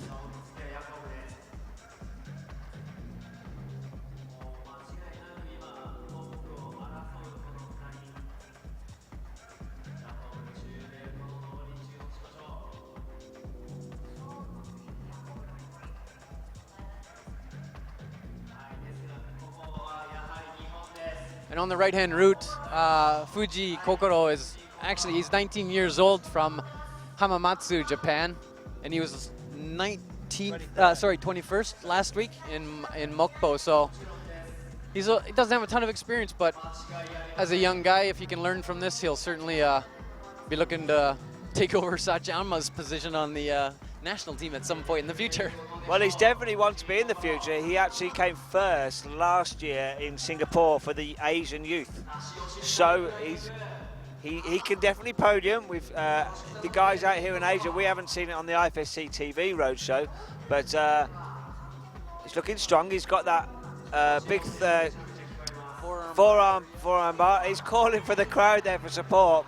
And on the right-hand route, Fuji Kokoro is actually, he's 19 years old from Hamamatsu, Japan, and he was 21st last week in Mokpo. So he doesn't have a ton of experience, but as a young guy, if he can learn from this, he'll certainly be looking to take over Sachiyama's position on the national team at some point in the future. Well, he's definitely wants to be in the future. He actually came first last year in Singapore for the Asian youth. So he can definitely podium. With the guys out here in Asia, we haven't seen it on the IFSC TV roadshow, but he's looking strong. He's got that big forearm bar. He's calling for the crowd there for support.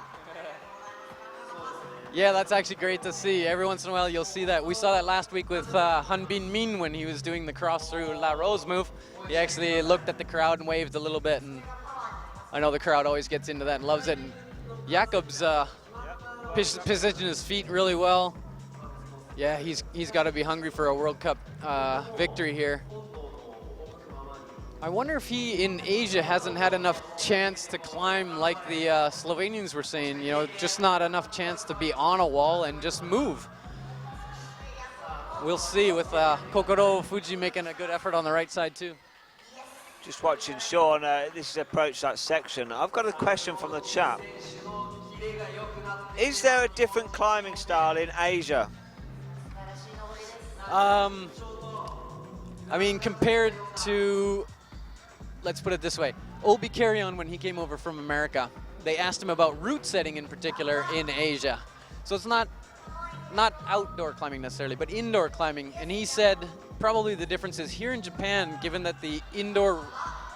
Yeah, that's actually great to see. Every once in a while you'll see that. We saw that last week with Han Bin Min when he was doing the cross through La Rose move. He actually looked at the crowd and waved a little bit, and I know the crowd always gets into that and loves it. And Jakob's positioned his feet really well. Yeah, he's got to be hungry for a World Cup victory here. I wonder if he, in Asia, hasn't had enough chance to climb like the Slovenians were saying, you know, just not enough chance to be on a wall and just move. We'll see with Kokoro Fuji making a good effort on the right side too. Just watching Sean, this is approach that section. I've got a question from the chat. Is there a different climbing style in Asia? I mean, compared to, let's put it this way, Obi Carrion, when he came over from America, they asked him about route setting in particular in Asia. So it's not outdoor climbing necessarily, but indoor climbing. And he said probably the difference is here in Japan, given that the indoor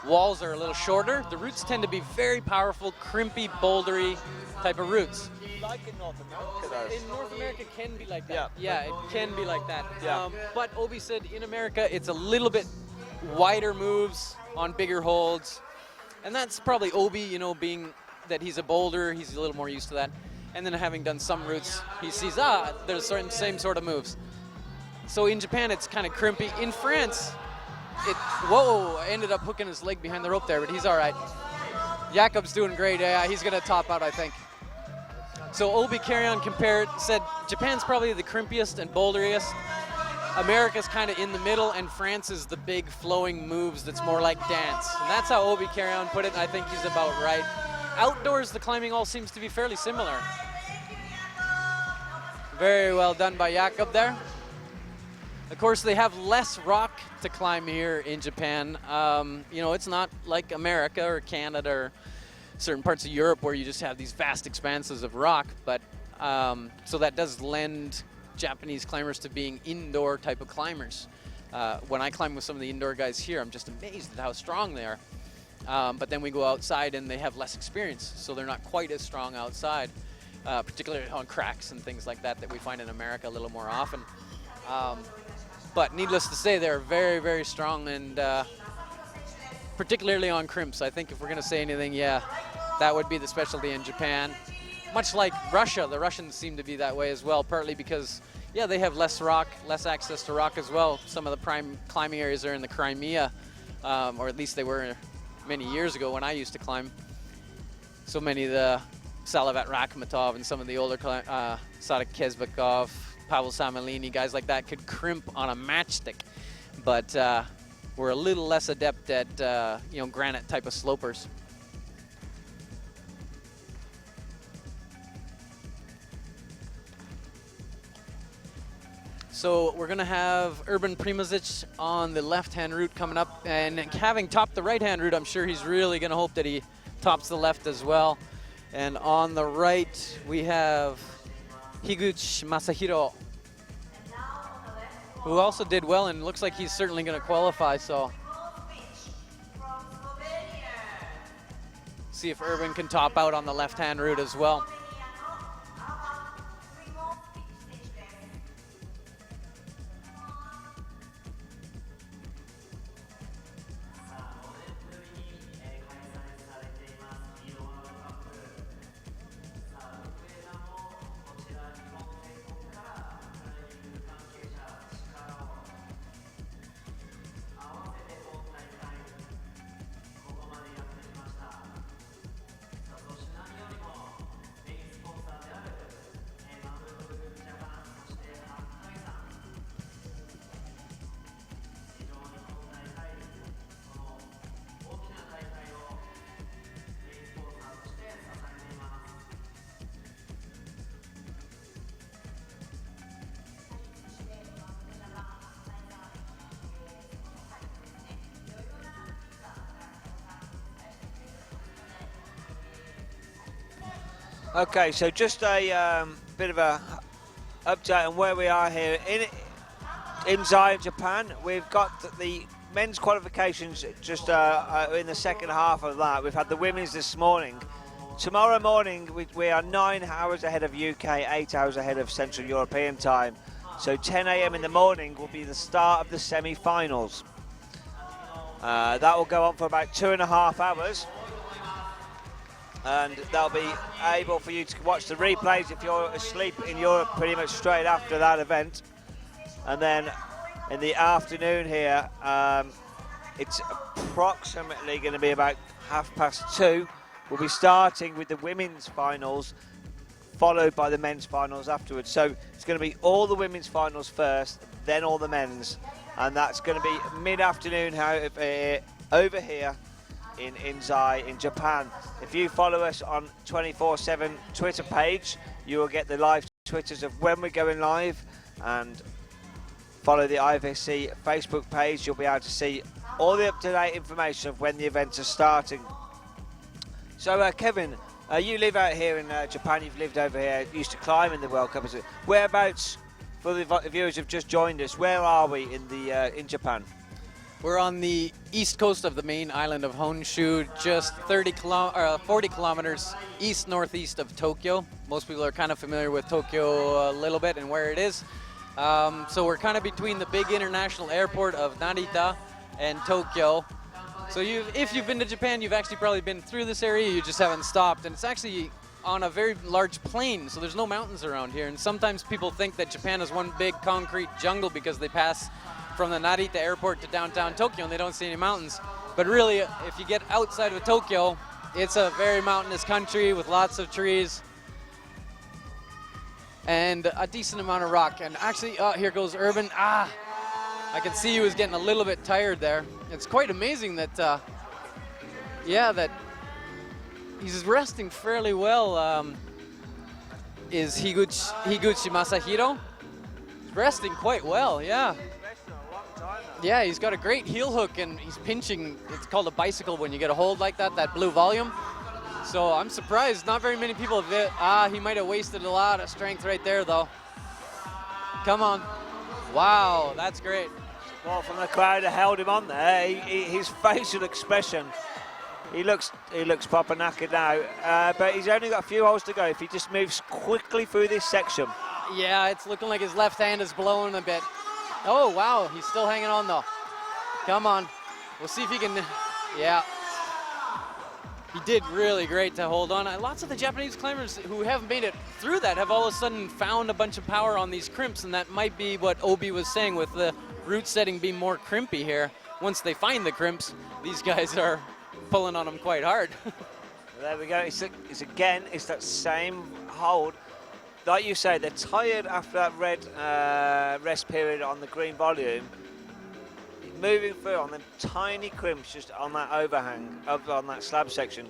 walls are a little shorter, the routes tend to be very powerful, crimpy, bouldery type of routes. Like in North America, though. In North America can be like that. Yeah, it can be like that. Yeah. But Obi said in America it's a little bit wider moves on bigger holds. And that's probably Obi, you know, being that he's a boulder, he's a little more used to that. And then having done some routes, he sees, there's certain same sort of moves. So in Japan, it's kind of crimpy. In France, ended up hooking his leg behind the rope there, but he's all right. Jakob's doing great. Yeah, he's going to top out, I think. So Obi Carrion said Japan's probably the crimpiest and boulderiest. America's kind of in the middle, and France is the big flowing moves that's more like dance. And that's how Obi Carrion put it, and I think he's about right. Outdoors, the climbing all seems to be fairly similar. Very well done by Jakob there. Of course, they have less rock to climb here in Japan. You know, it's not like America or Canada or certain parts of Europe where you just have these vast expanses of rock, but so that does lend Japanese climbers to being indoor type of climbers. When I climb with some of the indoor guys here, I'm just amazed at how strong they are. But then we go outside and they have less experience, so they're not quite as strong outside, particularly on cracks and things like that we find in America a little more often. But needless to say, they're very, very strong, and particularly on crimps. I think if we're going to say anything, yeah, that would be the specialty in Japan. Much like Russia, the Russians seem to be that way as well, partly because, yeah, they have less rock, less access to rock as well. Some of the prime climbing areas are in the Crimea, or at least they were many years ago when I used to climb. So many of the Salavat Rakhmatov and some of the older Sadik Kezbekov, Pavel Samalini, guys like that could crimp on a matchstick, but we're a little less adept at granite type of slopers. So we're gonna have Urban Primozic on the left-hand route coming up, and having topped the right-hand route, I'm sure he's really gonna hope that he tops the left as well. And on the right, we have Higuchi Masahiro, who also did well and looks like he's certainly gonna qualify, so see if Urban can top out on the left-hand route as well. Okay, so just a bit of a update on where we are here in Inzai, Japan. We've got the men's qualifications just in the second half of that. We've had the women's this morning. Tomorrow morning we are 9 hours ahead of UK, 8 hours ahead of Central European time. So 10 a.m. in the morning will be the start of the semi-finals. That will go on for about 2.5 hours. And they'll be able for you to watch the replays if you're asleep in Europe pretty much straight after that event. And then in the afternoon here, it's approximately going to be about 2:30. We'll be starting with the women's finals, followed by the men's finals afterwards. So it's going to be all the women's finals first, then all the men's. And that's going to be mid-afternoon over here in Inzai in Japan. If you follow us on 24/7 Twitter page, you will get the live Twitters of when we're going live, and follow the IFSC Facebook page. You'll be able to see all the up-to-date information of when the events are starting. So Kevin, you live out here in Japan, you've lived over here, used to climb in the World Cup. Whereabouts, for the viewers who've just joined us, where are we in Japan? We're on the east coast of the main island of Honshu, just 40 kilometers east-northeast of Tokyo. Most people are kind of familiar with Tokyo a little bit and where it is. So we're kind of between the big international airport of Narita and Tokyo. So if you've been to Japan, you've actually probably been through this area, you just haven't stopped. And it's actually on a very large plain, so there's no mountains around here. And sometimes people think that Japan is one big concrete jungle because they pass from the Narita airport to downtown Tokyo and they don't see any mountains. But really, if you get outside of Tokyo, it's a very mountainous country with lots of trees and a decent amount of rock. And actually, here goes Urban. I can see he was getting a little bit tired there. It's quite amazing that, that he's resting fairly well. Is Higuchi Masahiro? He's resting quite well, yeah. Yeah, he's got a great heel hook and he's pinching. It's called a bicycle when you get a hold like that blue volume. So I'm surprised not very many people have he might have wasted a lot of strength right there though. Come on. Wow, that's great. Well, from the crowd that held him on there, his facial expression, he looks proper knackered now, but he's only got a few holes to go. If he just moves quickly through this section. Yeah, it's looking like his left hand is blowing a bit. Oh, wow, he's still hanging on, though. Come on. We'll see if he can, yeah. He did really great to hold on. Lots of the Japanese climbers who haven't made it through that have all of a sudden found a bunch of power on these crimps, and that might be what Obi was saying with the route setting being more crimpy here. Once they find the crimps, these guys are pulling on them quite hard. There we go. It's that same hold. Like you say, they're tired after that red rest period on the green volume. Moving through on them tiny crimps just on that overhang, up on that slab section.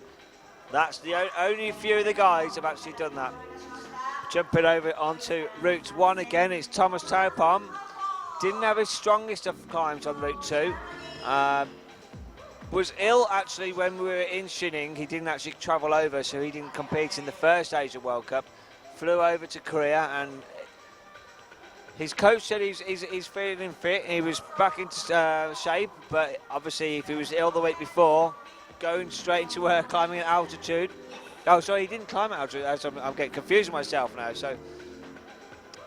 That's the only few of the guys have actually done that. Jumping over onto Route 1 again, it's Thomas Taupom. Didn't have his strongest of climbs on Route 2. Was ill actually when we were in Shining. He didn't actually travel over, so he didn't compete in the first Asia World Cup. Flew over to Korea, and his coach said he's feeling fit. He was back into shape, but obviously if he was ill the week before, going straight into climbing at altitude. Oh, sorry, he didn't climb at altitude. I'm getting confused myself now. So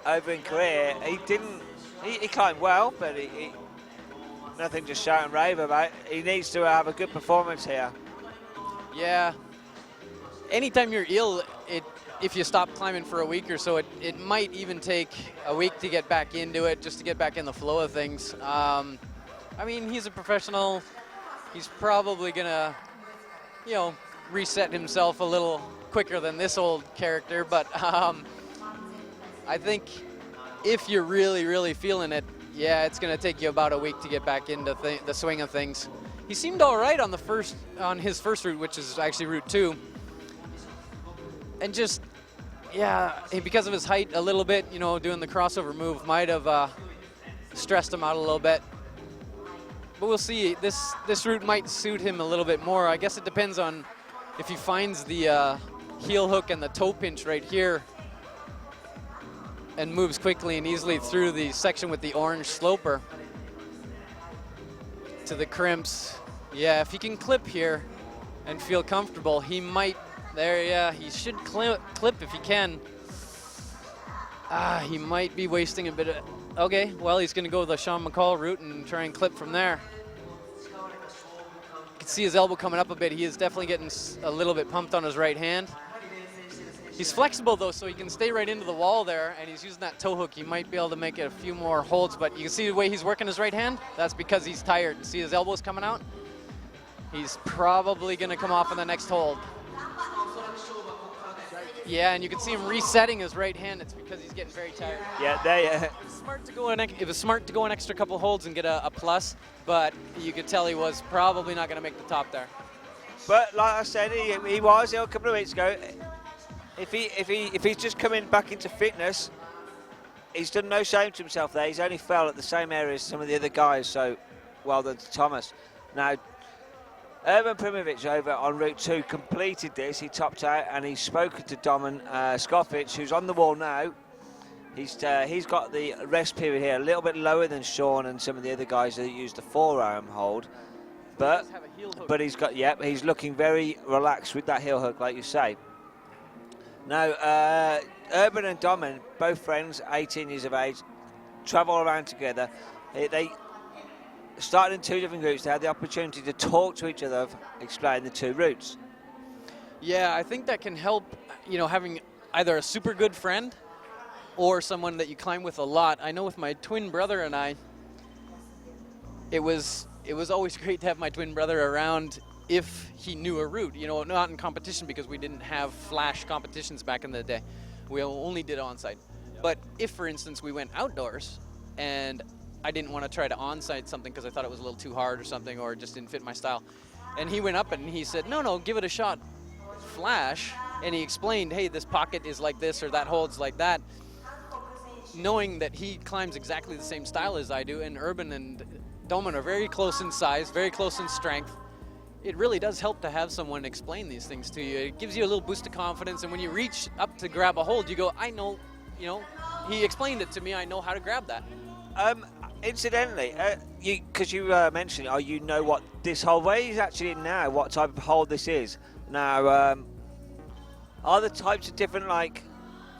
over in Korea, he didn't. He climbed well, but he nothing to shout and rave about. He needs to have a good performance here. Yeah. Anytime you're ill, if you stop climbing for a week or so, it might even take a week to get back into it, just to get back in the flow of things. I mean, he's a professional. He's probably gonna, reset himself a little quicker than this old character. But I think if you're really, really feeling it, yeah, it's gonna take you about a week to get back into the swing of things. He seemed all right on his first route, which is actually Route 2. And just, yeah, because of his height a little bit, doing the crossover move might have stressed him out a little bit. But we'll see. This route might suit him a little bit more. I guess it depends on if he finds the heel hook and the toe pinch right here and moves quickly and easily through the section with the orange sloper to the crimps. Yeah, if he can clip here and feel comfortable, he might. There, yeah, he should clip if he can. He might be wasting a bit of. Okay, well, he's going to go the Sean McCall route and try and clip from there. You can see his elbow coming up a bit. He is definitely getting a little bit pumped on his right hand. He's flexible, though, so he can stay right into the wall there, and he's using that toe hook. He might be able to make it a few more holds, but you can see the way he's working his right hand? That's because he's tired. See his elbows coming out? He's probably going to come off in the next hold. Yeah, and you can see him resetting his right hand. It's because he's getting very tired. Yeah, it was smart to go an extra couple holds and get a plus, but you could tell he was probably not going to make the top there. But like I said, he was ill a couple of weeks ago. If he's just coming back into fitness, he's done no shame to himself there. He's only fell at the same area as some of the other guys, so well done to Thomas. Now, Urban Primovic over on Route 2 completed this. He topped out and he's spoken to Domen Skofic, who's on the wall now. He's got the rest period here a little bit lower than Sean and some of the other guys that used the forearm hold. But he's looking very relaxed with that heel hook, like you say. Now, Urban and Domen, both friends, 18 years of age, travel around together. They started in two different groups. They had the opportunity to talk to each other, explain the two routes. Yeah, I think that can help, having either a super good friend or someone that you climb with a lot. I know with my twin brother and I, it was always great to have my twin brother around if he knew a route, not in competition because we didn't have flash competitions back in the day. We only did on-site. But if, for instance, we went outdoors and I didn't want to try to on-site something because I thought it was a little too hard or something or just didn't fit my style. And he went up and he said, no, give it a shot, flash. And he explained, hey, this pocket is like this or that holds like that. Knowing that he climbs exactly the same style as I do, and Urban and Domen are very close in size, very close in strength. It really does help to have someone explain these things to you. It gives you a little boost of confidence, and when you reach up to grab a hold, you go, I know, he explained it to me, I know how to grab that. Incidentally, because you mentioned, you know what this hold, where he's actually in now, what type of hold this is. Now, are the types of different, like,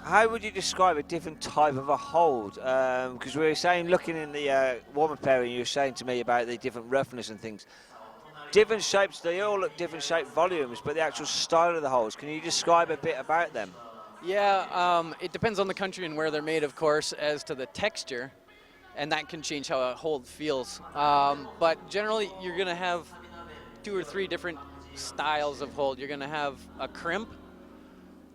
how would you describe a different type of a hold? Because we were saying, looking in the warm-up area, you were saying to me about the different roughness and things. Different shapes, they all look different shape volumes, but the actual style of the holds, can you describe a bit about them? Yeah, it depends on the country and where they're made, of course, as to the texture, and that can change how a hold feels. But generally, you're going to have 2 or 3 different styles of hold. You're going to have a crimp,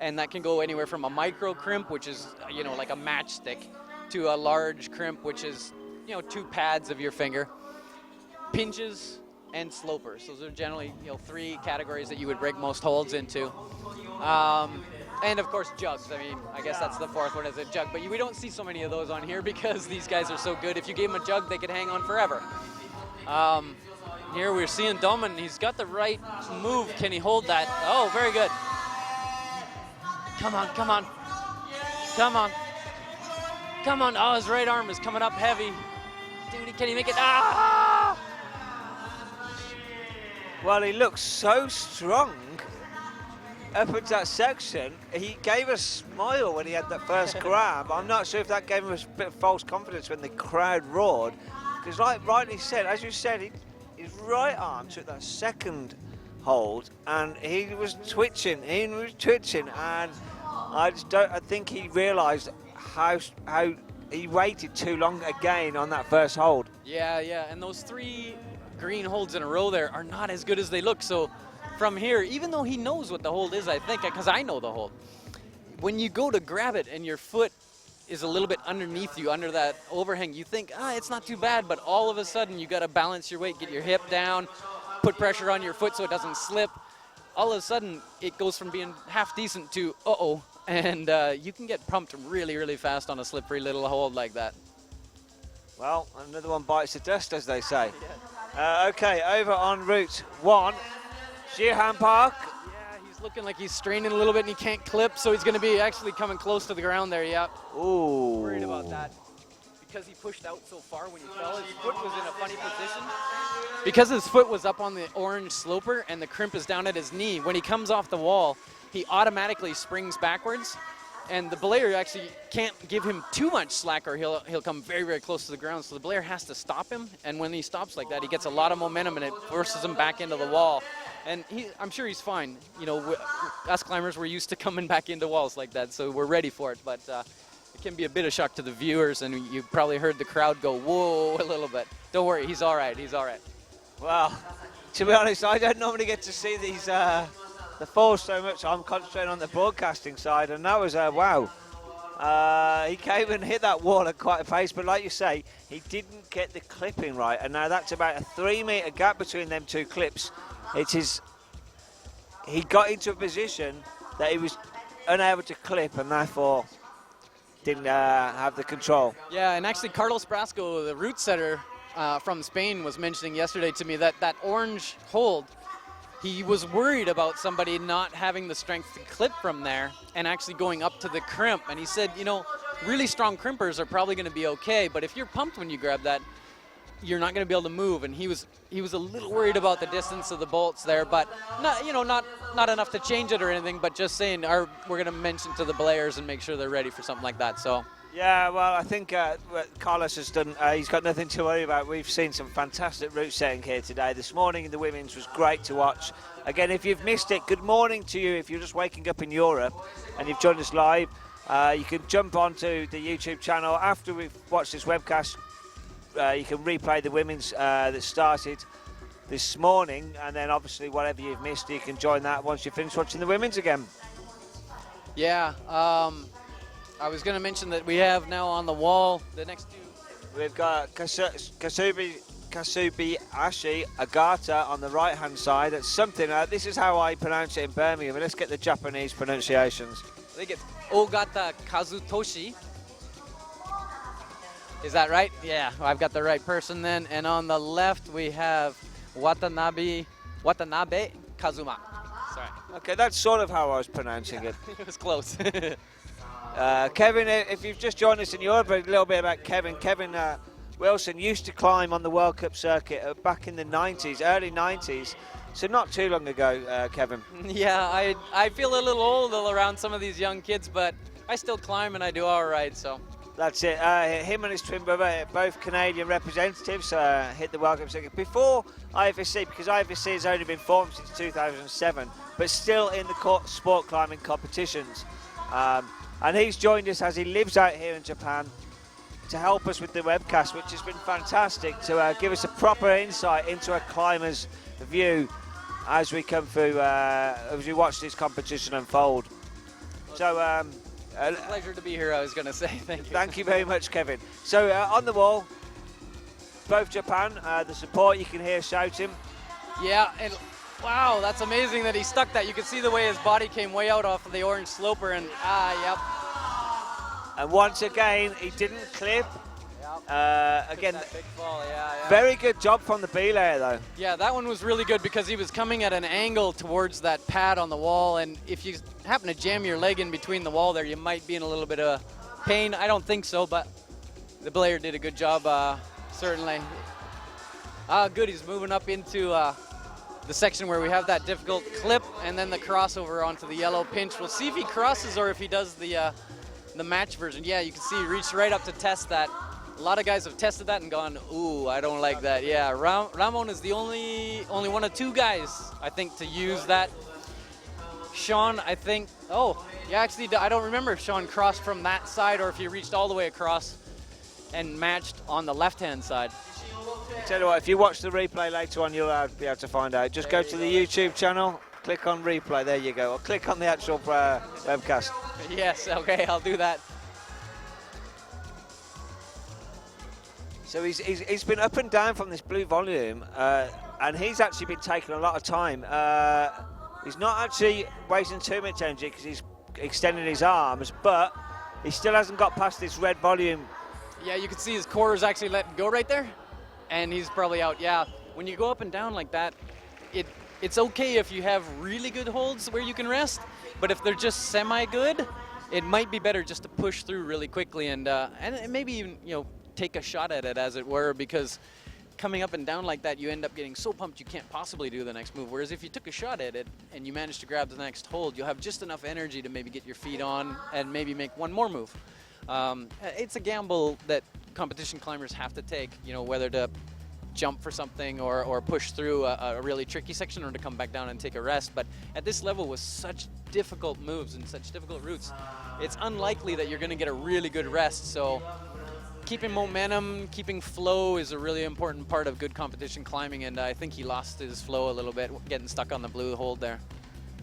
and that can go anywhere from a micro crimp, which is, you know, like a matchstick, to a large crimp, which is, you know, 2 pads of your finger. Pinches and slopers. Those are generally, you know, 3 categories that you would break most holds into. And of course jugs. I mean, I guess that's the 4th one, is a jug. But we don't see so many of those on here because these guys are so good. If you gave them a jug, they could hang on forever. Here we're seeing Doman. He's got the right move. Can he hold that? Oh, very good. Come on, come on. Come on. Come on. Oh, his right arm is coming up heavy. Dude, can he make it? Ah! Well, he looks so strong up into that section. He gave a smile when he had that first grab. I'm not sure if that gave him a bit of false confidence when the crowd roared. Because like rightly said, as you said, his right arm took that second hold and he was twitching. And I think he realised how he waited too long again on that first hold. Yeah, and those 3 green holds in a row there are not as good as they look. So from here, even though he knows what the hold is, I think, because I know the hold, when you go to grab it and your foot is a little bit underneath you, under that overhang, you think, it's not too bad, but all of a sudden you got to balance your weight, get your hip down, put pressure on your foot so it doesn't slip. All of a sudden, it goes from being half decent to uh-oh, and you can get pumped really, really fast on a slippery little hold like that. Well, another one bites the dust, as they say. Okay, over on route 1, Jihan Park. Yeah, he's looking like he's straining a little bit and he can't clip, so he's going to be actually coming close to the ground there, yeah. Ooh. Worried about that. Because he pushed out so far when he fell, his foot was in a funny position. Because his foot was up on the orange sloper and the crimp is down at his knee, when he comes off the wall, he automatically springs backwards. And the belayer actually can't give him too much slack or he'll come very, very close to the ground. So the belayer has to stop him. And when he stops like that, he gets a lot of momentum and it forces him back into the wall. And I'm sure he's fine. You know, us climbers, we're used to coming back into walls like that, so we're ready for it. But it can be a bit of shock to the viewers, and you probably heard the crowd go, whoa, a little bit. Don't worry, he's all right, he's all right. Well, to be honest, I don't normally get to see these the falls so much. I'm concentrating on the broadcasting side, and that was wow. He came and hit that wall at quite a pace, but like you say, he didn't get the clipping right, and now that's about a 3-metre gap between them 2 clips. He got into a position that he was unable to clip, and therefore didn't have the control. Yeah, and actually Carlos Brasco, the route setter from Spain, was mentioning yesterday to me that that orange hold, he was worried about somebody not having the strength to clip from there and actually going up to the crimp. And he said, you know, really strong crimpers are probably going to be okay, but if you're pumped when you grab that, you're not going to be able to move. And he was a little worried about the distance of the bolts there, but not enough to change it or anything, but just saying we're going to mention to the belayers and make sure they're ready for something like that. So yeah, well, I think what Carlos has done, he's got nothing to worry about. We've seen some fantastic route setting here today. This morning in the women's was great to watch. Again, if you've missed it, good morning to you. If you're just waking up in Europe and you've joined us live, you can jump onto the YouTube channel after we've watched this webcast. You can replay the women's that started this morning, and then obviously whatever you've missed, you can join that once you finish watching the women's again. Yeah, I was going to mention that we have now on the wall the next 2. We've got Kasubi Ashi Agata on the right-hand side. It's something, this is how I pronounce it in Birmingham, but let's get the Japanese pronunciations. I think it's Ogata Kazutoshi. Is that right? Yeah, I've got the right person then. And on the left, we have Watanabe Kazuma. Sorry. Okay, that's sort of how I was pronouncing it. It was close. Kevin, if you've just joined us in Europe, a little bit about Kevin. Kevin Wilson used to climb on the World Cup circuit back in the 90s, early 90s, so not too long ago, Kevin. Yeah, I feel a little old around some of these young kids, but I still climb and I do all right, so. That's it. Him and his twin brother, both Canadian representatives, hit the World Cup circuit before IFSC, because IFSC has only been formed since 2007, but still in the sport climbing competitions. And he's joined us as he lives out here in Japan to help us with the webcast, which has been fantastic, to give us a proper insight into a climber's view as we come through, as we watch this competition unfold. So, It's a pleasure to be here, I was going to say. Thank you. Thank you very much, Kevin. So, on the wall, both Japan, the support, you can hear shouting. Yeah, and wow, that's amazing that he stuck that. You can see the way his body came way out off of the orange sloper, and yep. And once again, he didn't clip. Again, Big fall, yeah. very good job from the belayer, though. Yeah, that one was really good because he was coming at an angle towards that pad on the wall, and if you happen to jam your leg in between the wall there, you might be in a little bit of pain. I don't think so, but the belayer did a good job, certainly. Good, he's moving up into the section where we have that difficult clip, and then the crossover onto the yellow pinch. We'll see if he crosses or if he does the match version. Yeah, you can see he reached right up to test that. A lot of guys have tested that and gone, ooh, I don't like that. Yeah, Ramon is the only one of two guys, I think, to use that. Sean, I think, actually, I don't remember if Sean crossed from that side or if he reached all the way across and matched on the left-hand side. Tell you what, if you watch the replay later on, you'll be able to find out. Just go to the YouTube channel, click on replay, there you go, or click on the actual webcast. Yes, okay, I'll do that. So he's been up and down from this blue volume, and he's actually been taking a lot of time. He's not actually wasting too much energy because he's extending his arms, but he still hasn't got past this red volume. Yeah, you can see his core is actually letting go right there, and he's probably out. Yeah, when you go up and down like that, it's okay if you have really good holds where you can rest, but if they're just semi-good, it might be better just to push through really quickly and maybe even, take a shot at it, as it were, because coming up and down like that, you end up getting so pumped you can't possibly do the next move. Whereas if you took a shot at it and you managed to grab the next hold, you'll have just enough energy to maybe get your feet on and maybe make one more move. It's a gamble that competition climbers have to take, whether to jump for something or push through a really tricky section or to come back down and take a rest. But at this level, with such difficult moves and such difficult routes, it's unlikely that you're going to get a really good rest. So keeping momentum, keeping flow is a really important part of good competition climbing, and I think he lost his flow a little bit, getting stuck on the blue hold there.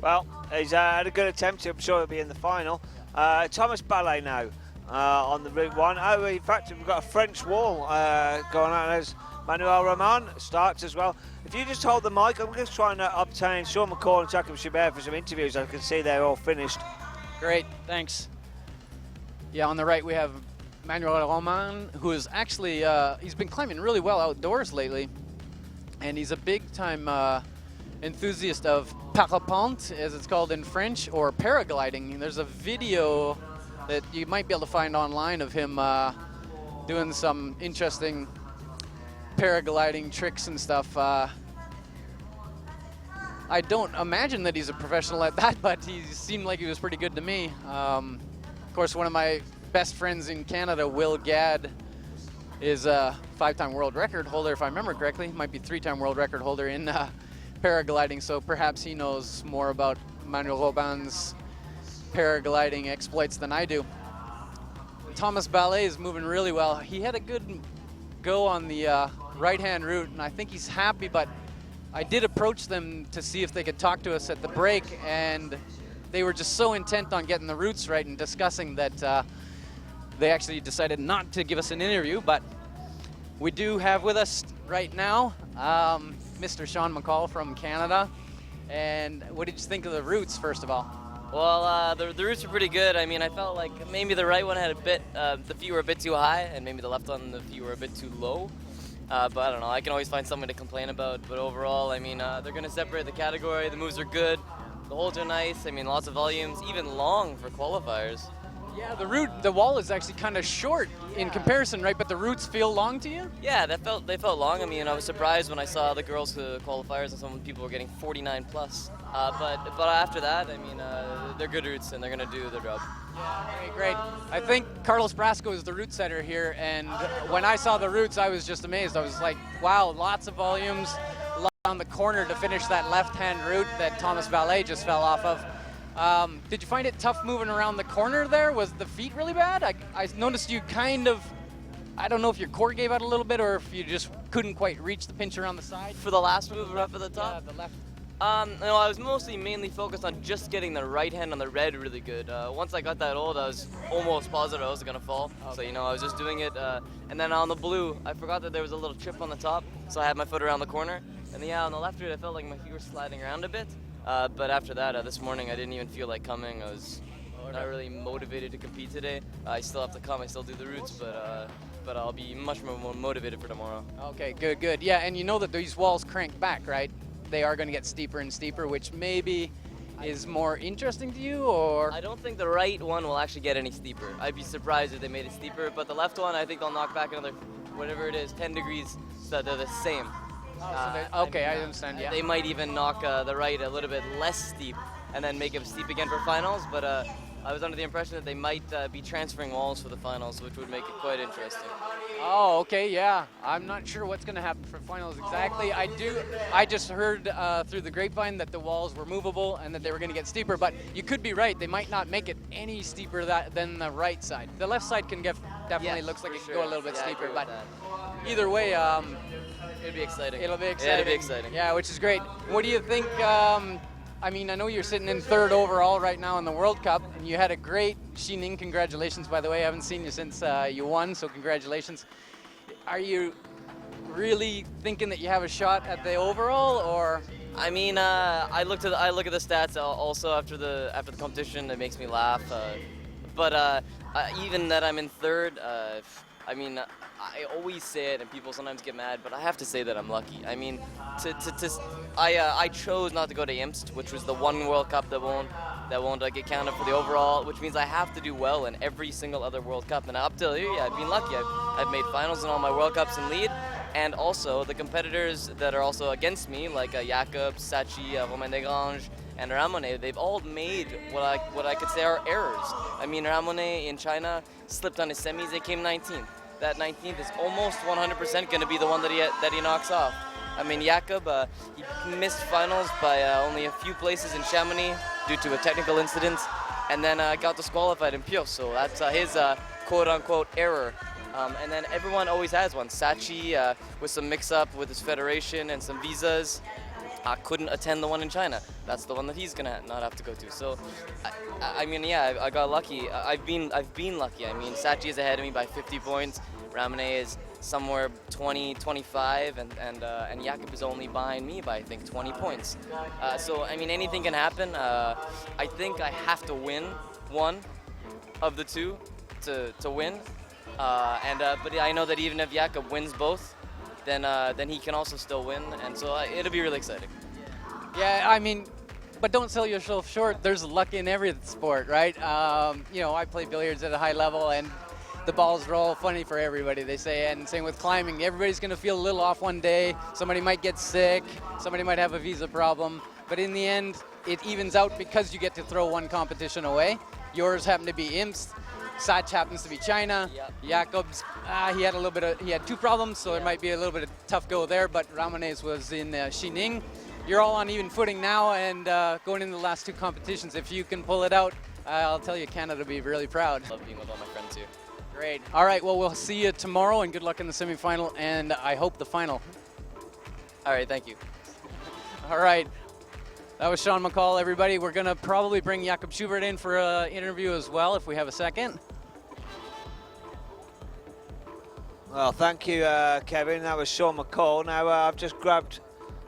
Well, he's had a good attempt. I'm sure he'll be in the final. Thomas Ballet now on the Route 1. Oh, in fact, we've got a French wall going on as Manuel Roman starts as well. If you just hold the mic, I'm just trying to obtain Sean McCall and Jacob Chabert for some interviews. I can see they're all finished. Great, thanks. Yeah, on the right we have Manuel Roman, who is actually, he's been climbing really well outdoors lately, and he's a big-time enthusiast of parapente, as it's called in French, or paragliding. There's a video that you might be able to find online of him doing some interesting paragliding tricks and stuff. I don't imagine that he's a professional at that, but he seemed like he was pretty good to me. Of course, one of my best friends in Canada, Will Gadd, is a 5-time world record holder, if I remember correctly. Might be 3-time world record holder in paragliding, so perhaps he knows more about Manuel Roman's paragliding exploits than I do. Thomas Ballet is moving really well. He had a good go on the right-hand route, and I think he's happy, but I did approach them to see if they could talk to us at the break, and they were just so intent on getting the routes right and discussing that they actually decided not to give us an interview. But we do have with us right now Mr. Sean McCall from Canada. And what did you think of the routes, first of all? Well, the routes were pretty good. I mean, I felt like maybe the right one had a bit, the feet were a bit too high, and maybe the left one, the feet were a bit too low. But I don't know, I can always find something to complain about. But overall, I mean, they're going to separate the category. The moves are good. The holds are nice. I mean, lots of volumes, even long for qualifiers. Yeah, the wall is actually kind of short in comparison, right? But the roots feel long to you? Yeah, they felt long. I mean, I was surprised when I saw the girls qualifiers and some people were getting 49 plus. But after that, I mean, they're good roots and they're gonna do their job. Okay, great. I think Carlos Brasco is the root setter here, and when I saw the roots, I was just amazed. I was like, wow, lots of volumes on the corner to finish that left-hand root that Thomas Valet just fell off of. Did you find it tough moving around the corner there? Was the feet really bad? I noticed you kind of, I don't know if your core gave out a little bit or if you just couldn't quite reach the pinch around the side. For the last move right at the top? Yeah, the left. No, I was mainly focused on just getting the right hand on the red really good. Once I got that old, I was almost positive I was gonna fall. Okay. So you know, I was just doing it. And then on the blue, I forgot that there was a little chip on the top, so I had my foot around the corner. And yeah, on the left root, I felt like my feet were sliding around a bit. But after that, this morning, I didn't even feel like coming. I was not really motivated to compete today. I still have to come. I still do the roots, but I'll be much more motivated for tomorrow. Okay, good. Yeah, and you know that these walls crank back, right? They are going to get steeper and steeper, which maybe is more interesting to you, or? I don't think the right one will actually get any steeper. I'd be surprised if they made it steeper, but the left one, I think they'll knock back another, whatever it is, 10 degrees, so they're the same. Okay, I understand, yeah. They might even knock the right a little bit less steep and then make it steep again for finals, but I was under the impression that they might be transferring walls for the finals, which would make it quite interesting. Oh, okay, yeah. I'm not sure what's going to happen for finals exactly. I just heard through the grapevine that the walls were movable and that they were going to get steeper, but you could be right. They might not make it any steeper than the right side. The left side can definitely looks like it can go a little bit steeper, but either way, it'll be exciting. It'll be exciting. Yeah, it'll be exciting. Yeah, which is great. What do you think? I mean, I know you're sitting in third overall right now in the World Cup, and you had a great Xining. Congratulations, by the way. I haven't seen you since you won, so congratulations. Are you really thinking that you have a shot at the overall, or? I mean, I look at the stats also after the competition. It makes me laugh. But even that I'm in third, I mean, I always say it, and people sometimes get mad, but I have to say that I'm lucky. I mean, I chose not to go to IMST, which was the one World Cup that won't get counted for the overall, which means I have to do well in every single other World Cup. And up till here, yeah, I've been lucky. I've made finals in all my World Cups in lead, and also the competitors that are also against me, like Jakob, Sachi, Romain Desgranges, and Ramone, they've all made what I could say are errors. I mean, Ramone in China slipped on his semis. They came 19th. That 19th is almost 100% going to be the one that he knocks off. I mean, Jakob, he missed finals by only a few places in Chamonix due to a technical incident, and then got disqualified in Pio. So that's his quote-unquote error. And then everyone always has one. Sachi, with some mix-up with his federation and some visas, couldn't attend the one in China. That's the one that he's gonna not have to go to. So, I mean, yeah, I got lucky. I've been lucky. I mean, Sachi is ahead of me by 50 points. Ramone is somewhere 20, 25, and Jakob is only behind me by I think 20 points. So, I mean, anything can happen. I think I have to win one of the two to win. But I know that even if Jakob wins both, then he can also still win, and so it'll be really exciting. Yeah, I mean, but don't sell yourself short. There's luck in every sport, right? You know, I play billiards at a high level, and the balls roll funny for everybody, they say, and same with climbing. Everybody's going to feel a little off one day. Somebody might get sick. Somebody might have a visa problem. But in the end, it evens out because you get to throw one competition away. Yours happened to be IMST. Sach happens to be China. Yep. Jakob's, he had two problems, so it might be a little bit of tough go there, but Ramones was in Xining. You're all on even footing now, and going into the last two competitions, if you can pull it out, I'll tell you, Canada will be really proud. Love being with all my friends here. Great. All right, well, we'll see you tomorrow, and good luck in the semifinal, and I hope the final. All right, thank you. All right. That was Sean McCall, everybody. We're going to probably bring Jakob Schubert in for an interview as well, if we have a second. Well, thank you, Kevin. That was Sean McCall. Now, I've just grabbed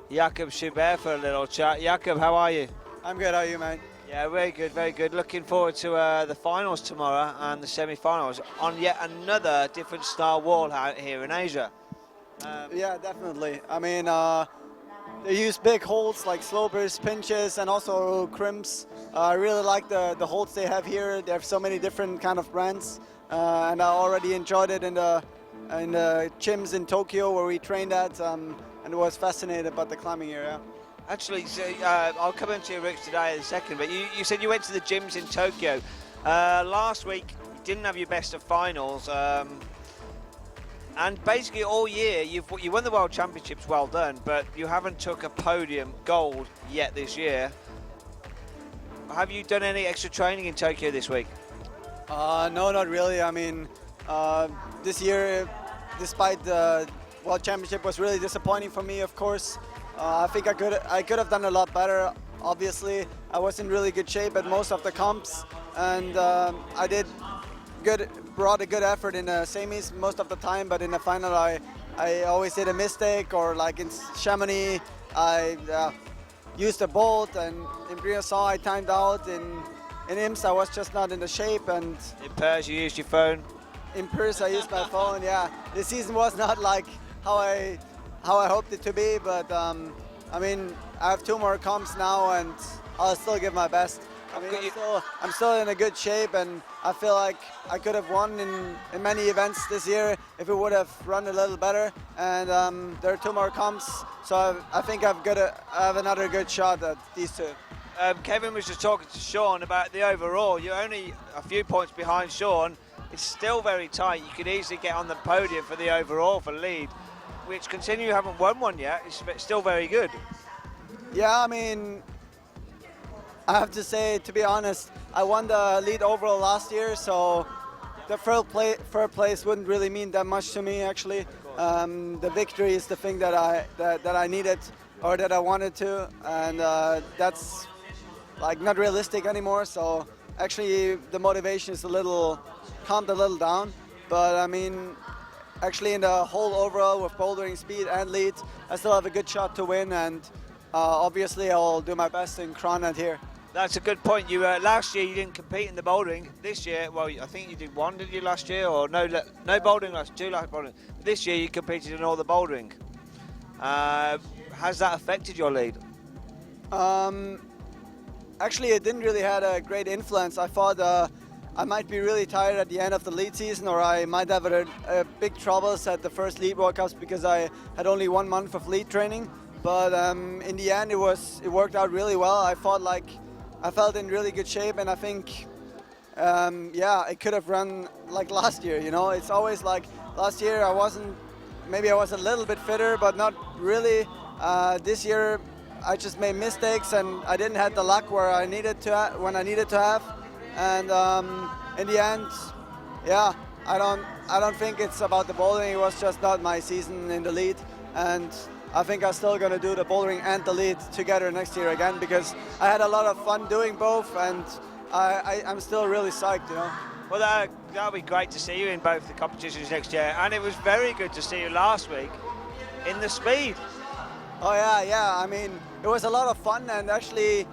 Jakob Schubert for a little chat. Jakob, how are you? I'm good. How are you, mate? Yeah, very good, very good. Looking forward to the finals tomorrow and the semi-finals on yet another different style wall out here in Asia. Yeah, definitely. I mean, they use big holds like slopers, pinches, and also crimps. I really like the holds they have here. They have so many different kind of brands, and I already enjoyed it in the gyms in Tokyo where we trained at, and was fascinated about the climbing area. Actually, so, I'll come into your routes today in a second, but you said you went to the gyms in Tokyo. Last week, you didn't have your best of finals, and basically all year, you won the World Championships, well done, but you haven't took a podium gold yet this year. Have you done any extra training in Tokyo this week? No, not really. I mean, this year, despite the World Championship, was really disappointing for me, of course. I think I could have done a lot better. Obviously, I was in really good shape at most of the comps, and I brought a good effort in the semis most of the time. But in the final, I always did a mistake, or like in Chamonix, I used a bolt, and in Briançon I timed out. In IMS, I was just not in the shape, and in Paris, you used your phone. In Paris, I used my phone. Yeah, the season was not like how I hoped it to be, but I mean, I have 2 more comps now, and I'll still give my best. I mean, I'm still in a good shape, and I feel like I could have won in many events this year if it would have run a little better. And there are 2 more comps, so I think I have another good shot at these 2. Kevin was just talking to Sean about the overall. You're only a few points behind Sean. It's still very tight. You could easily get on the podium for the overall for lead, which considering you haven't won one yet, it's still very good. Yeah, I mean, I have to say, to be honest, I won the lead overall last year, so the third place wouldn't really mean that much to me, actually. The victory is the thing that I needed, or that I wanted to, and that's like not realistic anymore. So actually, the motivation is calmed a little down. But I mean, actually, in the whole overall with bouldering, speed, and lead, I still have a good shot to win, and obviously, I'll do my best in Kron and here. That's a good point. You last year you didn't compete in the bouldering. This year, well, I think you did one, did you, last year? Or no bouldering last 2 last bouldering. This year you competed in all the bouldering. Has that affected your lead? Actually, it didn't really have a great influence. I thought I might be really tired at the end of the lead season, or I might have big troubles at the first lead World Cups because I had only 1 month of lead training. But in the end, it worked out really well. I felt in really good shape, and I think, yeah, I could have run like last year. You know, it's always like last year maybe I was a little bit fitter, but not really. This year, I just made mistakes, and I didn't have the luck when I needed to have. And in the end, yeah, I don't think it's about the bouldering. It was just not my season in the lead, and I think I'm still going to do the bouldering and the lead together next year again, because I had a lot of fun doing both, and I'm still really psyched, you know. Well, that'll be great to see you in both the competitions next year, and it was very good to see you last week in the speed. Oh yeah, I mean, it was a lot of fun, and actually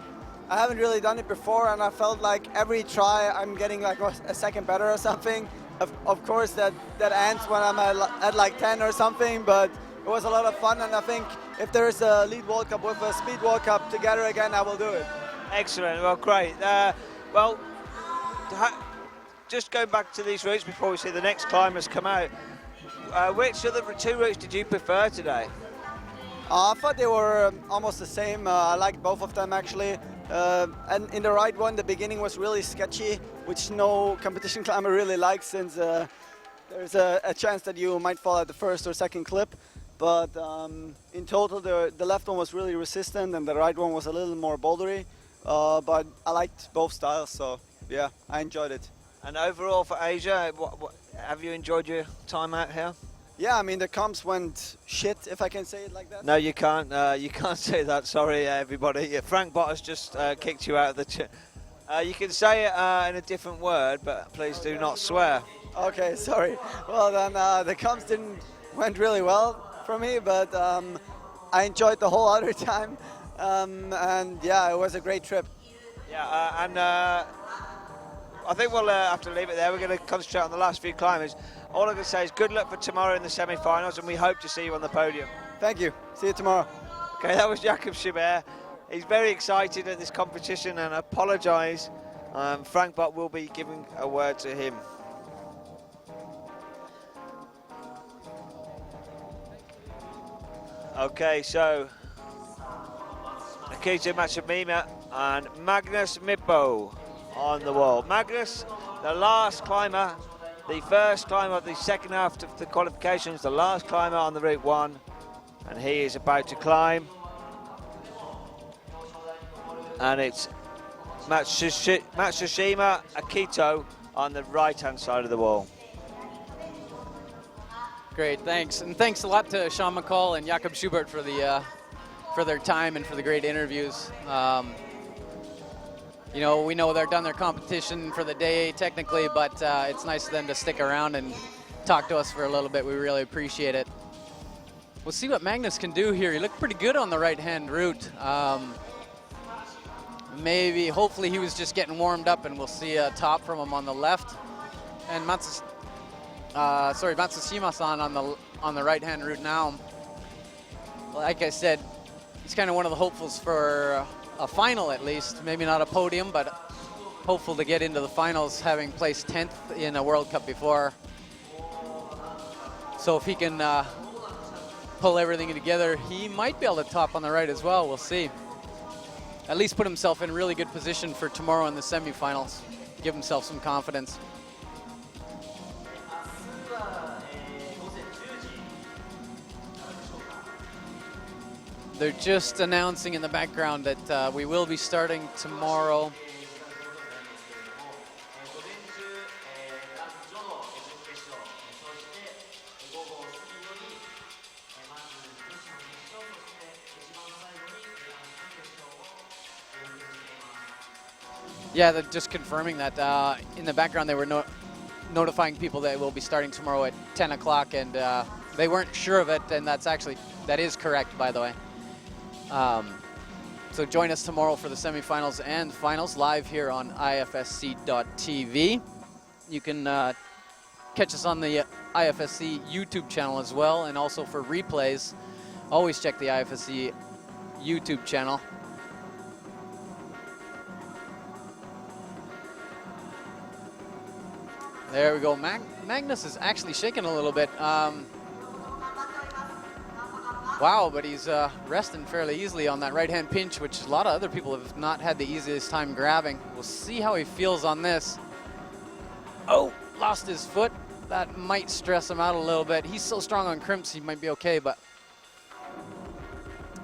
I haven't really done it before, and I felt like every try I'm getting like a second better or something. Of course that ends when I'm at like 10 or something, but it was a lot of fun, and I think if there is a lead World Cup with a speed World Cup together again, I will do it. Excellent, well, great. Just going back to these routes before we see the next climbers come out, which of the 2 routes did you prefer today? I thought they were almost the same. I liked both of them, actually. And in the right one, the beginning was really sketchy, which no competition climber really likes, since there's a chance that you might fall at the first or second clip. But in total, the left one was really resistant, and the right one was a little more bouldery. But I liked both styles, so yeah, I enjoyed it. And overall for Asia, have you enjoyed your time out here? Yeah, I mean, the comps went shit, if I can say it like that. No, you can't. You can't say that. Sorry, everybody. Yeah, Frank Bottas just kicked you out of the. You can say it in a different word, but please do not swear. Okay, sorry. Well, then the comps went really well for me, but I enjoyed the whole other time, and yeah, it was a great trip. Yeah, and I think we'll have to leave it there. We're going to concentrate on the last few climbers. All I can say is good luck for tomorrow in the semi-finals, and we hope to see you on the podium. Thank you. See you tomorrow. Okay, that was Jakob Schubert. He's very excited at this competition and apologise. Frank Bott will be giving a word to him. Okay, so Akito Matsushima and Magnus Mippo on the wall. Magnus, the last climber, the first climber of the second half of the qualifications, the last climber on the Route 1, and he is about to climb. And it's Matsushima Akito on the right-hand side of the wall. Great, thanks. And thanks a lot to Sean McCall and Jakob Schubert for their time and for the great interviews. You know, we know they're done their competition for the day technically, but it's nice of them to stick around and talk to us for a little bit. We really appreciate it. We'll see what Magnus can do here. He looked pretty good on the right-hand route. Maybe, hopefully he was just getting warmed up and we'll see a top from him on the left. And Matsushima-san on the right-hand route now. Like I said, he's kind of one of the hopefuls for a final at least. Maybe not a podium, but hopeful to get into the finals, having placed 10th in a World Cup before. So if he can pull everything together, he might be able to top on the right as well. We'll see. At least put himself in really good position for tomorrow in the semifinals. Give himself some confidence. They're just announcing in the background that we will be starting tomorrow. Yeah, they're just confirming that. In the background, they were notifying people that we'll be starting tomorrow at 10 o'clock, and they weren't sure of it, and that is correct, by the way. So join us tomorrow for the semifinals and finals live here on IFSC.tv. You can catch us on the IFSC YouTube channel as well, and also for replays, always check the IFSC YouTube channel. There we go. Magnus is actually shaking a little bit. Wow, but he's resting fairly easily on that right-hand pinch, which a lot of other people have not had the easiest time grabbing. We'll see how he feels on this. Oh, lost his foot. That might stress him out a little bit. He's so strong on crimps, he might be okay, but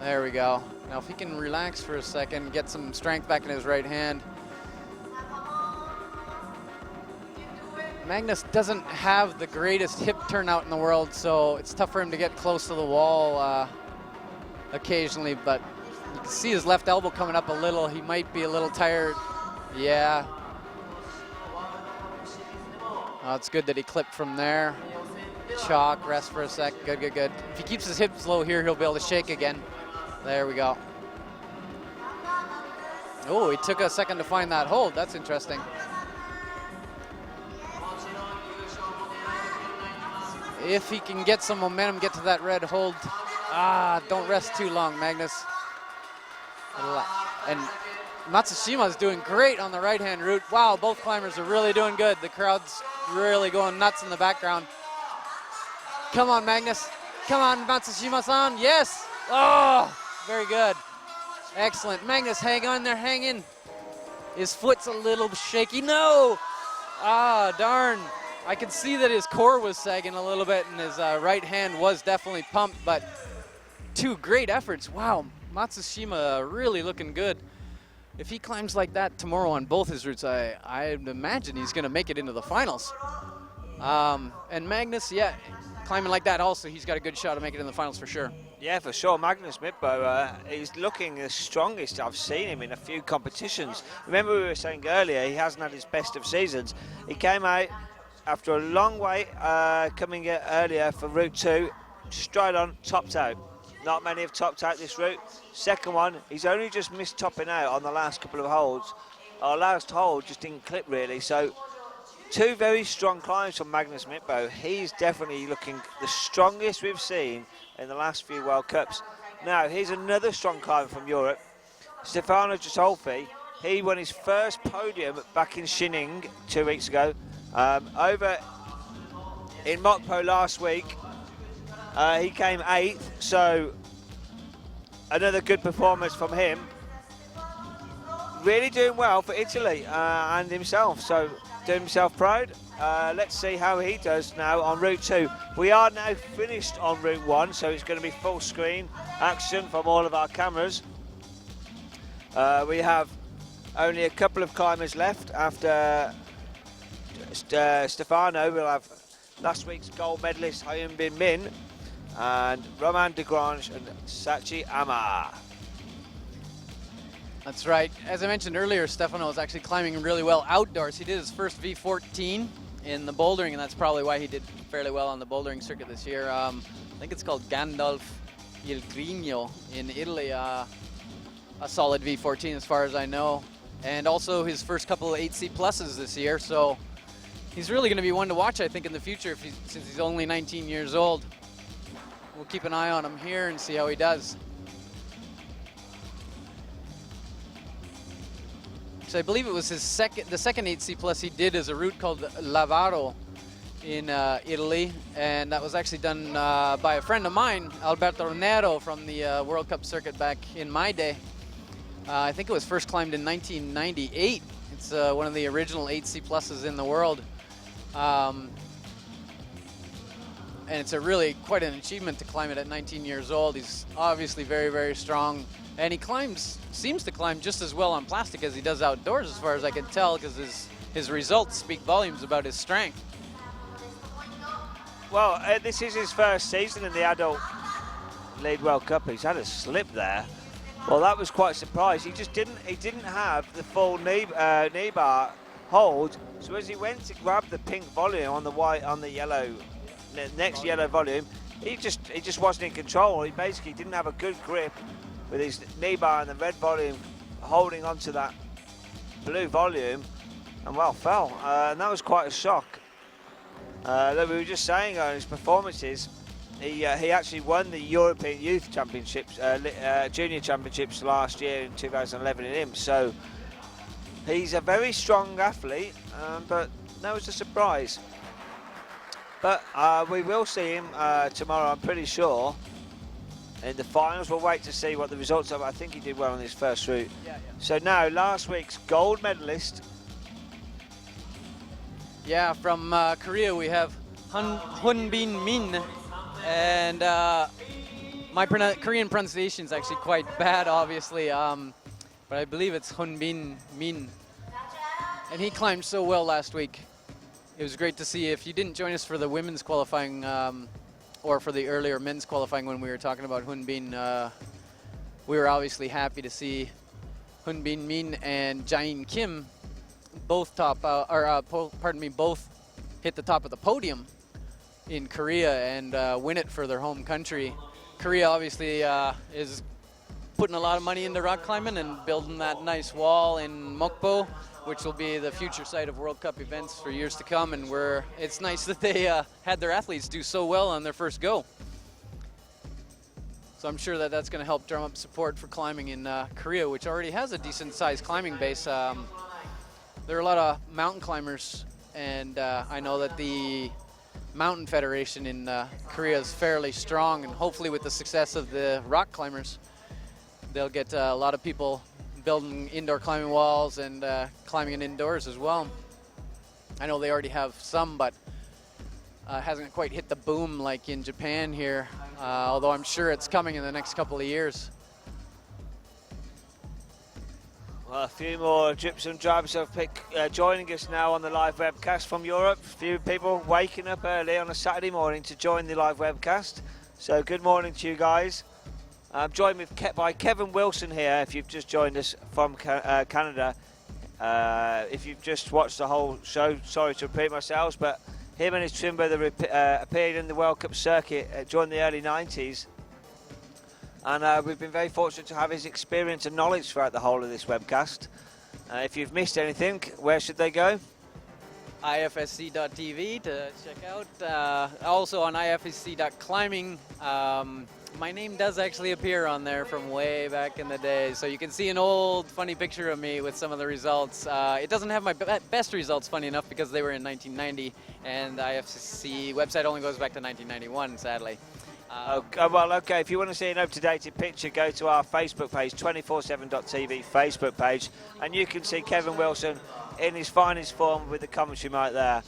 there we go. Now, if he can relax for a second, get some strength back in his right hand. Magnus doesn't have the greatest hip turnout in the world, so it's tough for him to get close to the wall occasionally, but you can see his left elbow coming up a little. He might be a little tired. Yeah. Oh, it's good that he clipped from there. Chalk, rest for a sec. Good, good, good. If he keeps his hips low here, he'll be able to shake again. There we go. Oh, he took a second to find that hold. That's interesting. If he can get some momentum, get to that red hold. Don't rest too long, Magnus. And Matsushima's doing great on the right-hand route. Wow, both climbers are really doing good. The crowd's really going nuts in the background. Come on, Magnus. Come on, Matsushima-san. Yes. Oh, very good. Excellent. Magnus, hang on there, hang in. His foot's a little shaky. No. Darn. I could see that his core was sagging a little bit and his right hand was definitely pumped, but two great efforts. Wow, Matsushima really looking good. If he climbs like that tomorrow on both his routes, I imagine he's going to make it into the finals. And Magnus, yeah, climbing like that also, he's got a good shot to make it in the finals for sure. Yeah, for sure. Magnus Mippo, he's looking the strongest I've seen him in a few competitions. Remember we were saying earlier, he hasn't had his best of seasons. He came out after a long wait, coming earlier for Route 2, straight on, topped out. Not many have topped out this route. Second one, he's only just missed topping out on the last couple of holds. Our last hold just didn't clip really, so two very strong climbs from Magnus Mippo. He's definitely looking the strongest we've seen in the last few World Cups. Now, here's another strong climber from Europe, Stefano Giosolfi. He won his first podium back in Shining 2 weeks ago. Over in Mokpo last week, he came 8th, so another good performance from him. Really doing well for Italy and himself, so doing himself proud. Let's see how he does now on Route 2. We are now finished on Route 1, so it's going to be full screen action from all of our cameras. We have only a couple of climbers left after Stefano. We'll have last week's gold medalist Hyun-Bin Min and Romain Degrange and Sachi Ama. That's right. As I mentioned earlier, Stefano was actually climbing really well outdoors. He did his first V14 in the bouldering, and that's probably why he did fairly well on the bouldering circuit this year. I think it's called Gandalf Il Grigno in Italy. A solid V14 as far as I know. And also his first couple of 8C pluses this year, so he's really going to be one to watch, I think, in the future since he's only 19 years old. We'll keep an eye on him here and see how he does. So I believe it was the second 8C plus he did as a route called Lavaro in Italy, and that was actually done by a friend of mine, Alberto Nero, from the World Cup circuit back in my day. I think it was first climbed in 1998. It's one of the original 8C pluses in the world. And it's a really quite an achievement to climb it at 19 years old. He's obviously very, very strong. And he seems to climb just as well on plastic as he does outdoors, as far as I can tell, because his results speak volumes about his strength. Well, this is his first season in the Adult League World Cup. He's had a slip there. Well, that was quite a surprise. He didn't have the full knee bar hold. So as he went to grab the pink volume on the yellow, next yellow volume, he just wasn't in control. He basically didn't have a good grip with his knee bar and the red volume holding onto that blue volume, and well, fell. And that was quite a shock. That we were just saying on his performances, he actually won the European Youth Championships, Junior Championships last year in 2011 in IMS. So he's a very strong athlete, but that was a surprise. But we will see him tomorrow, I'm pretty sure, in the finals. We'll wait to see what the results are. I think he did well on his first route. Yeah. So now, last week's gold medalist. Yeah, from Korea we have Hyun-Bin Min, and my Korean pronunciation is actually quite bad, obviously, but I believe it's Hyun-Bin Min, and he climbed so well last week. It was great to see. If you didn't join us for the women's qualifying or for the earlier men's qualifying when we were talking about Hyun-Bin, we were obviously happy to see Hyun-Bin Min and Jae-in Kim both both hit the top of the podium in Korea and win it for their home country. Korea obviously is putting a lot of money into rock climbing and building that nice wall in Mokpo, which will be the future site of World Cup events for years to come, and it's nice that they had their athletes do so well on their first go. So I'm sure that that's going to help drum up support for climbing in Korea, which already has a decent sized climbing base. There are a lot of mountain climbers, and I know that the Mountain Federation in Korea is fairly strong, and hopefully with the success of the rock climbers, they'll get a lot of people building indoor climbing walls and climbing it indoors as well. I know they already have some, but hasn't quite hit the boom like in Japan here, although I'm sure it's coming in the next couple of years. Well, a few more drips and drabs of joining us now on the live webcast from Europe. A few people waking up early on a Saturday morning to join the live webcast. So good morning to you guys. I'm joined by Kevin Wilson here, if you've just joined us from Canada. If you've just watched the whole show, sorry to repeat myself, but him and his twin brother appeared in the World Cup circuit during the early 90s. And we've been very fortunate to have his experience and knowledge throughout the whole of this webcast. If you've missed anything, where should they go? IFSC.tv to check out. Also on IFSC.climbing, My name does actually appear on there from way back in the day, so you can see an old funny picture of me with some of the results. It doesn't have my best results, funny enough, because they were in 1990, and the IFSC website only goes back to 1991, sadly. Okay, if you want to see an up-to-date picture, go to our Facebook page, 247.tv Facebook page, and you can see Kevin Wilson in his finest form with the commentary mic there.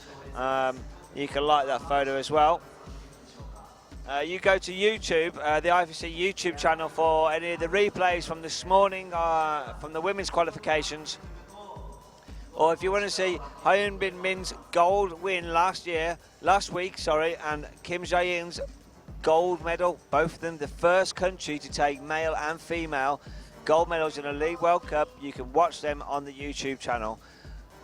You can like that photo as well. You go to YouTube, the IFSC YouTube channel, for any of the replays from this morning, from the women's qualifications. Or if you want to see Hyun Bin Min's gold win last week, and Kim Jae-in's gold medal, both of them the first country to take male and female gold medals in a League World Cup. You can watch them on the YouTube channel.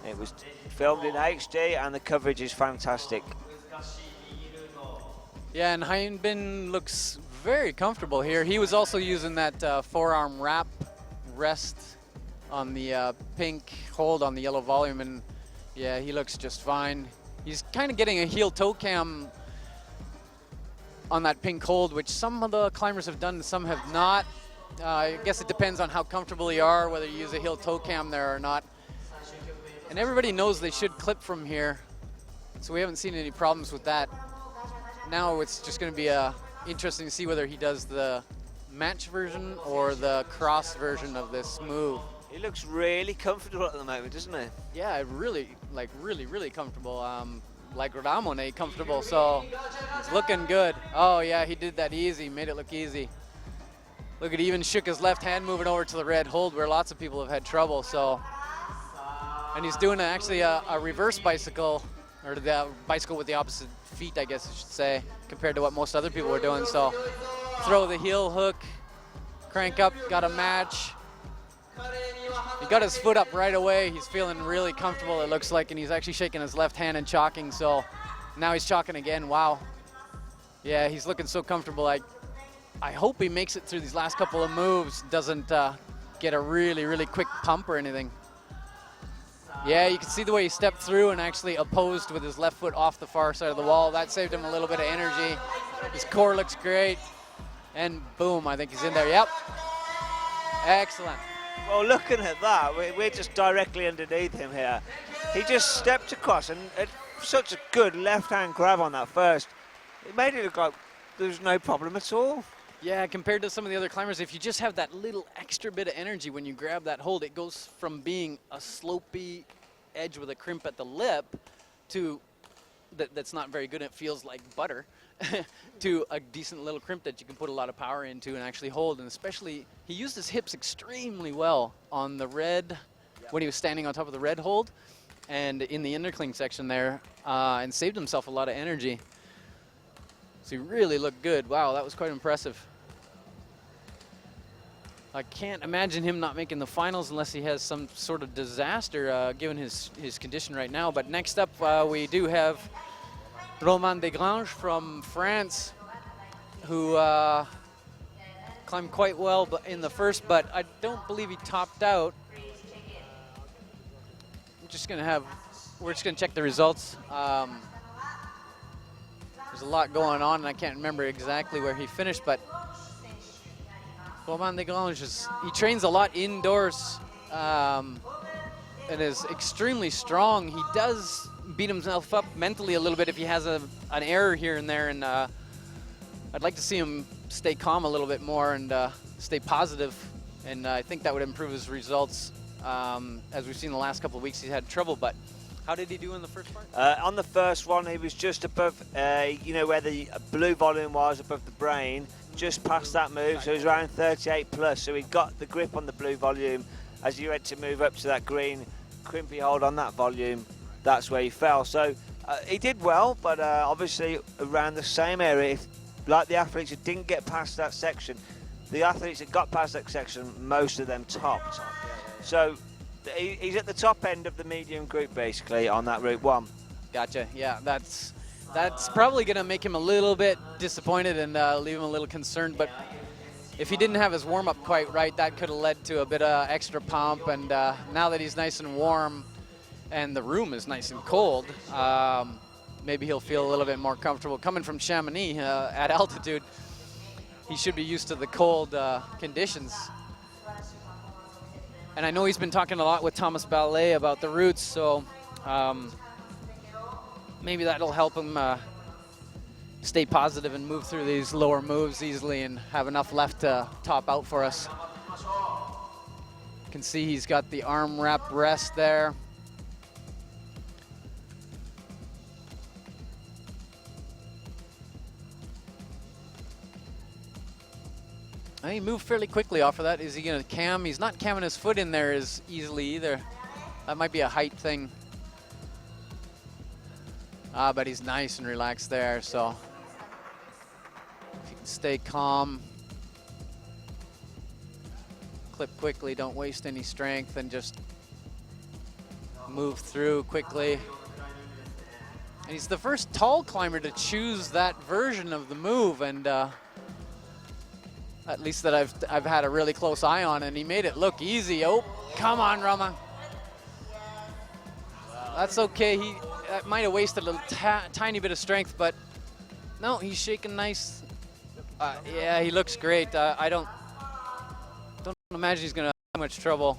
It was filmed in HD and the coverage is fantastic. Yeah, and Hyun Bin looks very comfortable here. He was also using that forearm wrap rest on the pink hold on the yellow volume, and yeah, he looks just fine. He's kind of getting a heel toe cam on that pink hold, which some of the climbers have done and some have not. I guess it depends on how comfortable you are, whether you use a heel toe cam there or not. And everybody knows they should clip from here, so we haven't seen any problems with that. Now it's just going to be interesting to see whether he does the match version or the cross version of this move. He looks really comfortable at the moment, doesn't he? Yeah, really comfortable. Like Ramone comfortable, so it's looking good. Oh yeah, he did that easy, made it look easy. Look at, he even shook his left hand moving over to the red hold where lots of people have had trouble. So, and he's doing actually a reverse bicycle, or the bicycle with the opposite feet, I guess I should say, compared to what most other people were doing. So throw the heel hook, crank up, got a match. He got his foot up right away. He's feeling really comfortable, it looks like, and he's actually shaking his left hand and chalking. So now he's chalking again. Wow. Yeah, he's looking so comfortable. I hope he makes it through these last couple of moves, doesn't get a really quick pump or anything. Yeah, you can see the way he stepped through and actually opposed with his left foot off the far side of the wall. That saved him a little bit of energy. His core looks great. And boom, I think he's in there. Yep. Excellent. Well, looking at that, we're just directly underneath him here. He just stepped across and such a good left-hand grab on that first. It made it look like there was no problem at all. Yeah, compared to some of the other climbers, if you just have that little extra bit of energy when you grab that hold, it goes from being a slopey edge with a crimp at the lip to that's not very good, it feels like butter, to a decent little crimp that you can put a lot of power into and actually hold. And especially, he used his hips extremely well on the red, when he was standing on top of the red hold, and in the intercling section there, and saved himself a lot of energy. So he really looked good. Wow, that was quite impressive. I can't imagine him not making the finals unless he has some sort of disaster given his condition right now. But next up, we do have Romain Desgranges from France, who climbed quite well in the first, but I don't believe he topped out. We're just gonna check the results. There's a lot going on, and I can't remember exactly where he finished, but Romain Desgranges, he trains a lot indoors and is extremely strong. He does beat himself up mentally a little bit if he has an error here and there, and I'd like to see him stay calm a little bit more and stay positive, and I think that would improve his results. As we've seen the last couple of weeks, he's had trouble, but how did he do in the first part? On the first one, he was just above, where the blue volume was, above the brain, just past that move, so he was around 38 plus, so he got the grip on the blue volume. As he had to move up to that green crimpy hold on that volume, that's where he fell. So he did well, but obviously around the same area, like the athletes who didn't get past that section, the athletes that got past that section, most of them topped. So he's at the top end of the medium group, basically, on that Route 1. Gotcha. Yeah, that's probably going to make him a little bit disappointed and leave him a little concerned. But if he didn't have his warm-up quite right, that could have led to a bit of extra pump. And now that he's nice and warm and the room is nice and cold, maybe he'll feel a little bit more comfortable. Coming from Chamonix at altitude, he should be used to the cold conditions. And I know he's been talking a lot with Thomas Ballet about the roots, so maybe that'll help him stay positive and move through these lower moves easily and have enough left to top out for us. You can see he's got the arm wrap rest there. And he moved fairly quickly off of that. Is he going to cam? He's not camming his foot in there as easily either. That might be a height thing. But he's nice and relaxed there, so if you can stay calm, clip quickly, don't waste any strength, and just move through quickly. And he's the first tall climber to choose that version of the move, and at least that I've had a really close eye on, and he made it look easy. Oh, come on, Rama. That's okay. That might have wasted a tiny bit of strength, but no, he's shaking nice. Yeah, he looks great. I don't imagine he's gonna have much trouble.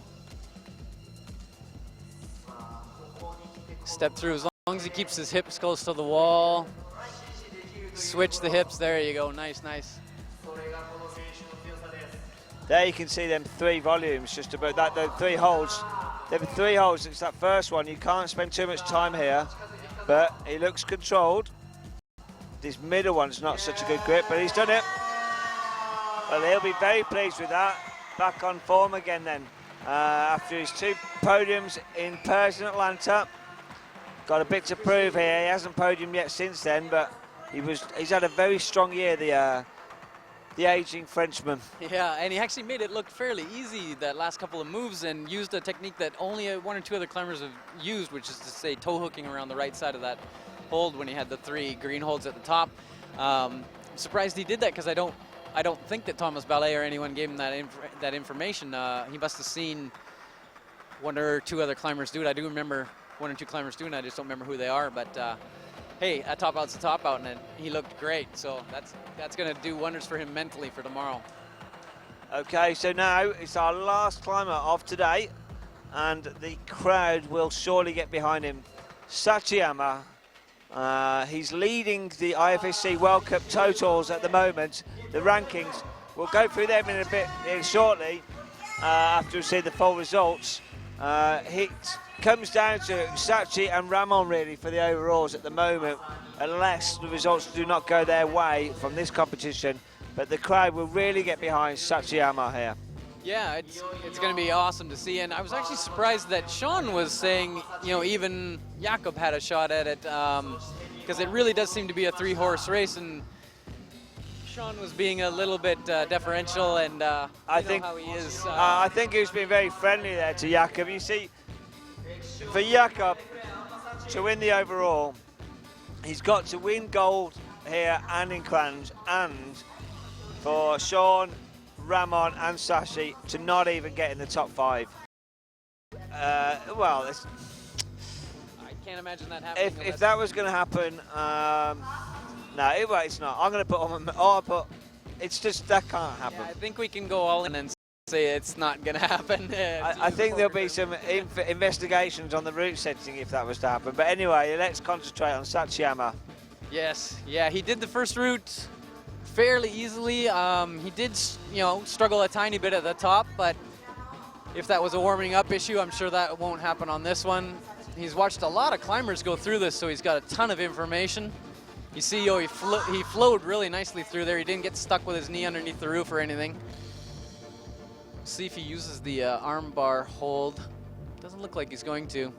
Step through as long as he keeps his hips close to the wall. Switch the hips. There you go. Nice, nice. There you can see them 3 volumes, just about that, the 3 holds. There were 3 holds, it's that first one. You can't spend too much time here, but he looks controlled. This middle one's not such a good grip, but he's done it. Well, he'll be very pleased with that. Back on form again then. After his 2 podiums in Paris and Atlanta. Got a bit to prove here. He hasn't podiumed yet since then, but he's had a very strong year, the aging Frenchman. Yeah, and he actually made it look fairly easy that last couple of moves and used a technique that only 1 or 2 other climbers have used, which is to say toe hooking around the right side of that hold when he had the 3 green holds at the top. I'm surprised he did that because I don't think that Thomas Ballet or anyone gave him that information. He must have seen 1 or 2 other climbers do it. I do remember 1 or 2 climbers doing it. I just don't remember who they are, but hey, a top out's a top out, and he looked great. So that's going to do wonders for him mentally for tomorrow. Okay, so now it's our last climber of today, and the crowd will surely get behind him. Sachiyama, he's leading the IFSC World Cup totals at the moment. The rankings, we'll go through them in a bit shortly after we see the full results. It comes down to Sachi and Ramon really for the overalls at the moment, unless the results do not go their way from this competition. But the crowd will really get behind Sachiyama here. Yeah, it's going to be awesome to see. And I was actually surprised that Sean was saying, you know, even Jakob had a shot at it, because it really does seem to be a 3-horse race. And Sean was being a little bit deferential, and I think how he is. I think he's been very friendly there to Jakob. You see, for Jakob to win the overall, he's got to win gold here and in Crans, and for Sean, Ramon and Sashi to not even get in the top 5. Well, I can't imagine that happening. If that was going to happen, no, it's not. I'm going to put on it's just, that can't happen. Yeah, I think we can go all in and say it's not going to happen. I think there'll be some investigations on the route setting if that was to happen. But anyway, let's concentrate on Sachiyama. Yes, yeah, he did the first route fairly easily. He did, struggle a tiny bit at the top, but if that was a warming up issue, I'm sure that won't happen on this one. He's watched a lot of climbers go through this, so he's got a ton of information. You see, he flowed really nicely through there. He didn't get stuck with his knee underneath the roof or anything. See if he uses the arm bar hold. Doesn't look like he's going to.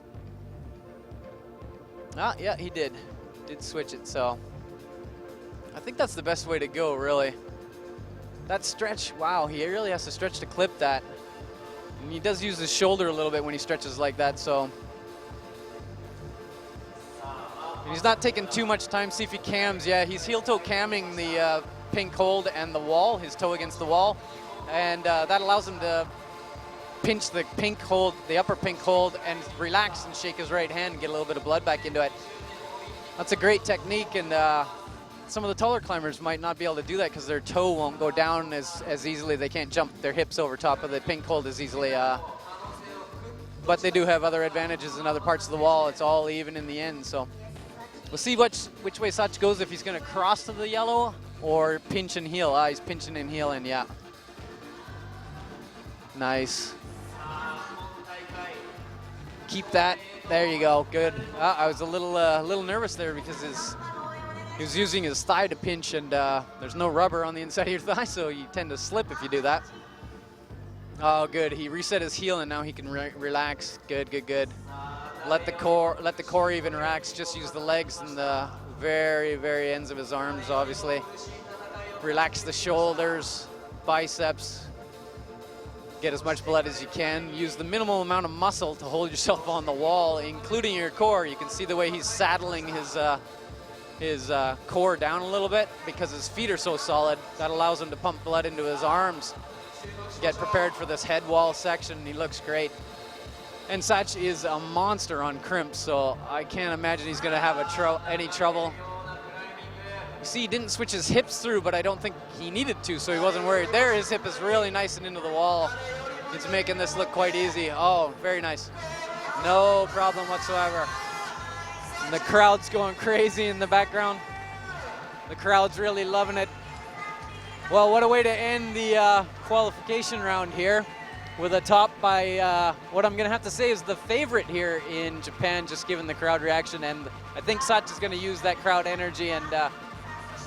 Ah, yeah, he did. Did switch it, so I think that's the best way to go, really. That stretch, wow, he really has to stretch to clip that. And he does use his shoulder a little bit when he stretches like that, so. And he's not taking too much time. See if he cams. Yeah, he's heel-toe camming the pink hold and the wall, his toe against the wall. And that allows him to pinch the pink hold, the upper pink hold, and relax and shake his right hand and get a little bit of blood back into it. That's a great technique, and some of the taller climbers might not be able to do that because their toe won't go down as easily. They can't jump their hips over top of the pink hold as easily. But they do have other advantages in other parts of the wall. It's all even in the end. So we'll see which way Sach goes, if he's going to cross to the yellow or pinch and heel. He's pinching and heeling, yeah. Nice. Keep that. There you go. Good. I was a little nervous there because he was using his thigh to pinch, and there's no rubber on the inside of your thigh, so you tend to slip if you do that. Oh, good. He reset his heel, and now he can relax. Good, good, good. Let the core even relax. Just use the legs and the very, very ends of his arms, obviously. Relax the shoulders, biceps. Get as much blood as you can. Use the minimal amount of muscle to hold yourself on the wall, including your core. You can see the way he's saddling his core down a little bit because his feet are so solid. That allows him to pump blood into his arms. Get prepared for this head wall section. He looks great. And Sach is a monster on crimps, so I can't imagine he's going to have any trouble. You see, he didn't switch his hips through, but I don't think he needed to, so he wasn't worried. There, his hip is really nice and into the wall. He's making this look quite easy. Oh, very nice. No problem whatsoever. And the crowd's going crazy in the background. The crowd's really loving it. Well, what a way to end the qualification round here with a top by what I'm going to have to say is the favorite here in Japan, just given the crowd reaction. And I think Sach is going to use that crowd energy, and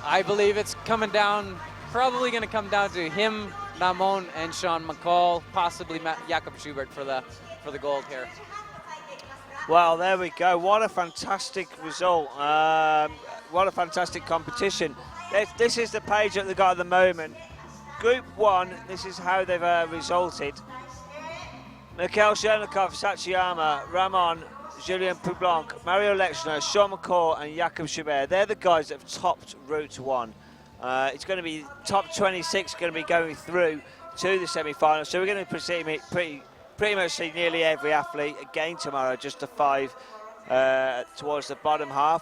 I believe it's probably going to come down to him, Ramon, and Sean McCall, possibly Jakob Schubert for the gold here. Well, there we go. What a fantastic result. What a fantastic competition. This is the page that they've got at the moment. Group 1, this is how they've resulted. Mikhail Chernikov, Sachiyama, Ramon, Julien Poublanc, Mario Lechner, Sean McCall and Jakob Schubert. They're the guys that have topped Route 1. It's going to be top 26 going to be going through to the semi-finals. So we're going to pretty much see nearly every athlete again tomorrow, just the 5 towards the bottom half.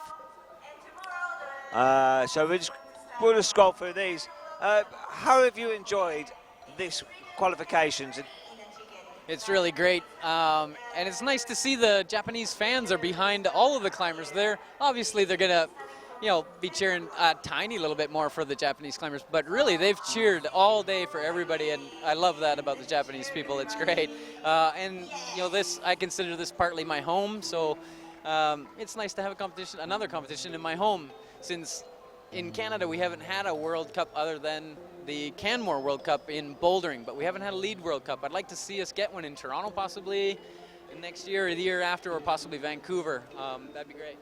So we'll just scroll through these. How have you enjoyed this qualifications? It's really great, and it's nice to see the Japanese fans are behind all of the climbers. Obviously they're gonna, be cheering a tiny little bit more for the Japanese climbers, but really they've cheered all day for everybody, and I love that about the Japanese people. It's great, and I consider this partly my home, so it's nice to have another competition in my home, since in Canada we haven't had a World Cup other than the Canmore World Cup in bouldering, but we haven't had a lead World Cup. I'd like to see us get one in Toronto possibly next year or the year after, or possibly Vancouver. That'd be great.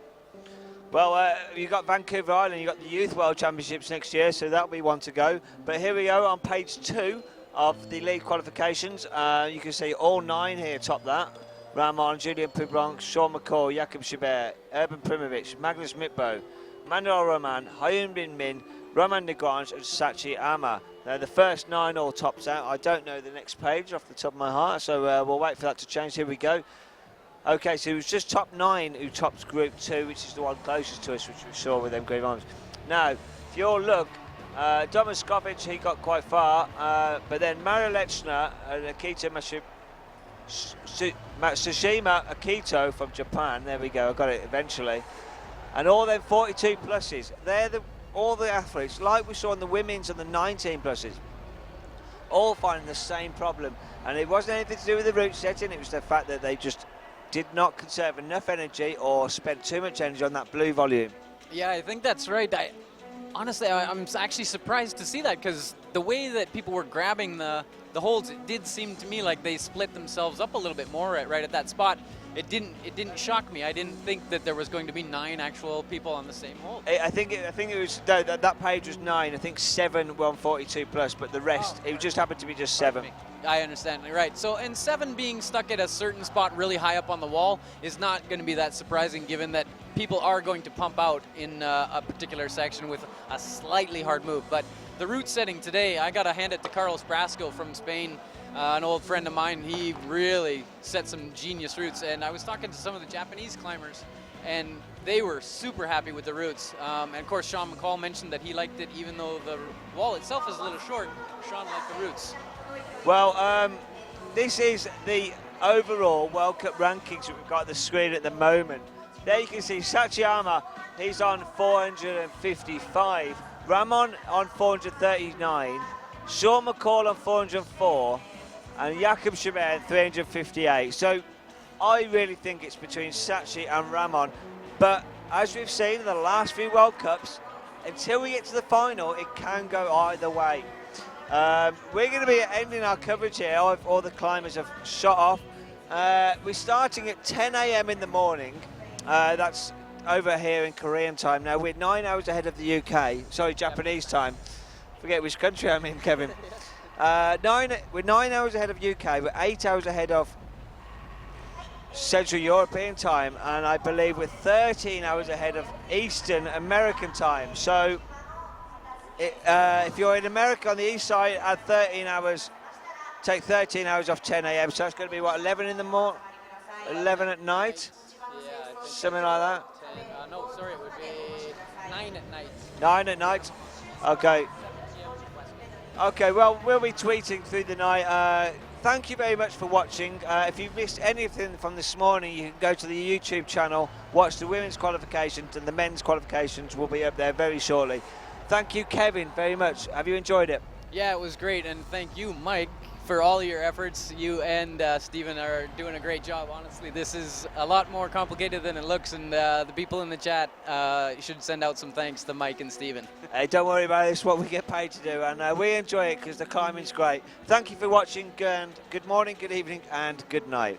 Well, you got Vancouver Island, you got the Youth World Championships next year, so that'll be one to go. But here we go on page 2 of the league qualifications. You can see all 9 here top that. Ramon, Julien Poublanc, Sean McCall, Jakob Schubert, Urban Primovic, Magnus Mitbo, Manuel Roman, Hyun Bin Min, Roman Negrange and Sachi Ama. Now the first 9 all tops out. I don't know the next page off the top of my heart, so we'll wait for that to change. Here we go. Okay, so it was just top 9 who topped Group 2, which is the one closest to us, which we saw with them green arms. Now, if you all look, Domaskovic, he got quite far, but then Mario Lechner and Akito Tsushima Akito from Japan, there we go, I got it eventually. And all them 42 pluses, they're all the athletes, like we saw in the women's and the 19 pluses, all finding the same problem. And it wasn't anything to do with the route setting, it was the fact that they just did not conserve enough energy or spend too much energy on that blue volume. Yeah, I think that's right. Honestly, I'm actually surprised to see that, because the way that people were grabbing the holds, it did seem to me like they split themselves up a little bit more right at that spot. It didn't shock me. I didn't think that there was going to be 9 actual people on the same hold. I think it was no, that page was 9. I think 7 were on 42 plus, but the rest it just happened to be just 7. I understand. Right. So, and 7 being stuck at a certain spot really high up on the wall is not going to be that surprising, given that people are going to pump out in a particular section with a slightly hard move. But the route setting today, I got to hand it to Carlos Brasco from Spain. An old friend of mine, he really set some genius routes, and I was talking to some of the Japanese climbers, and they were super happy with the routes. And of course, Sean McCall mentioned that he liked it even though the wall itself is a little short. Sean liked the routes. Well, this is the overall World Cup rankings that we've got on the screen at the moment. There you can see Sachiyama, he's on 455, Ramon on 439, Sean McCall on 404, and Jakob Schumer 358. So I really think it's between Sachi and Ramon, but as we've seen in the last few World Cups, until we get to the final, it can go either way. We're going to be ending our coverage here. All the climbers have shot off. We're starting at 10 a.m. in the morning. That's over here in Korean time. Now we're 9 hours ahead of the UK. Sorry, Japanese time. Forget which country I'm in, Kevin. We're 9 hours ahead of UK. We're 8 hours ahead of Central European time, and I believe we're 13 hours ahead of Eastern American time. So if you're in America on the east side, add 13 hours. Take 13 hours off 10 a.m. So it's going to be what, 11 in the morning, 11 at night. Yeah, Something like that. 10, no, sorry, it would be 9 at night. 9 at night. Okay. Okay, well, we'll be tweeting through the night. Thank you very much for watching. If you've missed anything from this morning, you can go to the YouTube channel, watch the women's qualifications, and the men's qualifications will be up there very shortly. Thank you, Kevin, very much. Have you enjoyed it? Yeah, it was great, and thank you, Mike, for all your efforts. You and Stephen are doing a great job. Honestly, this is a lot more complicated than it looks, and the people in the chat should send out some thanks to Mike and Stephen. Hey, don't worry about it. It's what we get paid to do, and we enjoy it because the climbing's great. Thank you for watching, and good morning, good evening, and good night.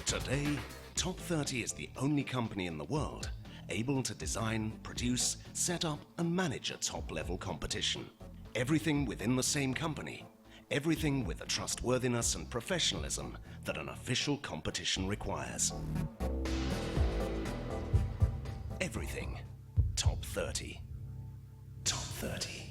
Today, Top 30 is the only company in the world able to design, produce, set up and manage a top-level competition. Everything within the same company. Everything with the trustworthiness and professionalism that an official competition requires. Everything Top 30. Top 30.